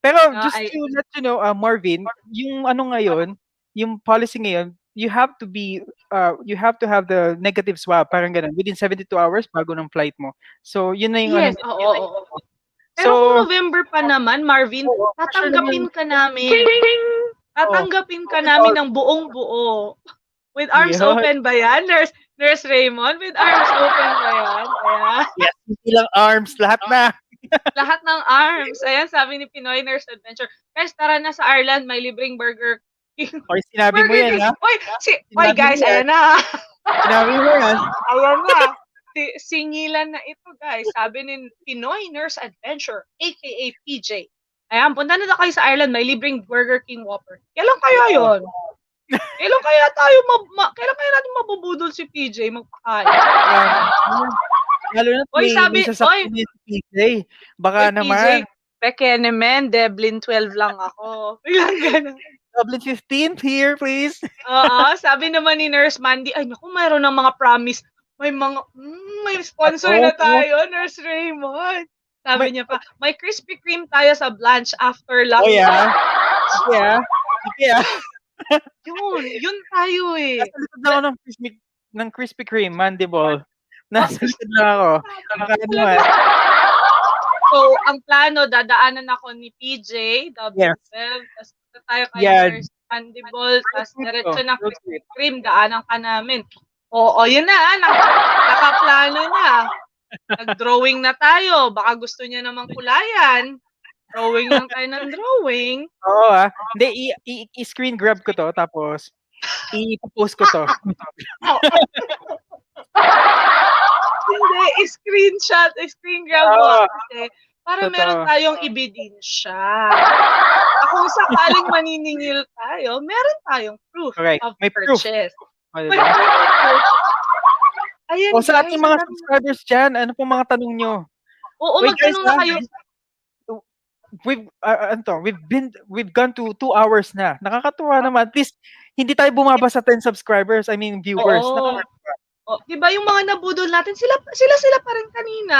Pero just to let you know, Marvin, yung ngayon, yung policy ngayon, you have to have the negative swab, parang ganun, within 72 hours bago ng flight mo. So, yun na yung yes, oo. Pero kung November pa naman, Marvin, tatanggapin ka namin. Tatanggapin ka namin ng buong-buo. With arms open ba yan? Nurse Raymond, with arms open ba yan? Yes, hindi lang arms, lahat na. Lahat ng arms. Ayan, sabi ni Pinoy Nurse Adventure. Guys, tara na sa Ireland, may libreng Burger King. Oy, sinabi mo Burger yan, King. ha? Oy, Sinabi mo guys, yan. ayan na. Sinabi mo yan. Ayan na. Singilan na ito, guys. Sabi ni Pinoy Nurse Adventure, aka PJ. Ayan, punta na kayo sa Ireland, may libreng Burger King Whopper. Kailan kaya yon? Kailan kaya kailan kaya natin mabubudol si PJ magpakain? Lalo na Oy, may sasakyan niya si PJ. Baka naman. Pekenemen, Deblin 12 lang ako. Biglang ganun. Dublin 15 here, please. Oo, sabi naman ni Nurse Mandy, ay naku, mayroon ng mga promise. May mga, may sponsor na tayo, Nurse Raymond. Sabi niya pa, may Krispy Kreme tayo sa Blanche after lockdown. Oh, yeah. Yeah. Yeah. Yun tayo eh. Nasa likod na ako ng Krispy Kreme, Mandible. Nasa likod na ako. Nakakanuhan. So, ang plano, dadaanan ako ni PJ, W12, tapos tayo kay Nurse Mandible, tapos diretso ng Krispy Kreme, daanan ka namin. Oo, yun na, nakaplano na. Nag-drawing na tayo. Baka gusto niya namang kulayan. Drawing lang tayo ng drawing. Oo, Hindi, i-screen grab ko to, tapos i-post ko to. Hindi, screen grab mo. Kasi para meron tayong ebidensya. Kung sakaling maniningil tayo, meron tayong proof of purchase. May proof. Ayan, sa ating mga subscribers dyan, ano pong mga tanong nyo? Oo, magtanong na kayo. We've gone to 2 hours na. Nakakatuwa naman. At least, hindi tayo bumaba sa 10 subscribers. I mean, viewers. Diba yung mga nabudol natin, sila pa rin kanina.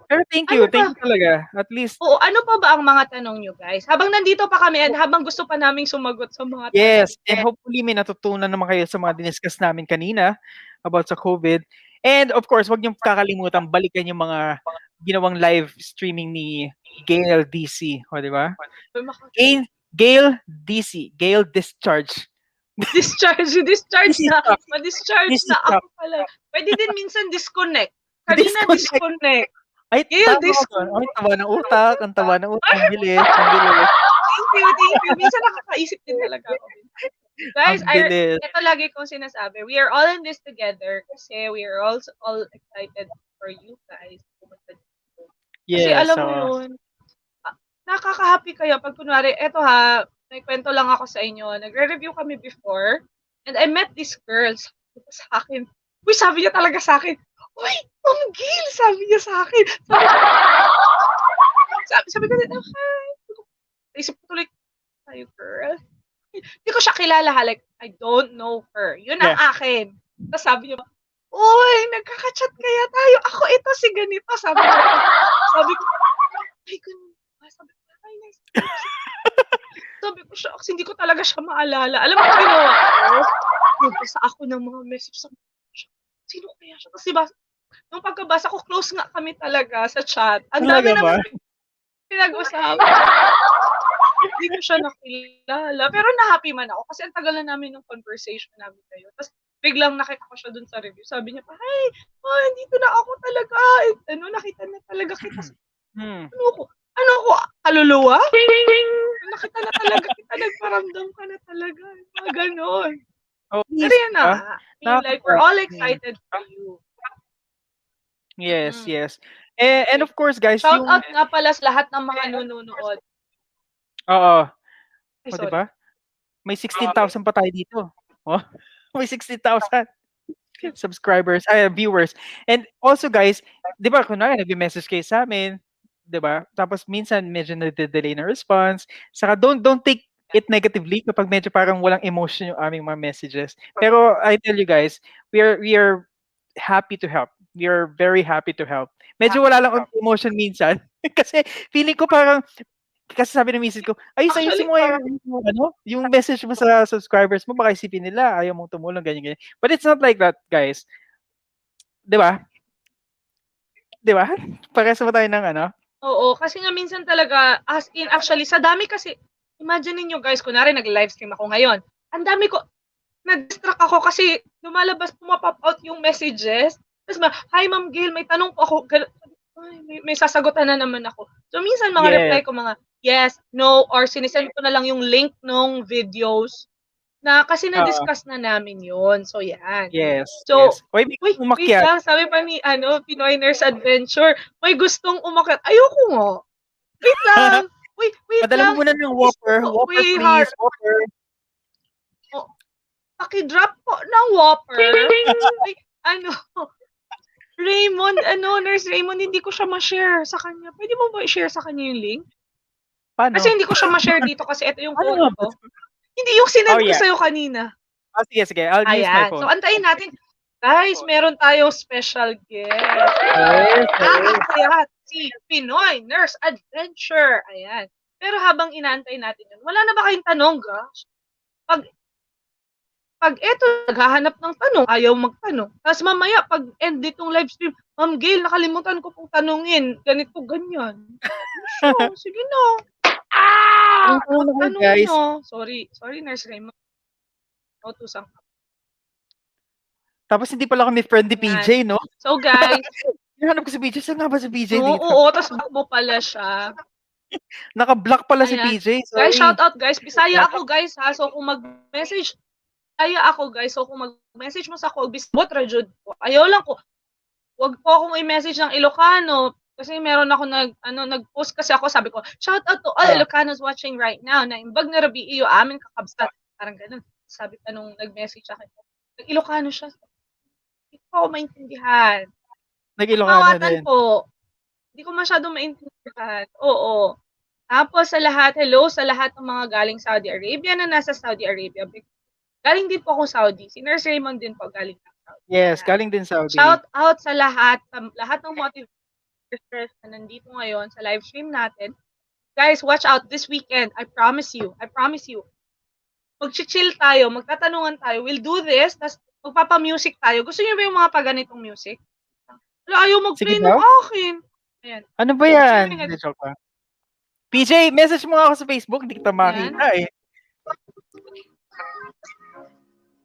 Pero thank you talaga. At least. Oo, ano pa ba ang mga tanong nyo, guys? Habang nandito pa kami and habang gusto pa naming sumagot sa mga tanong. Yes, and hopefully may natutunan naman kayo sa mga diniscuss namin kanina about sa COVID. And of course, wag niyo kakalimutan balikan yung mga ginawang live streaming ni Gail DC, o di ba? Gail DC, Gail Discharge. Discharge na. Ma-discharge na ako pala. Pwede din minsan disconnect. Kanina disconnect. Ay, Gail disconnect. Ay, tawa ng utak. Ang tawa ng utak. Ang bilis. Thank you. Minsan nakakaisip din talaga ako. Guys, ito lagi kong sinasabi. We are all in this together kasi we are also all excited for you guys. Kasi alam mo yun, nakaka-happy kayo pag kunwari, eto may kwento lang ako sa inyo. Nagre-review kami before and I met these girls. Sa akin. Sabi niya talaga sa akin, uy, Ma'am Gil, sabi niya sa akin. Sabi ko din, hi. Isip ko tuloy, hi girl. Hindi ko siya kilala like, I don't know her. Yun ang akin. Tapos sabi niya, uy, nagkaka-chat kaya tayo. Ako ito, si ganito. Sabi ko, ay, ganun. Sabi ko, ay, nice. Sabi ko siya, kasi hindi ko talaga siya maalala. Alam mo ang ginawa ko? Nagbasa ako ng mga message sa sino kaya siya? Kasi nung pagkabasa ko, close nga kami talaga sa chat. Ang dami naman pinag-usapan. Hindi ko siya nakilala. Pero na-happy man ako kasi ang tagal na namin ng conversation namin kayo. Tapos biglang nakita ko siya dun sa review. Sabi niya pa, hi, dito na ako talaga. Nakita na talaga kita. Ano ko, kaluluwa? Nakita na talaga kita, nagparamdam ka na talaga. Mga ganon. Pero yan na. Like, we're all excited for you. Yes. And of course, guys, shout out nga pala sa lahat ng mga nanonood. Oo. Diba? May 16,000 pa tayo dito. May 16,000 subscribers, viewers. And also, guys, di ba, kunwari, nag-message kayo sa amin, di ba? Tapos minsan, medyo na-delay na response. Saka, don't take it negatively kapag medyo parang walang emotion yung aming mga messages. Pero, I tell you guys, we are happy to help. We are very happy to help. Medyo wala lang emotion minsan. Kasi, feeling ko parang, kasi sabi ng misis ko, ayusin mo yung message mo sa subscribers mo, baka isipin nila, ayaw mong tumulong, ganyan. But it's not like that, guys. Diba? Parehas mo tayo ng Oo, kasi nga minsan talaga, as in, actually, sa dami kasi, imagine niyo guys, kunwari nag-livestream ako ngayon, ang dami ko, nag-distract ako kasi lumabas, pumapop out yung messages, tapos hi Ma'am Gail, may tanong po ako, Ay, may sasagutan na naman ako. So, minsan mga Yes. reply ko mga yes, no, or sinisend ko na lang yung link nung videos na kasi Oo. na-discuss na namin yun. So, yan. Yes. So, Yes. Uy, may wait umakyat. lang. Sabi pa ni, Pinoy Nurse Adventure, may gustong umakyat. Ayoko nga. Wait lang. Wait Padala lang. mo muna ng Whopper. Whopper, Way please. hard. Whopper. Oh, paki-drop po ng Whopper. Ay, Raymond, Nurse Raymond, hindi ko siya ma-share sa kanya. Pwede mo ba i-share sa kanya yung link? Paano? Kasi hindi ko siya ma-share dito kasi ito yung Paano phone nga ba? ko. Hindi yung sinend Oh, ko yeah. sa'yo kanina. Sige. I'll use my Ayan. phone. So, antayin natin. Guys, meron tayong special guest. Yes. Kaya si Pinoy Nurse Adventure. Ayan. Pero habang inaantay natin yun, wala na ba kayong tanong, gosh? Pag eto, naghahanap ng tanong, ayaw magtanong. Tapos mamaya, pag end ditong live stream, Ma'am Gail, nakalimutan ko pong tanungin. Ganito, ganyan. So, sige na. Tanong guys. No. Sorry, Nurse Raymond. Tusang. Tapos hindi pala kami friend ni PJ, no? So, guys. Hinahanap ko si PJ. Saan nga ba si PJ dito? Oo, tapos mo pala siya. Naka-block pala si PJ. Sorry. Guys, shout out guys. Bisaya ako guys ha. So, kung mag-message, So, kung mag-message mo sa call, bisbot, rajud po. Ayaw lang ko. Wag po akong i-message ng Ilocano. Kasi meron ako nag-post kasi ako, sabi ko, shout out to all Ilocanos watching right now. Na imbag na rabi iyo, amin kakabsat. Parang ganun. Sabi pa nung nag-message sa akin. Nag-Ilocano siya. Hindi ko ako maintindihan. Nag-Ilocano din. Po. Hindi ko masyadong maintindihan. Oo. Tapos sa lahat, hello sa lahat ng mga galing Saudi Arabia na nasa Saudi Arabia. Galing din po ako Saudi. Si Nurse Raymond din po galing ng Saudi. Yes, galing din Saudi. Shout out sa lahat ng motivators na nandito ngayon sa live stream natin. Guys, watch out this weekend. I promise you. Mag-chill tayo, magtatanungan tayo. We'll do this, tapos magpapa-music tayo. Gusto niyo ba yung mga paganitong music? Wala, ayaw mag-play ng akin. Ayan. Ano ba yan? Joke pa. PJ, message mo ako sa Facebook. Hindi kita makita eh.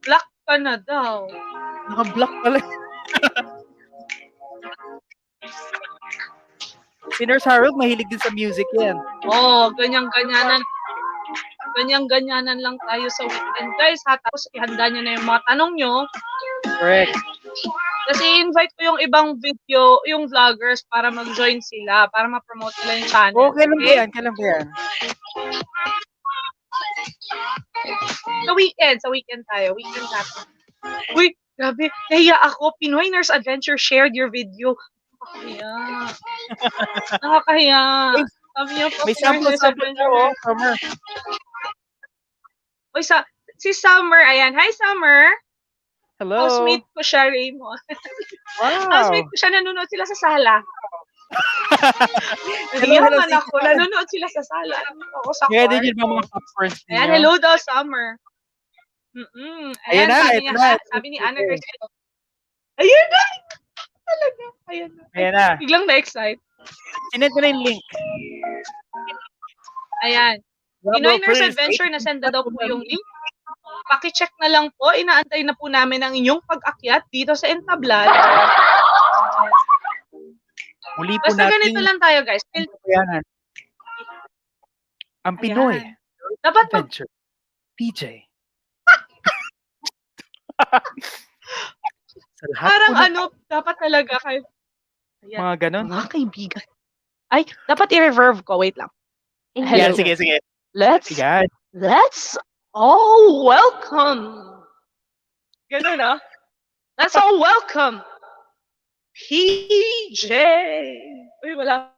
Block ka na daw. Naka-block pala. Si Nurse Harold, mahilig din sa music yan. Ganyan-ganyanan lang tayo sa weekend. Guys, tapos ihanda nyo na yung mga tanong nyo. Correct. Kasi invite ko yung ibang video, yung vloggers para mag-join sila, para ma-promote nila yung channel. Okay lang ba yan? Kailan ba yan? Sa weekend tayo. Weekend natin. Uy, grabe. Nahiya ako. Pinoy Nurse Adventure shared your video. Nakakahiya. Sabi niyo po, may sample daw, Summer. Uy, si Summer, ayan. Hi, Summer. Hello. Housemate ko siya, Raymond. Wow. Housemate ko siya, nanonood sila sa sala. Nahiyaman ako, nanonood sila sa sala. Ako sa kaya din yun mga popcorns niyo. Ayan, hello daw, Summer. Ayan na, sabi ni Anna Garcia. Ayun na! Talaga, ayan na. Biglang na-excite. Sinend ko na yung link. Ayan. Pinoy Nurse Adventure, nasenda daw po yung link. Paki-check na lang po. Inaantay na po namin ang inyong pag-akyat dito sa Entablado. Muli po basta ganito lang tayo, guys. Ang Pinoy dapat Adventure. PJ. Parang dapat talaga kayo. Ayan. Mga ganon. Mga kaibigan. Ay, dapat i-reverve ko. Wait lang. Hello. Sige. Let's all welcome. Ganun ah. Let's all welcome PJ. Uy, wala.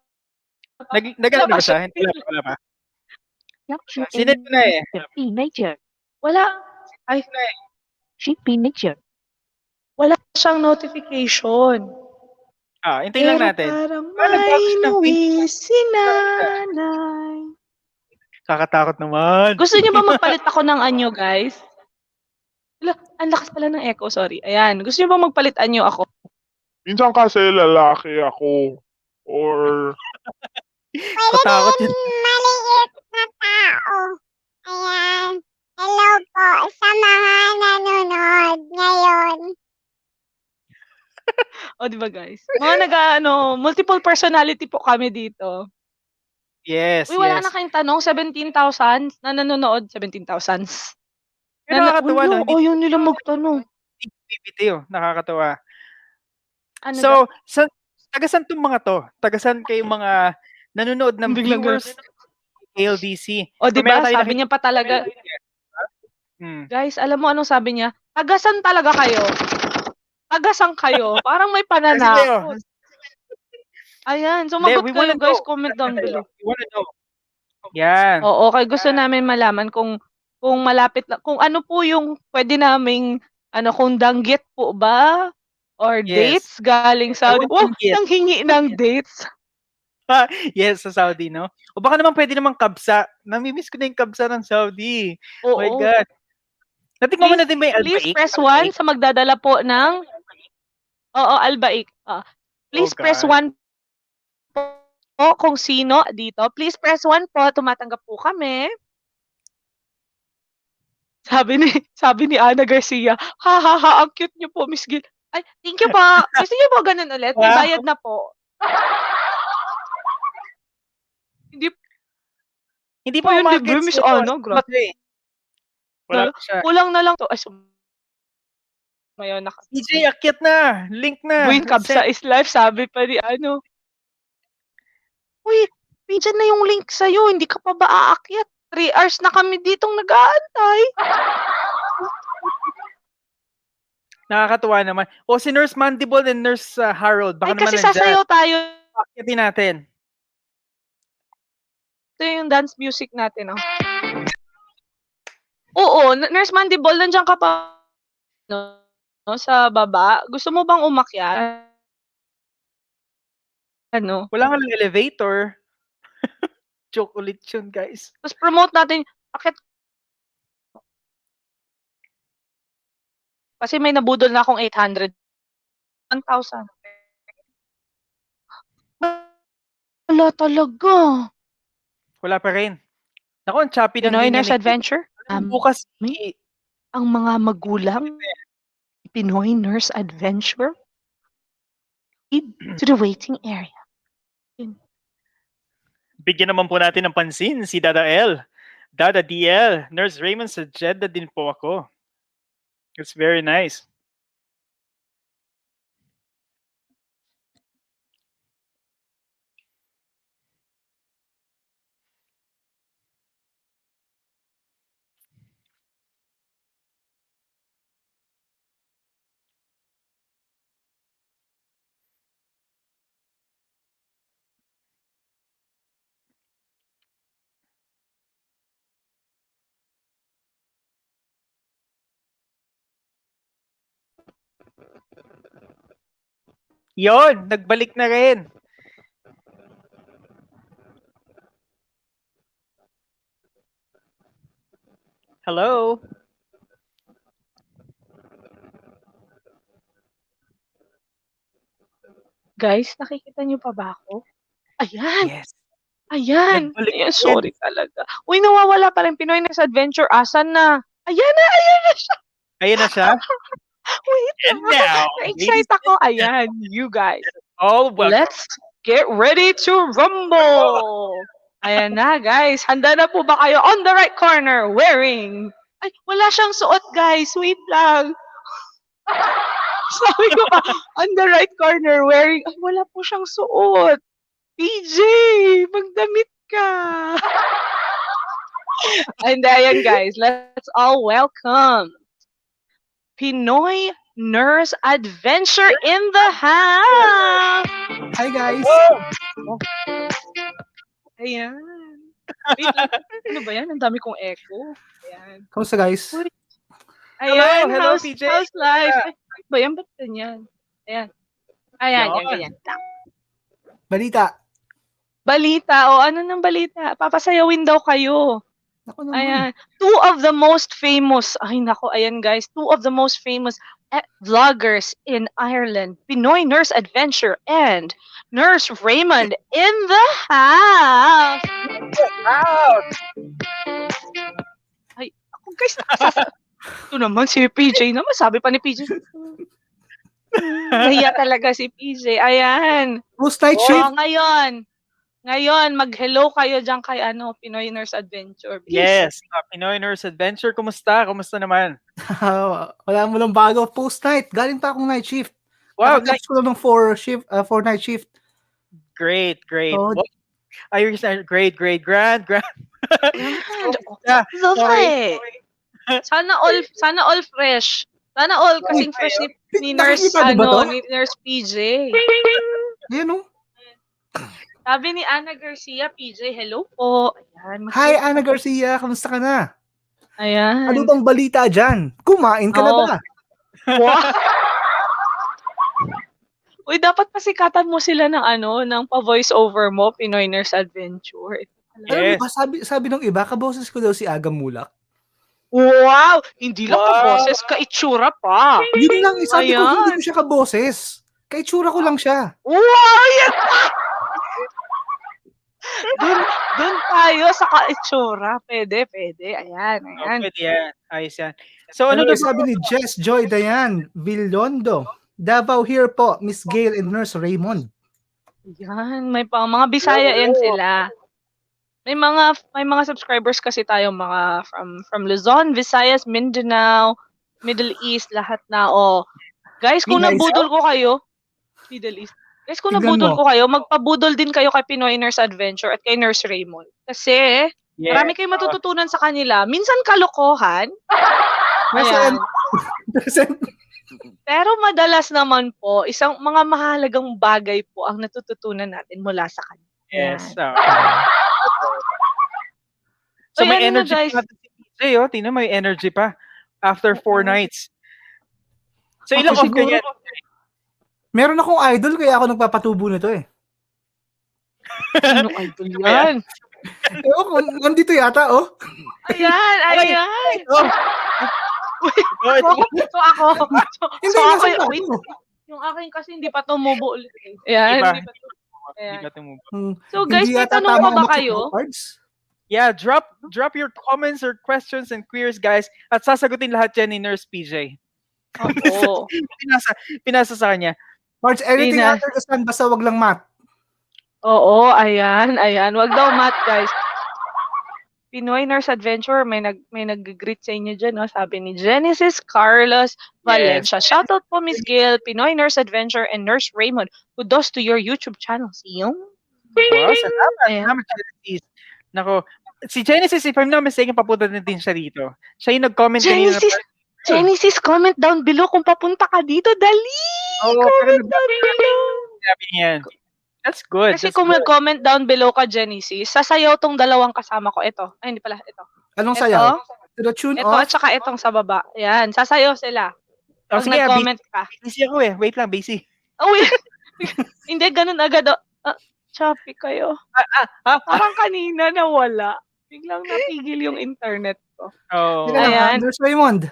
Nag-ano ba siya? Wala pa. Sinend ko na eh. Nature. Wala. Ay, Nature. wala siyang notification. Hintayin lang natin. Parang may nuwi si nanay. Kakatakot naman. Gusto niyo ba magpalit ako ng anyo, guys? Ang lakas pala ng echo, sorry. Ayan, gusto niyo ba magpalit anyo ako? Minsan kasi lalaki ako. Or... Katakot yun. Maliit na tao. Ayan. Hello po sa mga nanonood ngayon. O, 'di ba guys? Mga multiple personality po kami dito. Yes, Uy, wala na yes. kayong tanong, 17,000 na nanonood, 17,000. Pero nakakatuwa, no? Wala, Hindi ayaw nila magtanong. bibitiw. Nakakatuwa. Ano daw? So, taga-san tong mga to? Taga-san kayong mga nanonood ng Biglang viewers ALDC? O, 'di Or meron ba? tayong Sabi niya pa talaga. Hmm. Guys, alam mo anong sabi niya? Tagasan talaga kayo. Tagasan kayo. Parang may Kasi kayo. pananakot. Ayan, sumagot We wanna kayo guys, know. comment down below. We wanna know. Yan. Oo, okay, gusto namin malaman kung malapit na, kung ano po yung pwede naming kung danggit po ba or Yes. dates galing Saudi. want Wow, danggit. nanghingi ng dates. Yes, sa Saudi, no? O baka naman pwede naman kabsa. Namimiss ko na yung kabsa ng Saudi. Oh my Oo. God. Natikman mo na din ba yung Please albaik? press 1 sa magdadala po ng albaik. Please Oh, press God. 1 po kung sino dito. Please press 1 po. Tumatanggap po kami. Sabi ni Ana Garcia, ha ha ha, ang cute niyo po, Miss Gil. Ay, thank you po. Gusto niyo po ganun ulit? May Wow. bayad na po. Hindi po pa yung umakit libre, Miss sa'yo. Ana. Grabe. Wala pa siya. Kulang na lang to. Ay, ngayon DJ, akyat na. Link na. Buin Kabsa is live, sabi pa ni ano. Uy, dyan na yung link sa'yo. Hindi ka pa ba aakyat? 3 hours na kami ditong nag-aantay. Nakakatuwa naman. O si Nurse Mandible and Nurse Harold, baka Ay, naman kasi nandyan. sasayaw tayo. Akyatin natin. Ito yung dance music natin. Oo, Nurse Mandible, nandiyan ka pa sa baba. Gusto mo bang umakyat? Ano? Wala nga lang elevator. Joke ulit yun, guys. Tapos promote natin. Akyat. Kasi may nabudol na akong 800. 1,000. Wala talaga. Wala pa rin. Naku, ang choppy ng Pinoy linya Nurse Adventure? Bukas. Ang mga magulang, Pinoy Nurse Adventure? To the waiting area. Bigyan naman po natin ng pansin si Dada L. Dada DL. Nurse Raymond sa Jeddah din po ako. It's very nice. Yon, nagbalik na rin. Hello? Guys, nakikita niyo pa ba ako? Ayan! Yes. Ayan! Nagbalik Ayan, na rin. sorry talaga. Uy, nawawala pa rin Pinoy Nurse Adventure. Asan na? Ayan na siya! Ayan na siya? Wait And now, na-excite ako. Ayan, you guys. all welcome. Let's get ready to rumble! Ayan na, guys. Handa na po ba kayo? On the right corner, wearing... Ay, wala siyang suot, guys. Wait lang. Sabi ko pa, on the right corner, wearing... Ay, wala po siyang suot. PJ, magdamit ka. And ayan, guys. Let's all welcome Pinoy Nurse Adventure in the house! Hi guys! Ayan. Wait lang. Ano ba yan? Ang dami kong echo. Ayan. Kamusta guys? Ayan, Hello, how's, PJ. how's life? Ay, ano ba yan? Ba't ganyan? Ayan. Ayan, Yan. yan, ganyan. Balita! Balita. O, ano ng balita? Papasayawin daw kayo. Ako naman. Ayan. Two of the most famous, ay nako, ayan guys, two of the most famous vloggers in Ireland, Pinoy Nurse Adventure and Nurse Raymond in the house. Ay, ako guys, ito naman si PJ naman, sabi pa ni PJ. Nahiya talaga si PJ. Ayan. Post-night Oo, shift. ngayon, mag-hello kayo dyan kay Pinoy Nurse Adventure. Please. Yes. Pinoy Nurse Adventure. Kumusta? Kumusta naman? Wala mo lang bago. Post-night. Galing pa akong night shift. Wow, Nakatapos ko lang ng 4 night shift. great. So, Irish great, grand. Yeah, So sorry. Sana all fresh. Sana all kasing fresh ni Nurse Nakikita niyo ba to? ni Nurse PJ. Ayan o. Sabi ni Ana Garcia, PJ, hello po. Ayan. Hi, Ana Garcia. Kamusta ka na? Ayan. Ano bang balita dyan? Kumain ka na Oo. ba? Wow. Uy, dapat pasikatan mo sila ng pa-voice over mo, Pinoy Nurse Adventure. Alam mo Yes. ba, sabi ng iba, kaboses ko daw si Aga Mulak. Wow! Hindi lang Wow. ka-boses, ka-itsura pa. Yun lang, sabi ko, hindi Ayan. ko siya kaboses. Kaitsura ko lang siya. Wow! Yan! Dun tayo sa ka-itsura. Pwede. Ayan. Pwede yan. Ayos yan. So, Ano ano ba sabi ni Jess Joy Dayan Villondo? Davao here po, Miss Gail and Nurse Raymond. Yan, may mga Bisaya yan sila. May mga subscribers kasi tayo mga from Luzon, Visayas, Mindanao, Middle East, lahat na. Guys, kung Nice. nabudol ko kayo, Middle East. Guys, kung Tignan nabudol mo. ko kayo, magpabudol din kayo kay Pinoy Nurse Adventure at kay Nurse Raymond. Kasi marami kayong matututunan sa kanila. Minsan kalokohan. Ayan. Pero madalas naman po, isang mga mahalagang bagay po ang natututunan natin mula sa kanila. Yes. Uy, So, may ano na, energy guys? pa natin si PJ, Tingnan mo, may energy pa. After 4 nights. So, Ako ilang off ka siguro- yan? Meron akong idol, kaya ako nagpapatubo nito eh. Anong idol yan? Ewan ko, nandito yata, oh. Ayan. So ako. Hindi, So ako, nasa wait. ako. Yung akin kasi hindi pa tumubo ulit. Ayan. Iba. Hindi pa Hindi Ayan. ka tumubo. So guys, Hindi may yata tanong pa tama ba ang kayo? cards. Yeah, drop your comments or questions and queries, guys. At sasagutin lahat yan ni Nurse PJ. Oo. Pinasa sa kanya. Cards, everything Tina. under the sun, basta wag lang math. Oo, ayan. Wag daw math, guys. Pinoy Nurse Adventure, may nag-greet sa inyo dyan, no? Sabi ni Genesis Carlos Valencia. Shoutout po, Miss Gail, Pinoy Nurse Adventure, and Nurse Raymond. Kudos to your YouTube channel. See you? Wow, salamat. Ayan. Salamat, Genesis. Nako, si Genesis, if I'm not mistaken, papunta na din siya dito. Siya yung nag-comment kanina. Genesis, comment down below kung papunta ka dito. Dali! Comment down below. Sabi niya. That's good. Kasi that's kung good. mag-comment down below ka, Genesis, sasayaw tong dalawang kasama ko. Ito. Ay, hindi pala. Ito. Anong Ito. sayaw? To the tune Ito of? at saka itong sa baba. Yan. Sasayaw sila. Pag sige, nag-comment ka. busy ako eh. Wait lang, busy. Oh, wait. Hindi, ganun agad. Choppy kayo. Parang kanina nawala. Biglang natigil yung internet ko. Oh. Teka lang, Ayan. Nurse Raymond,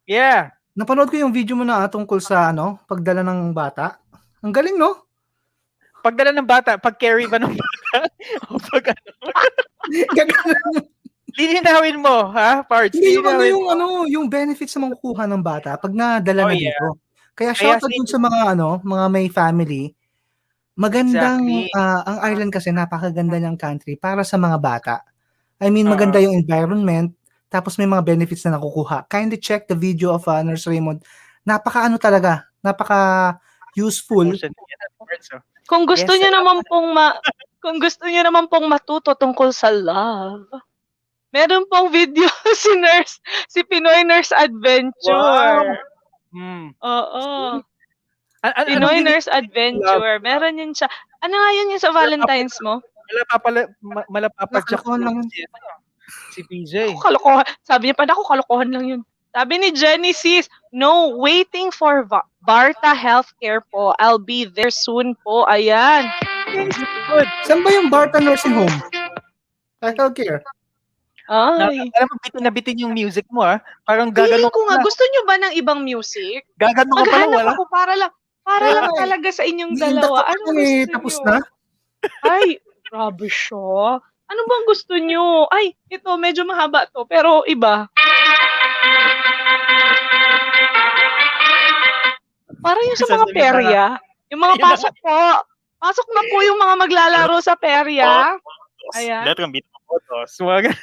Yeah. napanood ko yung video mo na tungkol sa pagdala ng bata. Ang galing, no? Pagdala ng bata, pag-carry ba ng bata? O pag ano? Lilinawin mo, ha, Parts? Hindi yung Lilinawin mo. yung benefits na makukuha ng bata pag nadala na yeah. dito. Kaya shoutout dun sa mga may family. Magandang Exactly. ang Ireland kasi napakaganda niyang country para sa mga bata. I mean, maganda yung environment, tapos may mga benefits na nakukuha. Kindly check the video of Nurse Raymond. Napaka useful. Kung gusto Yes, niyo naman pong matuto tungkol sa love, meron pong video si Pinoy Nurse Adventure. Oo. Pinoy Nurse Adventure. Meron yun siya. Ano nga yun yung sa Valentine's mo? Malapapajak Kalokohan lang yun. si PJ. Kalokohan. Sabi niya pa, kalokohan lang yun. Sabi ni Genesis, no, waiting for Barta Healthcare po. I'll be there soon po. Ayan. Good. Saan ba yung Barta Nursing Home? Healthcare. Ay. Alam mo, bitin na bitin yung music mo, ha? Parang Feeling gagano ko nga, gusto nyo ba ng ibang music? Gagano ka pala, Maghanap wala? ako para lang talaga sa inyong dalawa. Ano gusto Tapos nyo? na? Ay, grabe siya. Ano bang gusto nyo? Ay, ito, medyo mahaba to, pero iba. Parang yung sa mga Sasabihin pa nga, perya. Yung mga Ayun na pasok po. Pasok na po yung mga maglalaro sa perya. Ayan. Lahat kang photos. Mga ganun.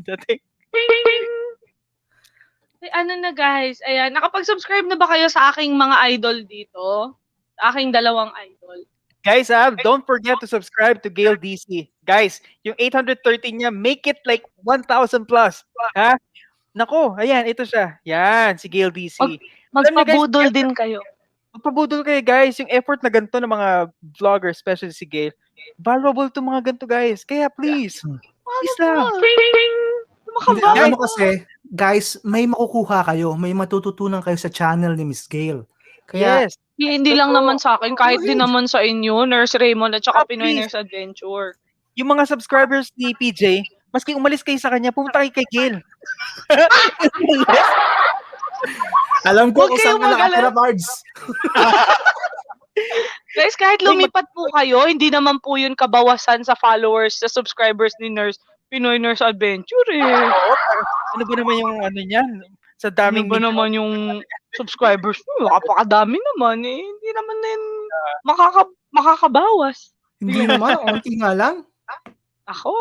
Dati. Ay, ano na guys, ayan, nakapag-subscribe na ba kayo sa aking mga idol dito? Sa aking dalawang idol. Guys, don't forget to subscribe to Gale DC. Guys, yung 813 niya, make it like 1,000 plus. Ha? Nako, ayan, ito siya. Yan, si Gale DC. Alam niyo, guys, Magpabudol din kayo. magpabudol kayo, guys. Yung effort na ganito ng mga vloggers, especially si Gale, valuable to mga ganito, guys. Kaya please, please lang. Hindi, alam mo kasi, guys, may makukuha kayo, may matututunan kayo sa channel ni Miss Gail. Kaya, Yes. Hindi lang naman sa akin, kahit din naman sa inyo, Nurse Raymond at saka Pinoy Please. Nurse Adventure. Yung mga subscribers ni PJ, maski umalis kayo sa kanya, pumunta kayo kay Gale. alam ko Huwag kung saan kayong ka nakatira, mag-alala. Bards. Guys, kahit lumipat po kayo, hindi naman po yun kabawasan sa followers, sa subscribers ni Nurse Pinoy Nurse Adventure eh. Ano ba naman yung ano niyan? Sa Ano daming ba naman yung subscribers? Napakadami naman eh. Hindi naman din makakabawas. Hindi naman, onti nga lang. Ako,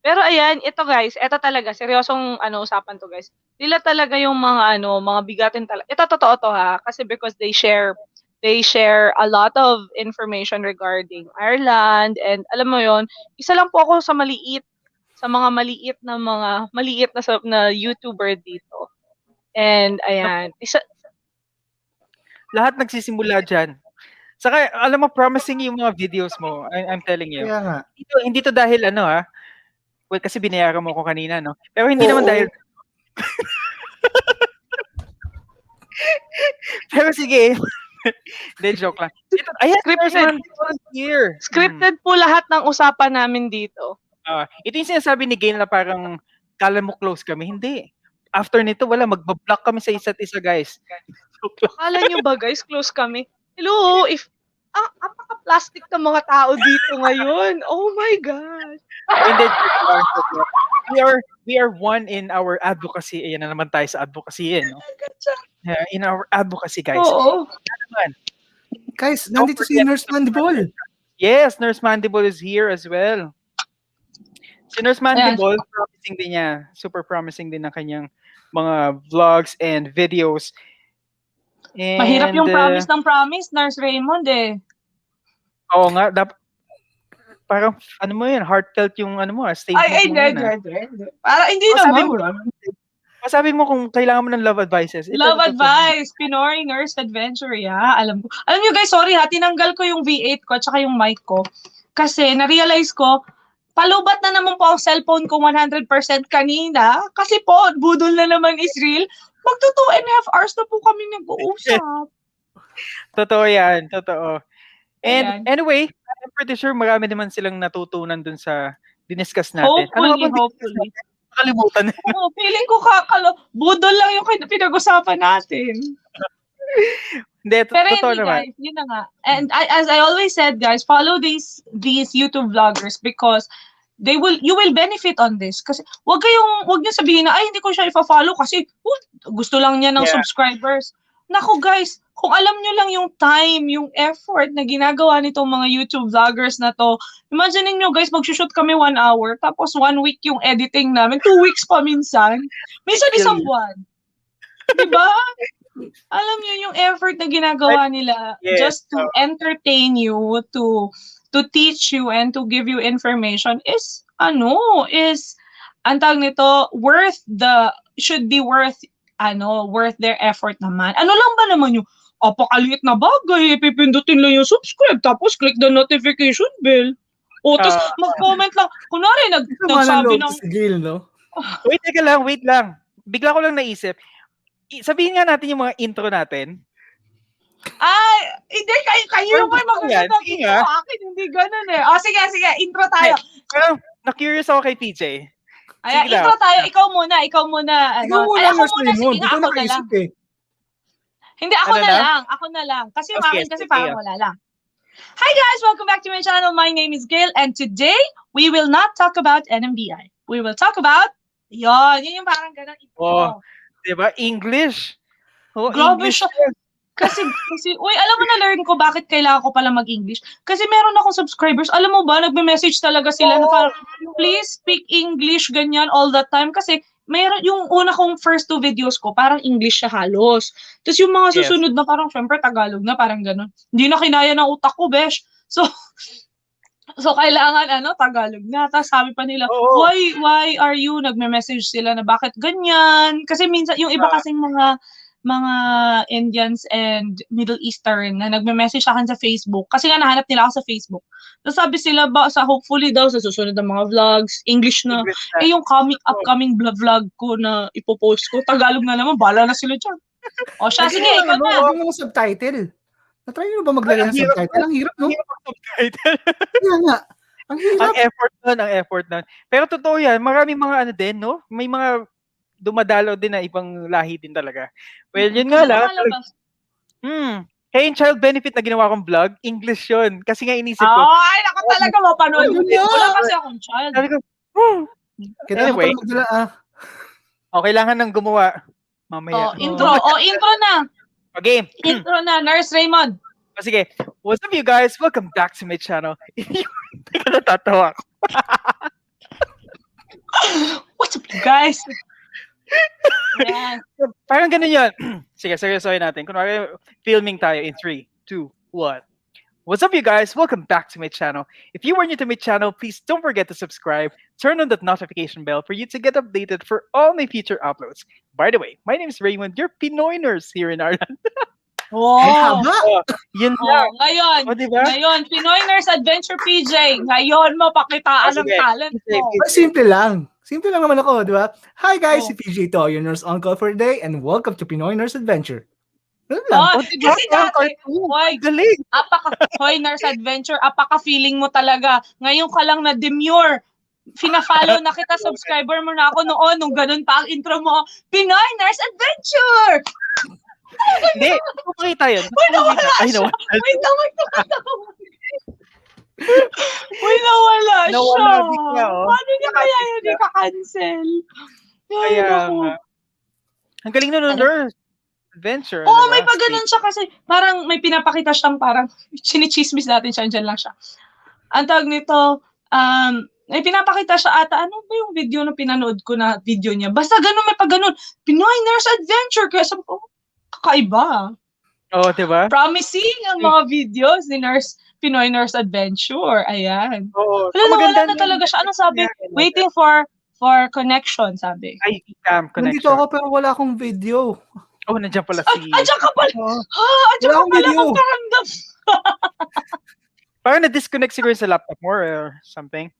pero ayan, ito guys, ito talaga, seryosong usapan to guys. Sila talaga yung mga mga bigatin talaga. Ito totoo to ha, kasi because they share a lot of information regarding Ireland, and alam mo yon, isa lang po ako sa mga maliit na YouTuber dito. And ayan, lahat nagsisimula dyan. Saka, alam mo, promising yung mga videos mo. I'm telling you. Kaya nga. Hindi to dahil well, kasi binayaran mo ko kanina, no? Pero hindi naman Oo. dahil... Pero sige. Hindi, joke lang. Ayan, Scripted. here. scripted po lahat ng usapan namin dito. Ito yung sinasabi ni Gail na parang kala mo close kami. Hindi. After nito, wala. Magbablock kami sa isa't isa, guys. Akala nyo ba guys, close kami? Hello, apaka-plastic ng mga tao dito ngayon. Oh my God. Hindi, we are one in our advocacy. Ayan na naman tayo sa advocacy, no? In our advocacy, guys. Oo. Guys, nandito si Nurse Mandible. Yes, Nurse Mandible is here as well. Si Nurse Mandible, promising din niya. Super promising din ng kanyang mga vlogs and videos. And, Mahirap yung promise ng promise, Nurse Raymond eh. Oo nga, parang, yan, heartfelt yung statement mo. Para hindi naman. Sabi mo kung kailangan mo ng love advices. Love advice, Pinoy Nurse Adventure, alam ko. Alam nyo guys, sorry ha, tinanggal ko yung V8 ko at saka yung mic ko. Kasi na-realize ko, palubat na naman po ang cellphone ko 100% kanina. Kasi po, budol na naman is real. Magto 2.5 hours na po kami nag-uusap. Totoo yan, totoo. And Ayan. anyway, I'm pretty sure marami naman silang natutunan dun sa diniscuss natin. Hopefully. Nakalimutan na. Oo, feeling ko budol lang yung pinag-usapan natin. Hindi, Pero totoo hindi naman. guys, yun na nga. And as I always said guys, follow these YouTube vloggers because you will benefit on this. Kasi wag niyo sabihin na, ay hindi ko siya i-follow kasi gusto lang niya ng subscribers. Nako guys, kung alam niyo lang yung time, yung effort na ginagawa nitong mga YouTube vloggers na to, imagine niyo guys, mag-shoot kami 1 hour, tapos 1 week yung editing namin, 2 weeks pa minsan. Minsan isang buwan. Diba? Alam niyo yung effort na ginagawa nila just to entertain you, to teach you and to give you information is ang tawag nito, should be worth their effort naman. Ano lang ba naman yung apakaliit na bagay, pipindutin lang yung subscribe, tapos click the notification bell. O, tapos mag-comment lang. Kunwari, nagsabi ng... Si Gail, no? Wait lang. Bigla ko lang naisip. Sabihin nga natin yung mga intro natin. Ay, hindi, kayo mo yung mag-usap ng Sige intro. nga. Akin, hindi ganun eh. O, sige, intro tayo. Pero, na-curious ako kay PJ. Ayan, Sige intro lang. tayo. Ikaw muna. Ikaw muna, Nurse Raymond. Hindi ko nakaisip eh. Hindi, ako na lang. Kasi parang wala lang. Hi guys! Welcome back to my channel. My name is Gail and today, we will not talk about NMBI. We will talk about, yun yung parang ganun. Oh, diba? English. Oh, Grabe English. siya. Uy, alam mo na learn ko bakit kailangan ko pala mag-English. Kasi meron akong subscribers, alam mo ba, nagme-message talaga sila na parang, please speak English, ganyan, all the time. Kasi mayroon yung una kong first 2 videos ko, parang English siya halos. Tapos yung mga Yes. susunod na parang, syempre, Tagalog na, parang ganun. Hindi na kinaya ng utak ko, besh. So kailangan Tagalog na. Tapos sabi pa nila, Oo. why are you nagme-message sila na bakit ganyan? Kasi minsan yung iba kasing mga Indians and Middle Eastern na nagme-message sa akin sa Facebook kasi nga nahanap nila ako sa Facebook. Tapos sabi sila hopefully daw sa susunod na mga vlogs, English na. English na. Yung upcoming vlog ko na ipopost ko, Tagalog na naman, bala na sila dyan. O siya, sige, ikaw na. Lagyan mo subtitle. Na-try nyo ba maglagay ng subtitle? Ang hirap, no? Hirap mag-subtitle. Kaya nga. Ang hirap. Ang effort nun. Pero totoo yan, maraming mga din, no? May mga dumadalo din na ibang lahi din talaga. Well, yun nga lang. Kaya yung child benefit na ginawa kong vlog, English yun. Kasi nga inisip ko. Ay, naku talaga mapanood ko din. Wala kasi akong child. Sabi ko, Anyway. Kailangan nang gumawa. Mamaya. Intro na. Okay. Intro na, Nurse Raymond. Sige. What's up, you guys? Welcome back to my channel. Teka, natatawa ako. What's up, you guys? Yeah. Parang ganun yun. Sige, seryosohin natin. Kunwari, filming tayo in 3, 2, 1. What's up, you guys? Welcome back to my channel. If you are new to my channel, please don't forget to subscribe. Turn on that notification bell for you to get updated for all my future uploads. By the way, my name is Raymond, your Pinoy nurse here in Ireland. Wow! Yun lang. Ngayon, Pinoy Nurse Adventure PJ. Ngayon mo pakitaan ng talent mo. Simple lang. Simple lang naman ako, di ba? Hi guys, si PJ to, your nurse on-call for the day, and welcome to Pinoy Nurse Adventure. Kasi dati, galing. Hoy, Nurse Adventure, apaka-feeling mo talaga. Ngayon ka lang na demure. Fina-follow na kita, subscriber mo na ako noon, nung ganun pa ang intro mo, Pinoy Nurse Adventure! Hindi, pakita yun. Uy, nawala siya. Wait lang. Uy, nawala siya. Bigla, Paano niya kaya yun ika-cancel? Kaya nga. Ang galing nun, nurse. Adventure. Oo, may pa ganun siya kasi parang may pinapakita siyang parang sinichismis natin siya, dyan lang siya. Ang tawag nito, may pinapakita siya ata, ano ba yung video na pinanood ko na video niya? Basta ganun, may pa ganun. Pinoy Nurse Adventure. Kaya sabi ko, kakaiba. Oo, diba? Promising ang mga videos ni Pinoy Nurse Adventure. Ayan. Oo. Wala na talaga siya. Anong sabi? Waiting for connection, sabi. Ay, connection. Nandito ako pero wala akong video. Oh, nandiyan pala si... Andiyan ka pala! Andiyan ka pala magparamdam. Parang na-disconnect siguro sa laptop mo or something.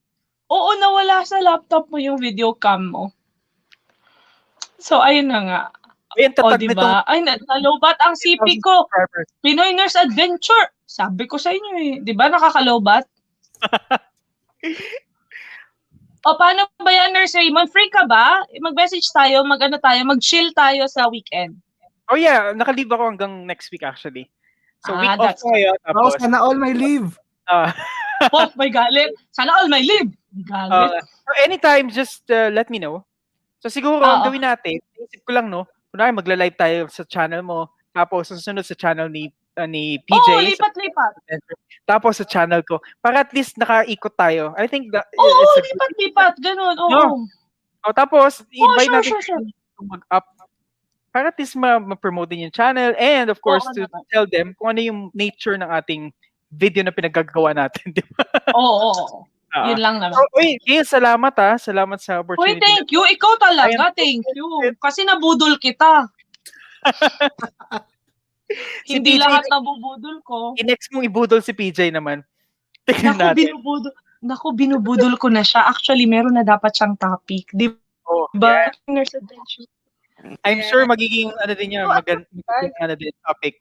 Oo, nawala sa laptop mo yung video cam mo. So, ayun na nga. Ayun, tatag diba? Ay, nalobat ang CP ko. Pinoy Nurse Adventure. Sabi ko sa inyo eh. Diba nakakalobat? Paano ba yan, Nurse Raymond? Free ka ba? Mag-message tayo, mag-chill tayo sa weekend. Oh yeah, naka-leave ako hanggang next week actually. So week off ko ngayon. Tapos sana all my leave. May galit. Sana all my leave. Galit. So anytime, just let me know. So siguro, ang gawin natin, isip ko lang, no? Kunwari, magla-live tayo sa channel mo, tapos susunod sa channel ni PJ. Oo, lipat-lipat. Tapos sa channel ko, para at least nakaikot tayo. I think that... Oo, lipat-lipat. Ganun, oo. Tapos, invite natin sure. mag-up para at least ma-promote din yung channel and of course to tell them kung ano yung nature ng ating video na pinagagawa natin, di ba? Oo. Yun lang naman. Uy, salamat Salamat sa opportunity. Uy, thank you. Ikaw talaga, thank you. Kasi nabudol kita. Hindi lahat nabubudol ko. I-next mong ibudol si PJ naman. Tingnan natin. Binubudol ko na siya. Actually, meron na dapat siyang topic. Di ba? Nurse Adventure. I'm sure magiging din yan, magandang topic.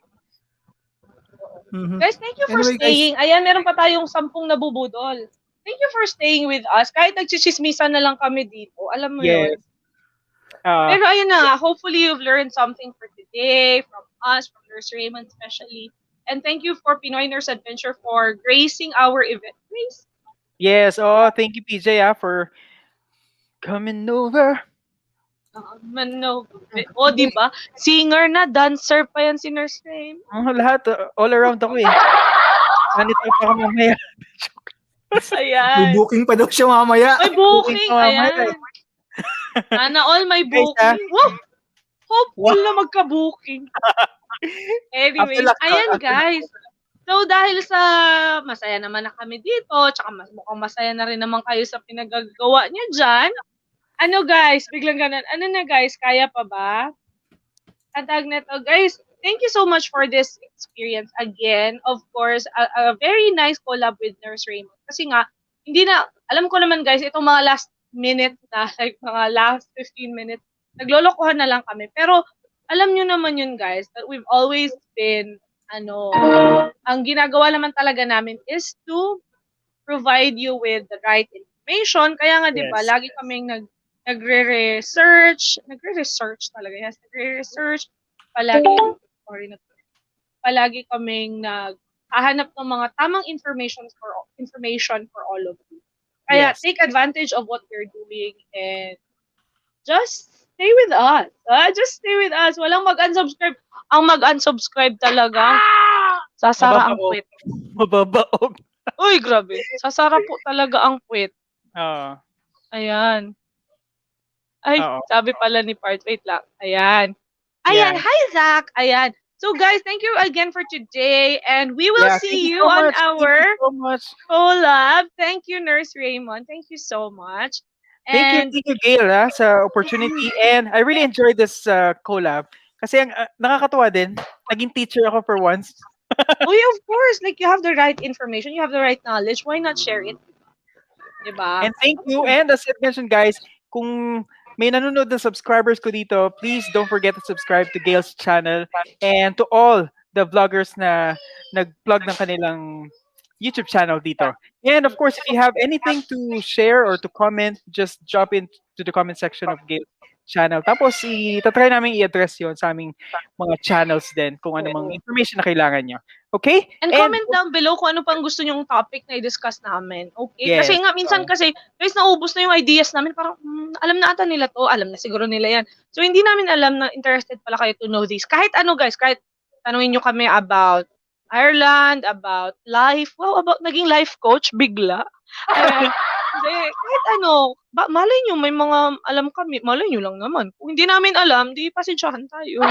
Guys, thank you for staying. Ayan, meron pa tayong 10 nabubudol. Thank you for staying with us. Kahit nagchichismisan na lang kami dito. Alam mo yun. Pero ayun na nga, hopefully you've learned something for today, from us, from Nurse Raymond especially. And thank you for Pinoy Nurse Adventure for gracing our event. Yes, thank you PJ for coming over. Mano. O, di ba? Singer na, dancer pa yan si Nurse Raymond. Lahat, all around ako eh. Ganito pa ako mamaya. May Ayan. booking pa daw siya mamaya. May booking, pa mamaya. ayan. Sana all may Guys, ah. booking. Wow! Hopeful na magka-booking. Anyways, After ayan lockdown. guys. So dahil sa masaya naman na kami dito, tsaka mukhang masaya na rin naman kayo sa pinagagawa niyo dyan. Ano guys, biglang ganun. Ano na guys, kaya pa ba? Ang tag na to, guys, thank you so much for this experience again. Of course, a very nice collab with Nurse Raymond. Kasi nga, hindi na, alam ko naman guys, itong mga last minute na, like mga last 15 minutes, naglolokohan na lang kami. Pero, alam nyo naman yun guys, that we've always been, ang ginagawa naman talaga namin is to provide you with the right information. Kaya nga, di ba, Yes. lagi kaming nagre-research talaga. Yes, nagre-research. Palagi kaming naghahanap ng mga tamang information for all of you. Kaya Yes. take advantage of what we're doing and just stay with us. Just stay with us. Walang mag-unsubscribe. Ang mag-unsubscribe talaga, sasara ang Mababaog. puwet. Mababaog. Uy, grabe. Sasara po talaga ang puwet. Oo. Ayan. Ay, Oo. sabi pala ni Part. Wait lang. Ayan. Ayan. Yeah. Hi, Zach. Ayan. So, guys, thank you again for today. And we will Yeah, see thank you so on much. Thank our you so much. collab. Thank you, Nurse Raymond. Thank you so much. And Thank you, Gail, sa opportunity. And I really enjoyed this collab. Kasi ang nakakatuwa din, naging teacher ako for once. of course, like you have the right information, you have the right knowledge. Why not share it? Diba? And thank you. And as I mentioned, guys, kung may nanonood na subscribers ko dito, please don't forget to subscribe to Gail's channel and to all the vloggers na nag-plug ng kanilang YouTube channel dito. And of course, if you have anything to share or to comment, just drop into the comment section of Gail's channel. Tapos, itatry namin i-address yon sa aming mga channels din kung ano mang information na kailangan nyo. Okay? And comment down below kung ano pang gusto nyong topic na i-discuss namin. Okay? Yes. Kasi nga, minsan kasi, guys, naubos na yung ideas namin. Parang, alam na ata nila to. Alam na siguro nila yan. So, hindi namin alam na interested pala kayo to know this. Kahit ano, guys, kahit tanungin nyo kami about Ireland, about life. Wow, about naging life coach, bigla. Kasi, kahit ano, malay nyo, may mga alam kami. Malay nyo lang naman. Kung hindi namin alam, di pasensyahan tayo.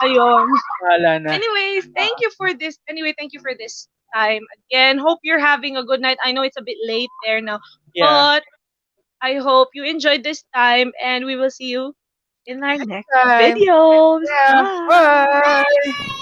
Ayun. Wala na. Anyways, thank you for this. Anyway, thank you for this time. Again, hope you're having a good night. I know it's a bit late there now, Yeah. but I hope you enjoyed this time and we will see you in our next time. videos. Yeah. Bye. Bye.